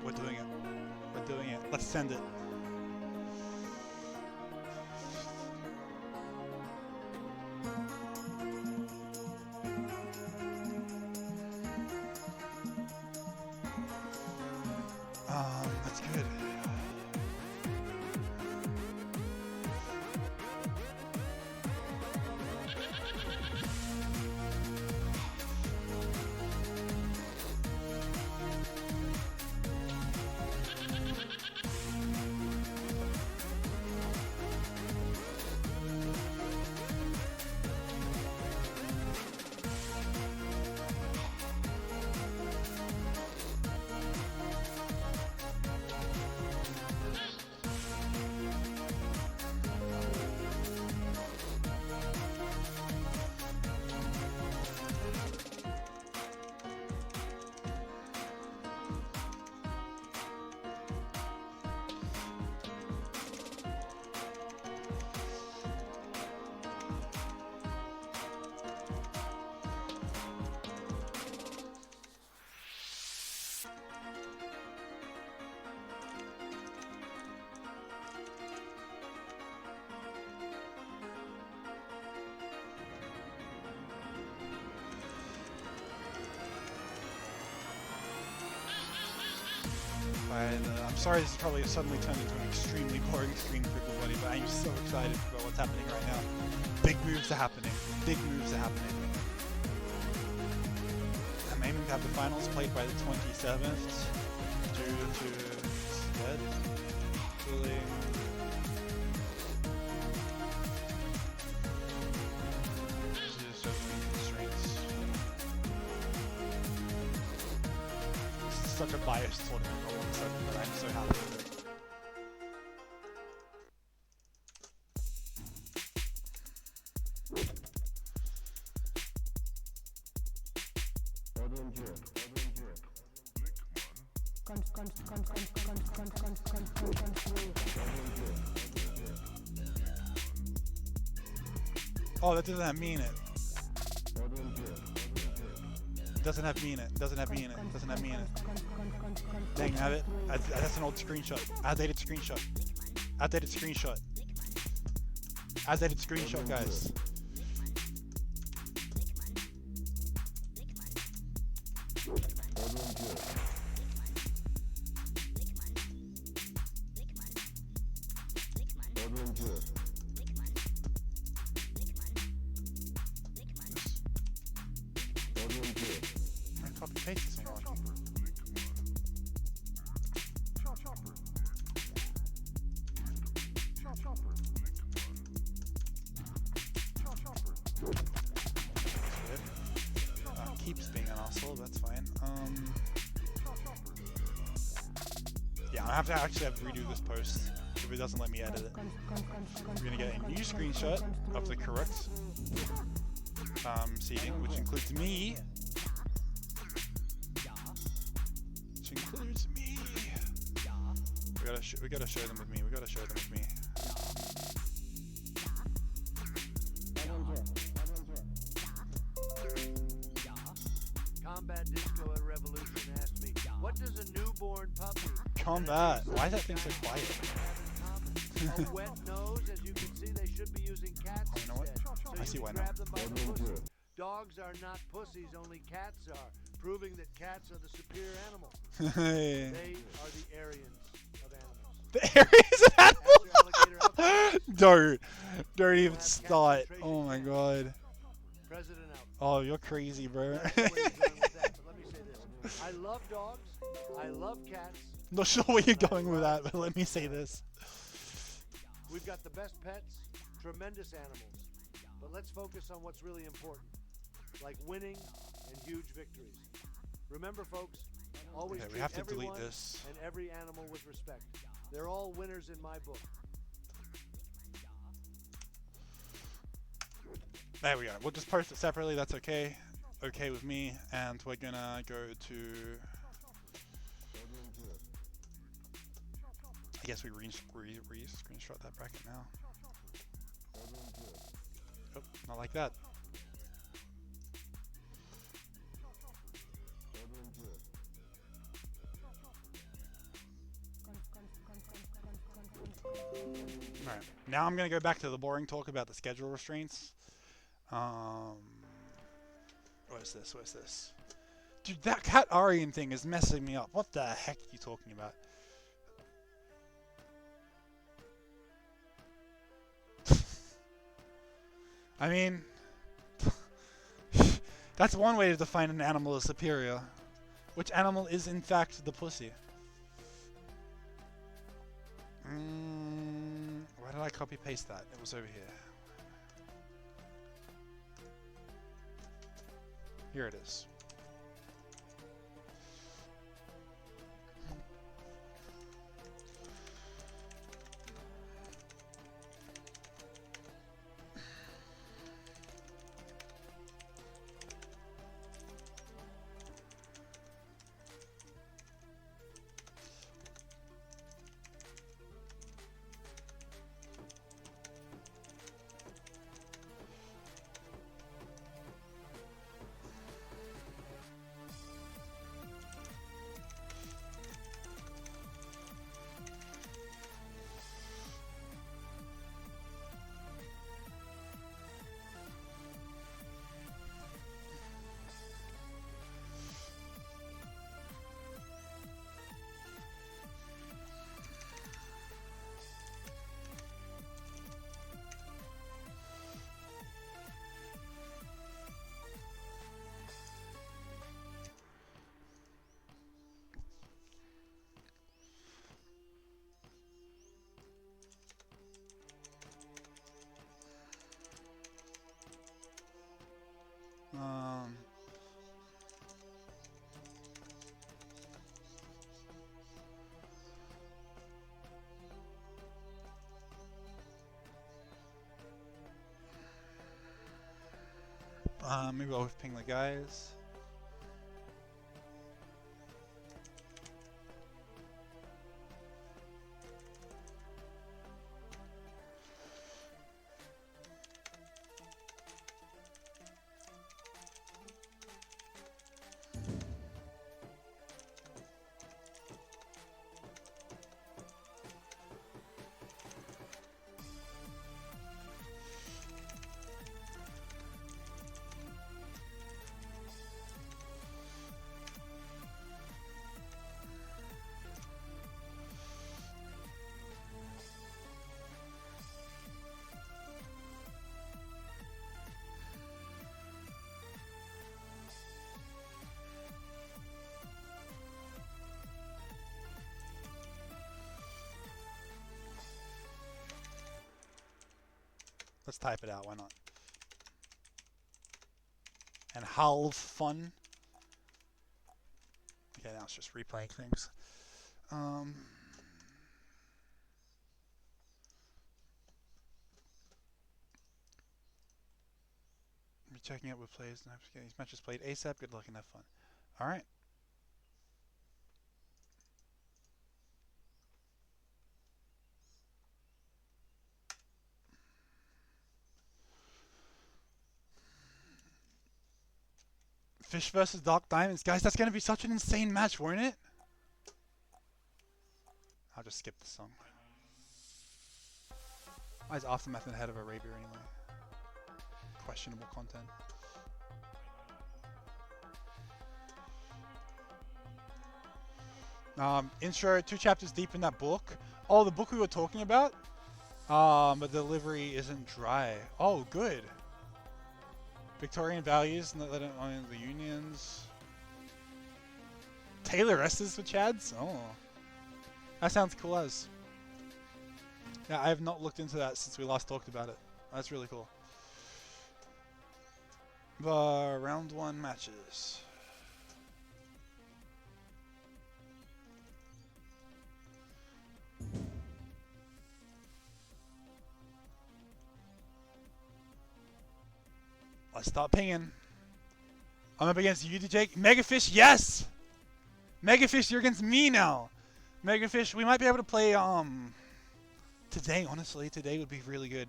We're doing it. We're doing it. Let's send it. That's good. I'm sorry this is probably suddenly turned into an extremely boring stream for everybody, but I'm so excited about what's happening right now. Big moves are happening. Big moves are happening. I'm aiming to have the finals played by the 27th due to scheduling. Such a biased sort of all of a sudden, but I'm so happy with it. Oh, that doesn't have mean it. Doesn't have mean it. Doesn't have mean it. Doesn't have mean it. Dang, have it. That's an old screenshot. Outdated screenshot. Outdated screenshot. Outdated screenshot, guys. I have to actually redo this post if it doesn't let me edit it. We're gonna get a new screenshot of the correct seating, which includes me. Which includes me. We gotta show them with me. We gotta show them with me. Combat Disco at Revolution asked me, what does a newborn puppy? Combat. Why is that thing so quiet? A wet nose, as you can see, they should be using cats Oh, you know what? instead. So I see you why can now. grab them by the pussy. Dogs are not pussies, only cats are, proving that cats are the superior animal. They are the Aryans of animals. The areas of After alligator animals? Don't even start. Oh my god. President out. Oh, you're crazy, bro. That's where you're going with that, but let me say this. I love dogs. I love cats. Not sure where you're going with that, but let me say this. We've got the best pets, tremendous animals. But let's focus on what's really important, like winning and huge victories. Remember, folks, always Okay, we treat have to delete everyone this. and every animal with respect. They're all winners in my book. There we go. We'll just post it separately. That's okay. Okay with me. And we're gonna go to. I guess we screenshot that bracket now. Oh, not like that. Alright, now I'm gonna go back to the boring talk about the schedule restraints. What is this? What is this? Dude, that cat Aryan thing is messing me up. What the heck are you talking about? I mean, that's one way to define an animal as superior. Which animal is in fact the pussy? Why did I copy paste that? It was over here. Here it is. Maybe I'll ping the guys. Let's type it out, why not? And halve fun. Okay, now it's just replaying things. checking out with plays. These matches played ASAP. Good luck and have fun. All right. Fish versus Dark Diamonds. Guys, that's going to be such an insane match, won't it? I'll just skip the song. Why is Aftermath ahead of Arabia anyway? Questionable content. Intro, 2 chapters deep in that book. Oh, the book we were talking about? But the delivery isn't dry. Oh, good. Victorian values, not letting on the unions. Taylor Estes for Chads? Oh. That sounds cool as. Yeah, I have not looked into that since we last talked about it. That's really cool. The round 1 matches. Let's start pinging. I'm up against you, DeJake. Megafish, yes! Megafish, you're against me now. Megafish, we might be able to play today, honestly. Today would be really good.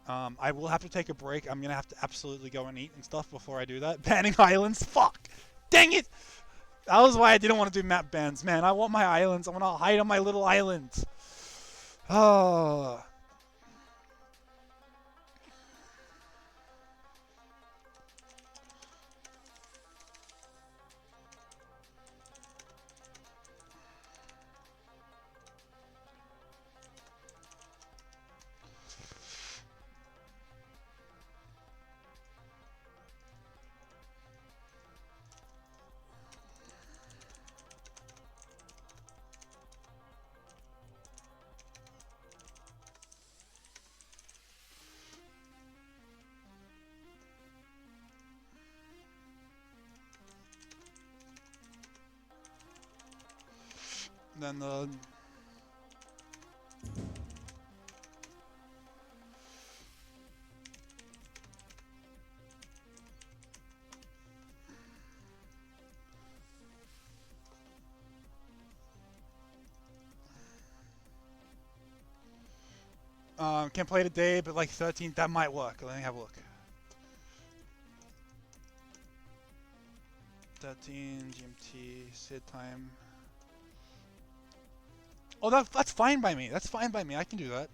I will have to take a break. I'm going to have to absolutely go and eat and stuff before I do that. Banning islands? Fuck! Dang it! That was why I didn't want to do map bans. Man, I want my islands. I want to hide on my little islands. Oh. Then the can't play today, but like 13th, that might work. Let me have a look. 13 GMT Sid time. Oh, that's fine by me. That's fine by me. I can do that.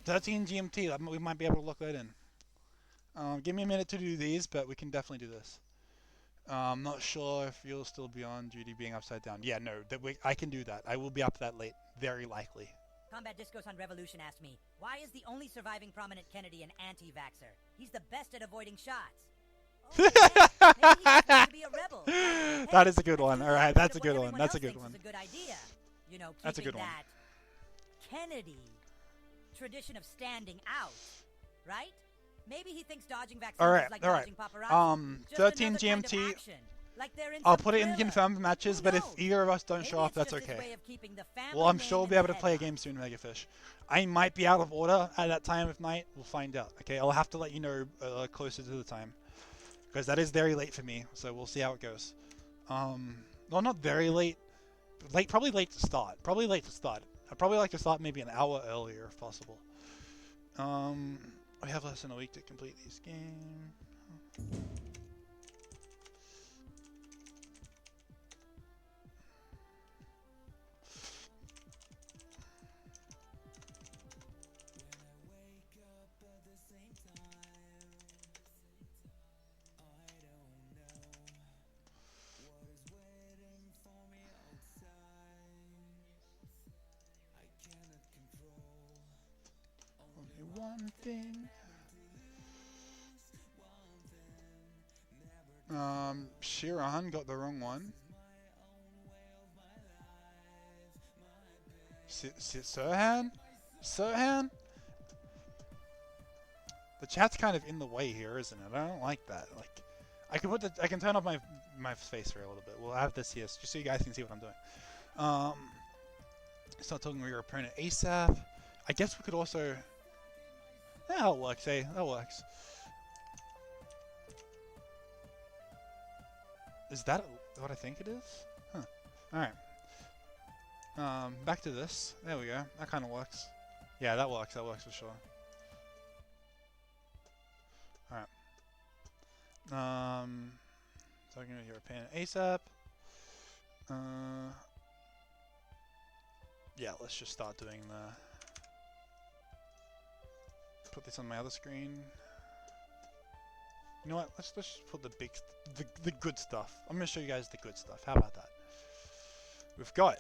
13 GMT. We might be able to look that in. Give me a minute to do these, but we can definitely do this. I'm not sure if you'll still be on duty being upside down. Yeah, no. I can do that. I will be up that late. Very likely. Combat Discos on Revolution asked me, why is the only surviving prominent Kennedy an anti-vaxxer? He's the best at avoiding shots. Oh, yeah. Maybe he's going to be a rebel. Hey, that is a good one. All right, that's a good one. That's a good one. That's a good idea. You know, that's a good one. That Kennedy tradition of standing out, right? Maybe he thinks dodging vaccines is like dodging paparazzi. 13 GMT. Like I'll put it in confirmed matches, but if either of us don't show up, that's okay. Well, I'm sure we'll be able to play a game soon, Megafish. I might be out of order at that time of night. We'll find out. Okay, I'll have to let you know closer to the time, because that is very late for me. So we'll see how it goes. Well, not very late. Probably late to start. Probably late to start. I'd probably like to start maybe an hour earlier if possible. We have less than a week to complete these games. One thing. Shiran got the wrong one. Sirhan? Sirhan? The chat's kind of in the way here, isn't it? I don't like that. Like, I can turn off my face for a little bit. We'll have this here, just so you guys can see what I'm doing. Start talking with your opponent ASAP. I guess we could also. Yeah, that works, eh? That works. Is that what I think it is? Huh. Alright. Back to this. There we go. That kind of works. Yeah, that works. That works for sure. Alright. So I'm gonna do a pan ASAP. Yeah, let's just start doing the... Put this on my other screen. You know what? Let's just put the good stuff. I'm gonna show you guys the good stuff. How about that? We've got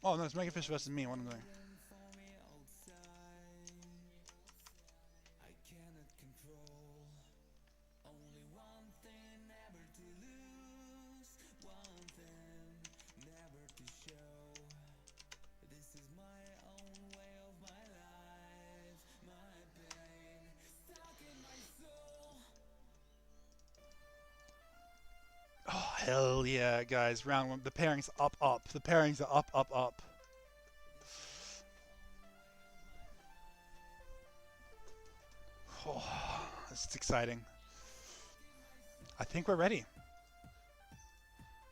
oh no, it's Megafish versus me. What am I doing? Oh hell yeah, guys! Round one. The pairings up, up. The pairings are up, up, up. Oh, this is exciting. I think we're ready.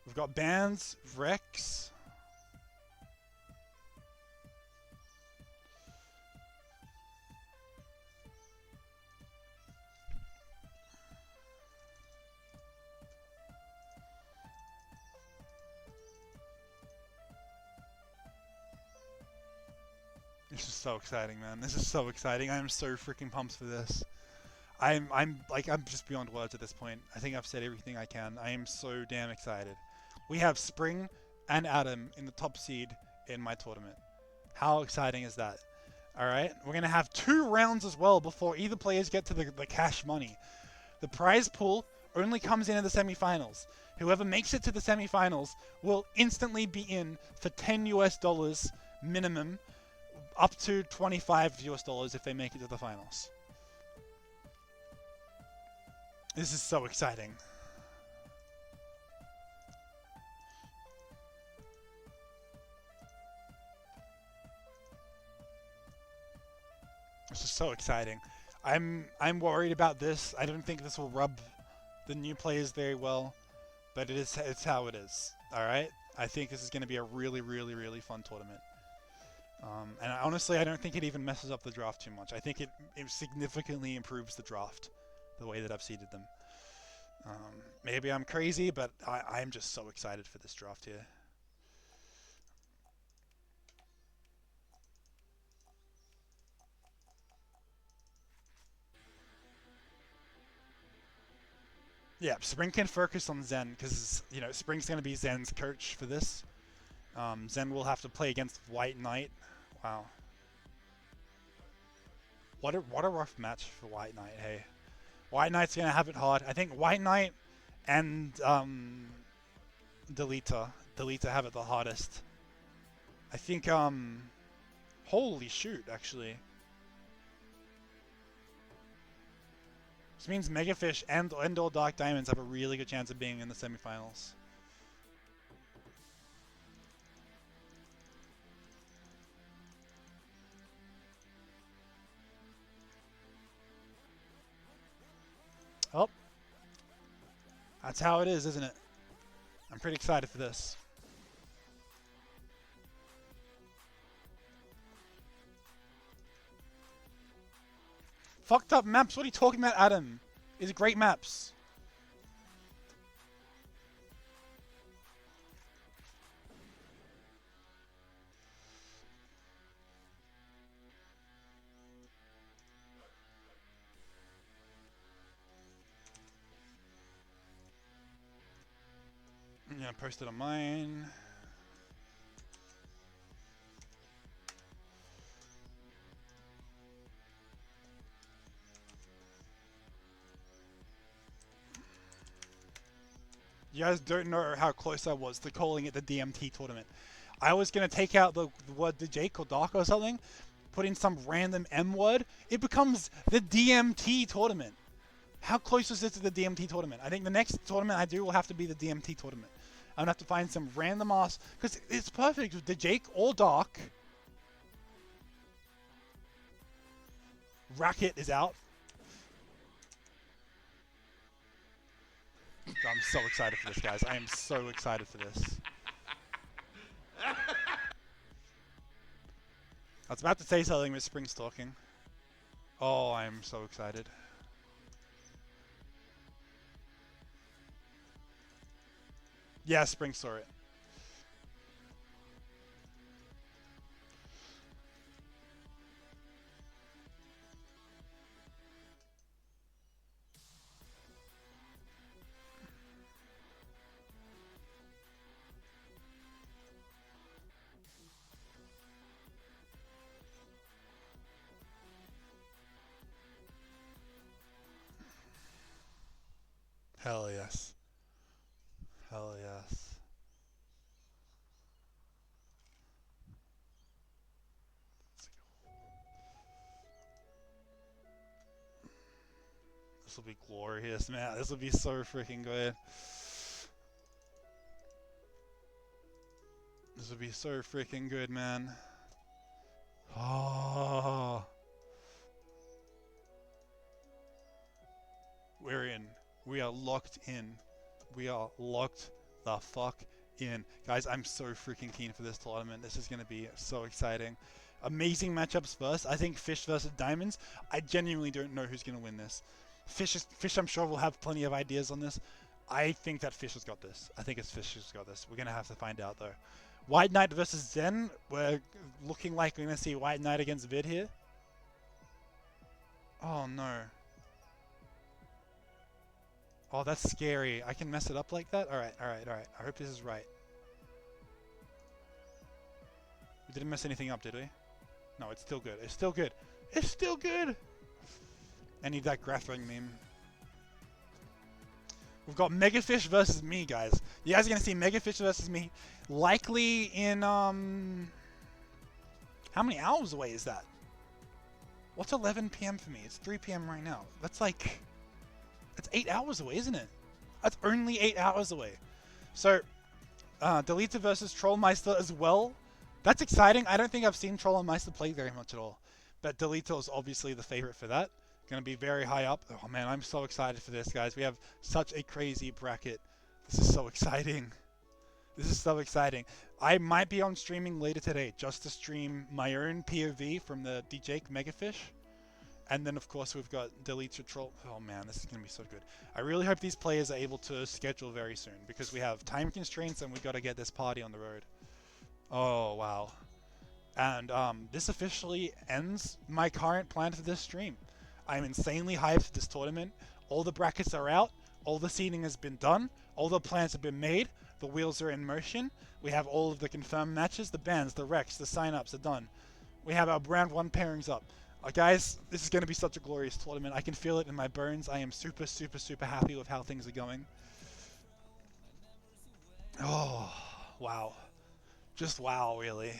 We've got bands, Rex. This is so exciting, man. This is so exciting. I am so freaking pumped for this. I'm just beyond words at this point. I think I've said everything I can. I am so damn excited. We have Spring and Adam in the top seed in my tournament. How exciting is that? Alright, we're going to have 2 rounds as well before either players get to the cash money. The prize pool only comes in the semifinals. Whoever makes it to the semifinals will instantly be in for $10 US minimum, up to $25 US if they make it to the finals. This is so exciting. This is so exciting. I'm worried about this. I don't think this will rub the new players very well, but it's how it is. All right. I think this is going to be a really, really, really fun tournament. And honestly, I don't think it even messes up the draft too much. I think it significantly improves the draft, the way that I've seeded them. Maybe I'm crazy, but I'm just so excited for this draft here. Yeah, Spring can focus on Zen because, you know, Spring's going to be Zen's coach for this. Zen will have to play against White Knight. Wow. What a rough match for White Knight, hey. White Knight's going to have it hard. I think White Knight and Delita have it the hardest. I think, holy shoot, actually. This means Megafish and all Dark Diamonds have a really good chance of being in the semifinals. Oh. That's how it is, isn't it? I'm pretty excited for this. Fucked up maps? What are you talking about, Adam? These are great maps. Yeah, post it on mine. You guys don't know how close I was to calling it the DMT tournament. I was going to take out the word DeJake or DarK or something, put in some random M word. It becomes the DMT tournament. How close is this to the DMT tournament? I think the next tournament I do will have to be the DMT tournament. I'm going to have to find some random ass... Because it's perfect with DeJake or DarK. Racket is out. I'm so excited for this, guys. I am so excited for this. I was about to say something, but Spring's talking. Oh, I'm so excited. Yeah, Spring saw it. Hell yes. Hell yes. This will be glorious, man. This will be so freaking good. This will be so freaking good, man. Oh. We're in. We are locked in. We are locked the fuck in. Guys, I'm so freaking keen for this tournament. This is going to be so exciting. Amazing matchups first. I think Fish versus Diamonds. I genuinely don't know who's going to win this. Fish, I'm sure, will have plenty of ideas on this. I think that Fish has got this. I think it's Fish who's got this. We're going to have to find out, though. White Knight versus Zen. We're looking like we're going to see White Knight against Vid here. Oh, no. Oh, that's scary. I can mess it up like that? Alright, alright, alright. I hope this is right. We didn't mess anything up, did we? No, it's still good. It's still good. It's still good! I need that Grathring meme. We've got Megafish versus me, guys. You guys are going to see Megafish versus me. Likely in, how many hours away is that? What's 11 PM for me? It's 3 PM right now. That's like... That's 8 hours away, isn't it? That's only 8 hours away. So, Deletion versus Trollmeister as well. That's exciting. I don't think I've seen Trollmeister play very much at all. But Deletion is obviously the favorite for that. Going to be very high up. Oh man, I'm so excited for this, guys. We have such a crazy bracket. This is so exciting. This is so exciting. I might be on streaming later today just to stream my own POV from the DeJake Megafish. And then, of course, we've got Deletion Troll. Oh, man, this is going to be so good. I really hope these players are able to schedule very soon because we have time constraints and we've got to get this party on the road. Oh, wow. And this officially ends my current plan for this stream. I'm insanely hyped for this tournament. All the brackets are out. All the seeding has been done. All the plans have been made. The wheels are in motion. We have all of the confirmed matches. The bans, the recs, the sign-ups are done. We have our round 1 pairings up. Guys, this is going to be such a glorious tournament. I can feel it in my bones. I am super, super, super happy with how things are going. Oh, wow. Just wow, really.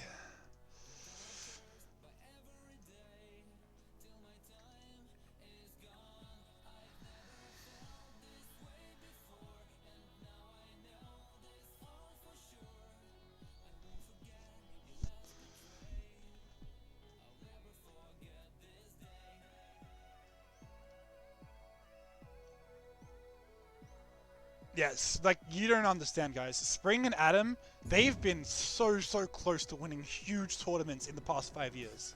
Yes, like, you don't understand, guys. Spring and Adam, they've been so close to winning huge tournaments in the past 5 years.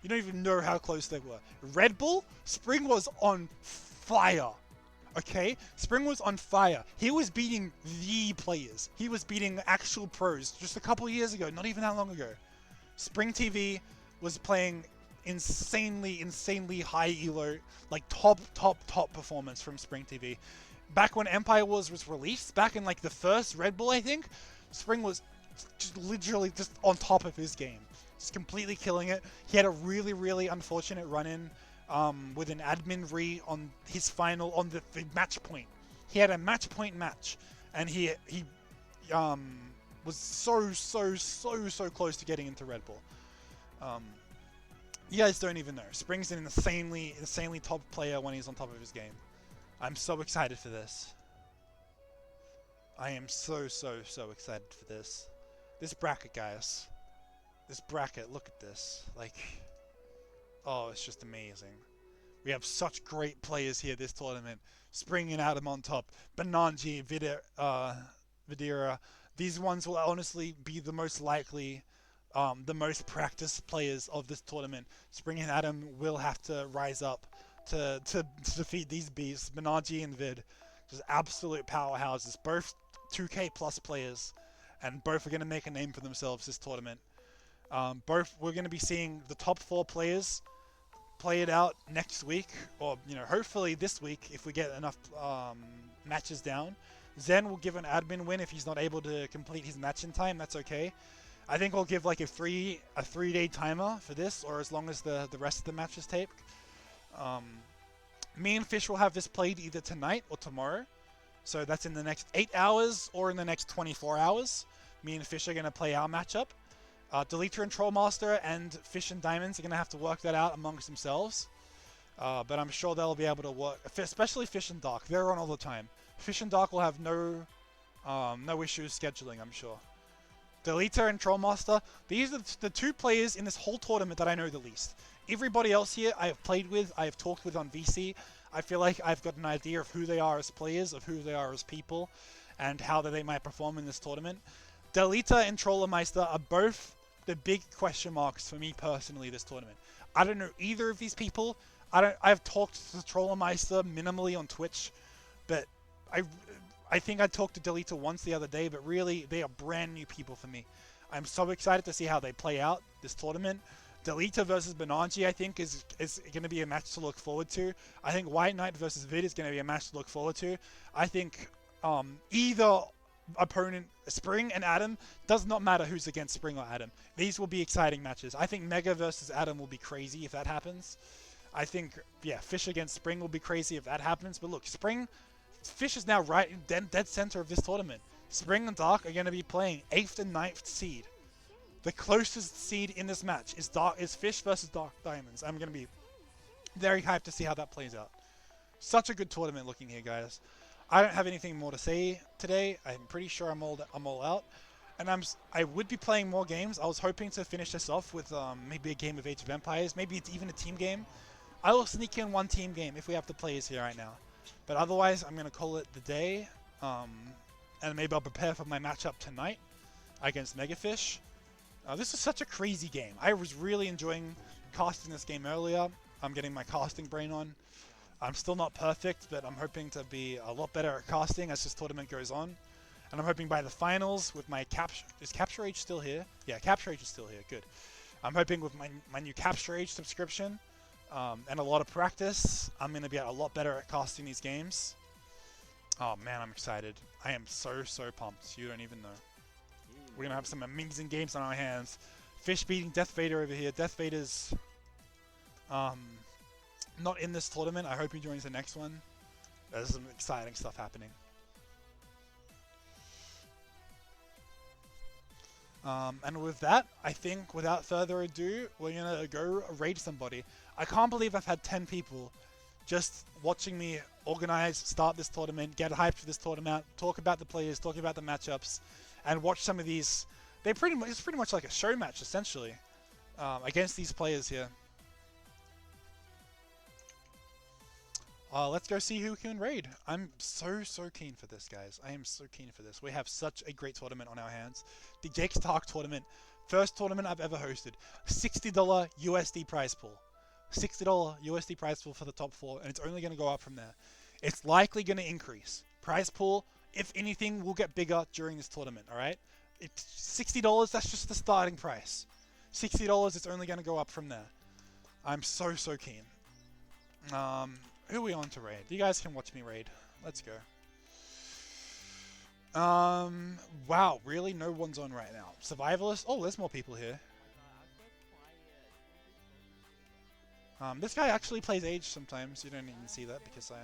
You don't even know how close they were. Red Bull, Spring was on fire. Okay? Spring was on fire. He was beating the players. He was beating actual pros just a couple years ago, not even that long ago. Spring TV was playing insanely high elo, like top performance from Spring TV. Back when Empire Wars was released, back in like the first Red Bull, I think, Spring was just literally just on top of his game. Just completely killing it. He had a really unfortunate run-in with an admin re on his final, on the match point. He had a match point match, and he was so close to getting into Red Bull. You guys don't even know. Spring's an insanely top player when he's on top of his game. I'm so excited for this. I am so excited for this. This bracket, guys. This bracket, look at this. Like, oh, it's just amazing. We have such great players here this tournament. Spring and Adam on top. Benanji, Videra. These ones will honestly be the most likely, the most practiced players of this tournament. Spring and Adam will have to rise up to defeat these beasts. Benanji and Vid. Just absolute powerhouses. Both 2K plus players. And both are going to make a name for themselves this tournament. We're going to be seeing the top 4 players play it out next week, or hopefully this week if we get enough matches down. Zen will give an admin win if he's not able to complete his match in time. That's okay. I think we'll give like a 3-day timer for this, or as long as the rest of the match is taped. Me and Fish will have this played either tonight or tomorrow. So that's in the next 8 hours or in the next 24 hours. Me and Fish are going to play our matchup. Deleter and Trollmaster and Fish and Diamonds are going to have to work that out amongst themselves. But I'm sure they'll be able to work, especially Fish and DarK. They're on all the time. Fish and DarK will have no issues scheduling, I'm sure. Deleter and Trollmaster, these are the 2 players in this whole tournament that I know the least. Everybody else here I have played with, I have talked with on VC. I feel like I've got an idea of who they are as players, of who they are as people, and how they might perform in this tournament. Deleter and Trollermeister are both the big question marks for me personally this tournament. I don't know either of these people. I've talked to Trollermeister minimally on Twitch, but I think I talked to Deleter once the other day, but really they are brand new people for me. I'm so excited to see how they play out this tournament. Deleter versus Benanji, I think, is going to be a match to look forward to. I think White Knight versus Vid is going to be a match to look forward to. I think either opponent, Spring and Adam, does not matter who's against Spring or Adam. These will be exciting matches. I think Mega versus Adam will be crazy if that happens. I think, yeah, Fish against Spring will be crazy if that happens. But look, Fish is now right in dead center of this tournament. Spring and DarK are going to be playing 8th and 9th seed. The closest seed in this match is Fish versus DarK Diamonds. I'm going to be very hyped to see how that plays out. Such a good tournament looking here, guys. I don't have anything more to say today. I'm pretty sure I'm all out. And I would be playing more games. I was hoping to finish this off with maybe a game of Age of Empires. Maybe it's even a team game. I will sneak in one team game if we have the players here right now. But otherwise, I'm going to call it the day. And maybe I'll prepare for my matchup tonight against Megafish. This is such a crazy game. I was really enjoying casting this game earlier. I'm getting my casting brain on. I'm still not perfect, but I'm hoping to be a lot better at casting as this tournament goes on. And I'm hoping by the finals with my is Capture Age still here? Yeah, Capture Age is still here. Good. I'm hoping with my new Capture Age subscription and a lot of practice, I'm going to be a lot better at casting these games. Oh man, I'm excited. I am so pumped. You don't even know. We're going to have some amazing games on our hands. Fish beating Death Vader over here. Death Vader's not in this tournament. I hope he joins the next one. There's some exciting stuff happening. And with that, I think without further ado, we're going to go raid somebody. I can't believe I've had 10 people just watching me organize, start this tournament, get hyped for this tournament, talk about the players, talk about the matchups, and watch some of these. It's pretty much like a show match, essentially, against these players here. Let's go see who can raid. I'm so keen for this, guys. I am so keen for this. We have such a great tournament on our hands. The DeJake's DarK tournament. First tournament I've ever hosted. $60 USD prize pool. $60 USD prize pool for the top 4, and it's only going to go up from there. It's likely going to increase. Prize pool, if anything, will get bigger during this tournament, alright? It's $60, that's just the starting price. $60, it's only going to go up from there. I'm so keen. Who are we on to raid? You guys can watch me raid. Let's go. Wow, really? No one's on right now. Survivalist? Oh, there's more people here. This guy actually plays Age sometimes. You don't even see that because I...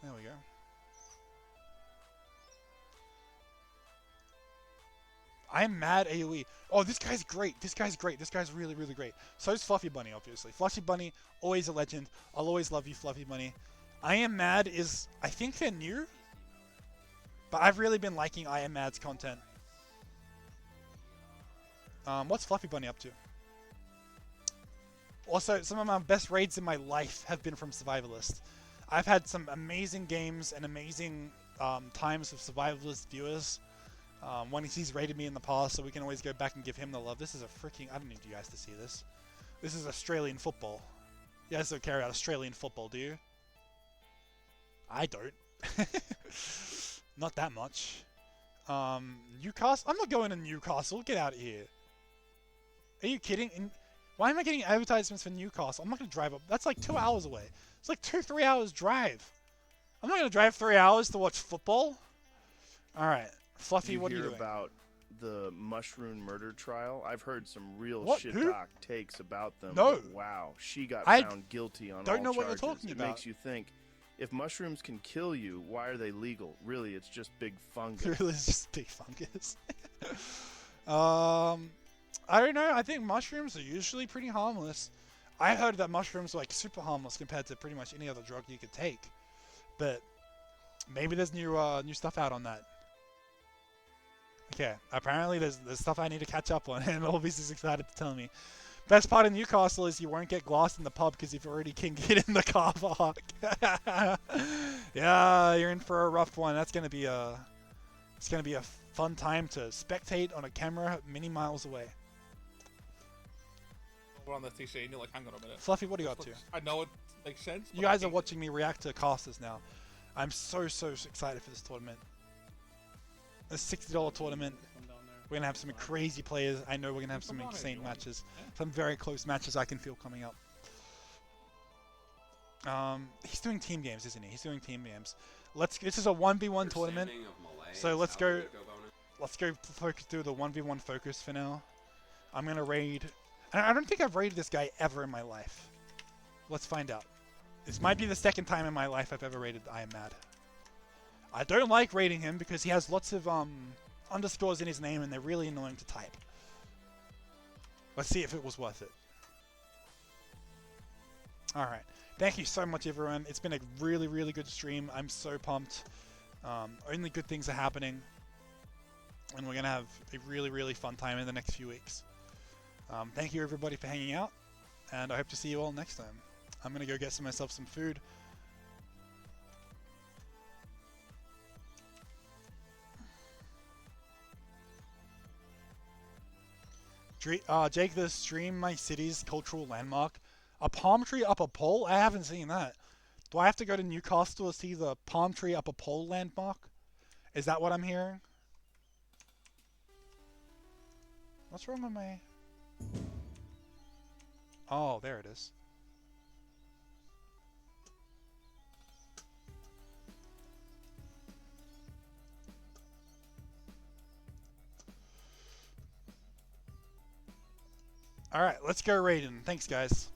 There we go. I'm mad AoE. Oh, this guy's great. This guy's great. This guy's really, really great. So is Fluffy Bunny, obviously. Fluffy Bunny, always a legend. I'll always love you, Fluffy Bunny. I Am Mad is, I think they're new, but I've really been liking I Am Mad's content. What's Fluffy Bunny up to? Also, some of my best raids in my life have been from Survivalist. I've had some amazing games and amazing times with Survivalist viewers. When he's raided me in the past, so we can always go back and give him the love. This is a freaking... I don't need you guys to see this. This is Australian football. You guys don't care about Australian football, do you? I don't. Not that much. Newcastle? I'm not going to Newcastle. Get out of here. Are you kidding? Why am I getting advertisements for Newcastle? I'm not going to drive up. That's like 2 hours away. It's like 2-3 hours drive. I'm not going to drive 3 hours to watch football. Alright. Fluffy, what are you doing? About the mushroom murder trial? I've heard some real shit-talk takes about them. No. Wow. She got found guilty on all charges. Don't know what you're talking about. It makes you think, if mushrooms can kill you, why are they legal? Really, it's just big fungus. Really, it's just big fungus. I don't know. I think mushrooms are usually pretty harmless. I heard that mushrooms are like super harmless compared to pretty much any other drug you could take. But maybe there's new stuff out on that. Okay, apparently there's stuff I need to catch up on, and Orbeez is excited to tell me. Best part of Newcastle is you won't get glassed in the pub because you've already kinked it in the car park. Yeah, you're in for a rough one. That's gonna be a fun time to spectate on a camera many miles away. We're on the TC, and you're like, hang on a minute. Fluffy, what are you up to? I know it makes sense. You guys are watching me react to casters now. I'm so excited for this tournament. A $60 tournament. We're going to have some crazy players. I know we're going to have some insane matches. Some very close matches I can feel coming up. He's doing team games, isn't he? He's doing team games. This is a 1v1 tournament. So let's go focus through the 1v1 focus for now. I'm going to raid. I don't think I've raided this guy ever in my life. Let's find out. This might be the second time in my life I've ever raided I Am Mad. I don't like raiding him because he has lots of underscores in his name and they're really annoying to type. Let's see if it was worth it. Alright. Thank you so much, everyone. It's been a really, really good stream. I'm so pumped. Only good things are happening. And we're going to have a really, really fun time in the next few weeks. Thank you, everybody, for hanging out. And I hope to see you all next time. I'm going to go get myself some food. Jake, the stream my city's cultural landmark. A palm tree up a pole? I haven't seen that. Do I have to go to Newcastle to see the palm tree up a pole landmark? Is that what I'm hearing? What's wrong with my... Oh, there it is. Alright, let's go raiding. Thanks, guys.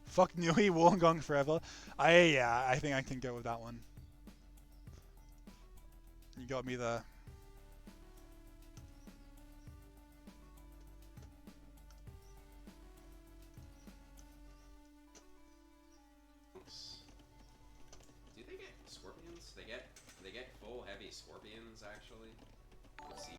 Fuck Nui, Wollongong forever. Yeah, I think I can go with that one. You got me the... Do they get scorpions? They get full heavy scorpions, actually.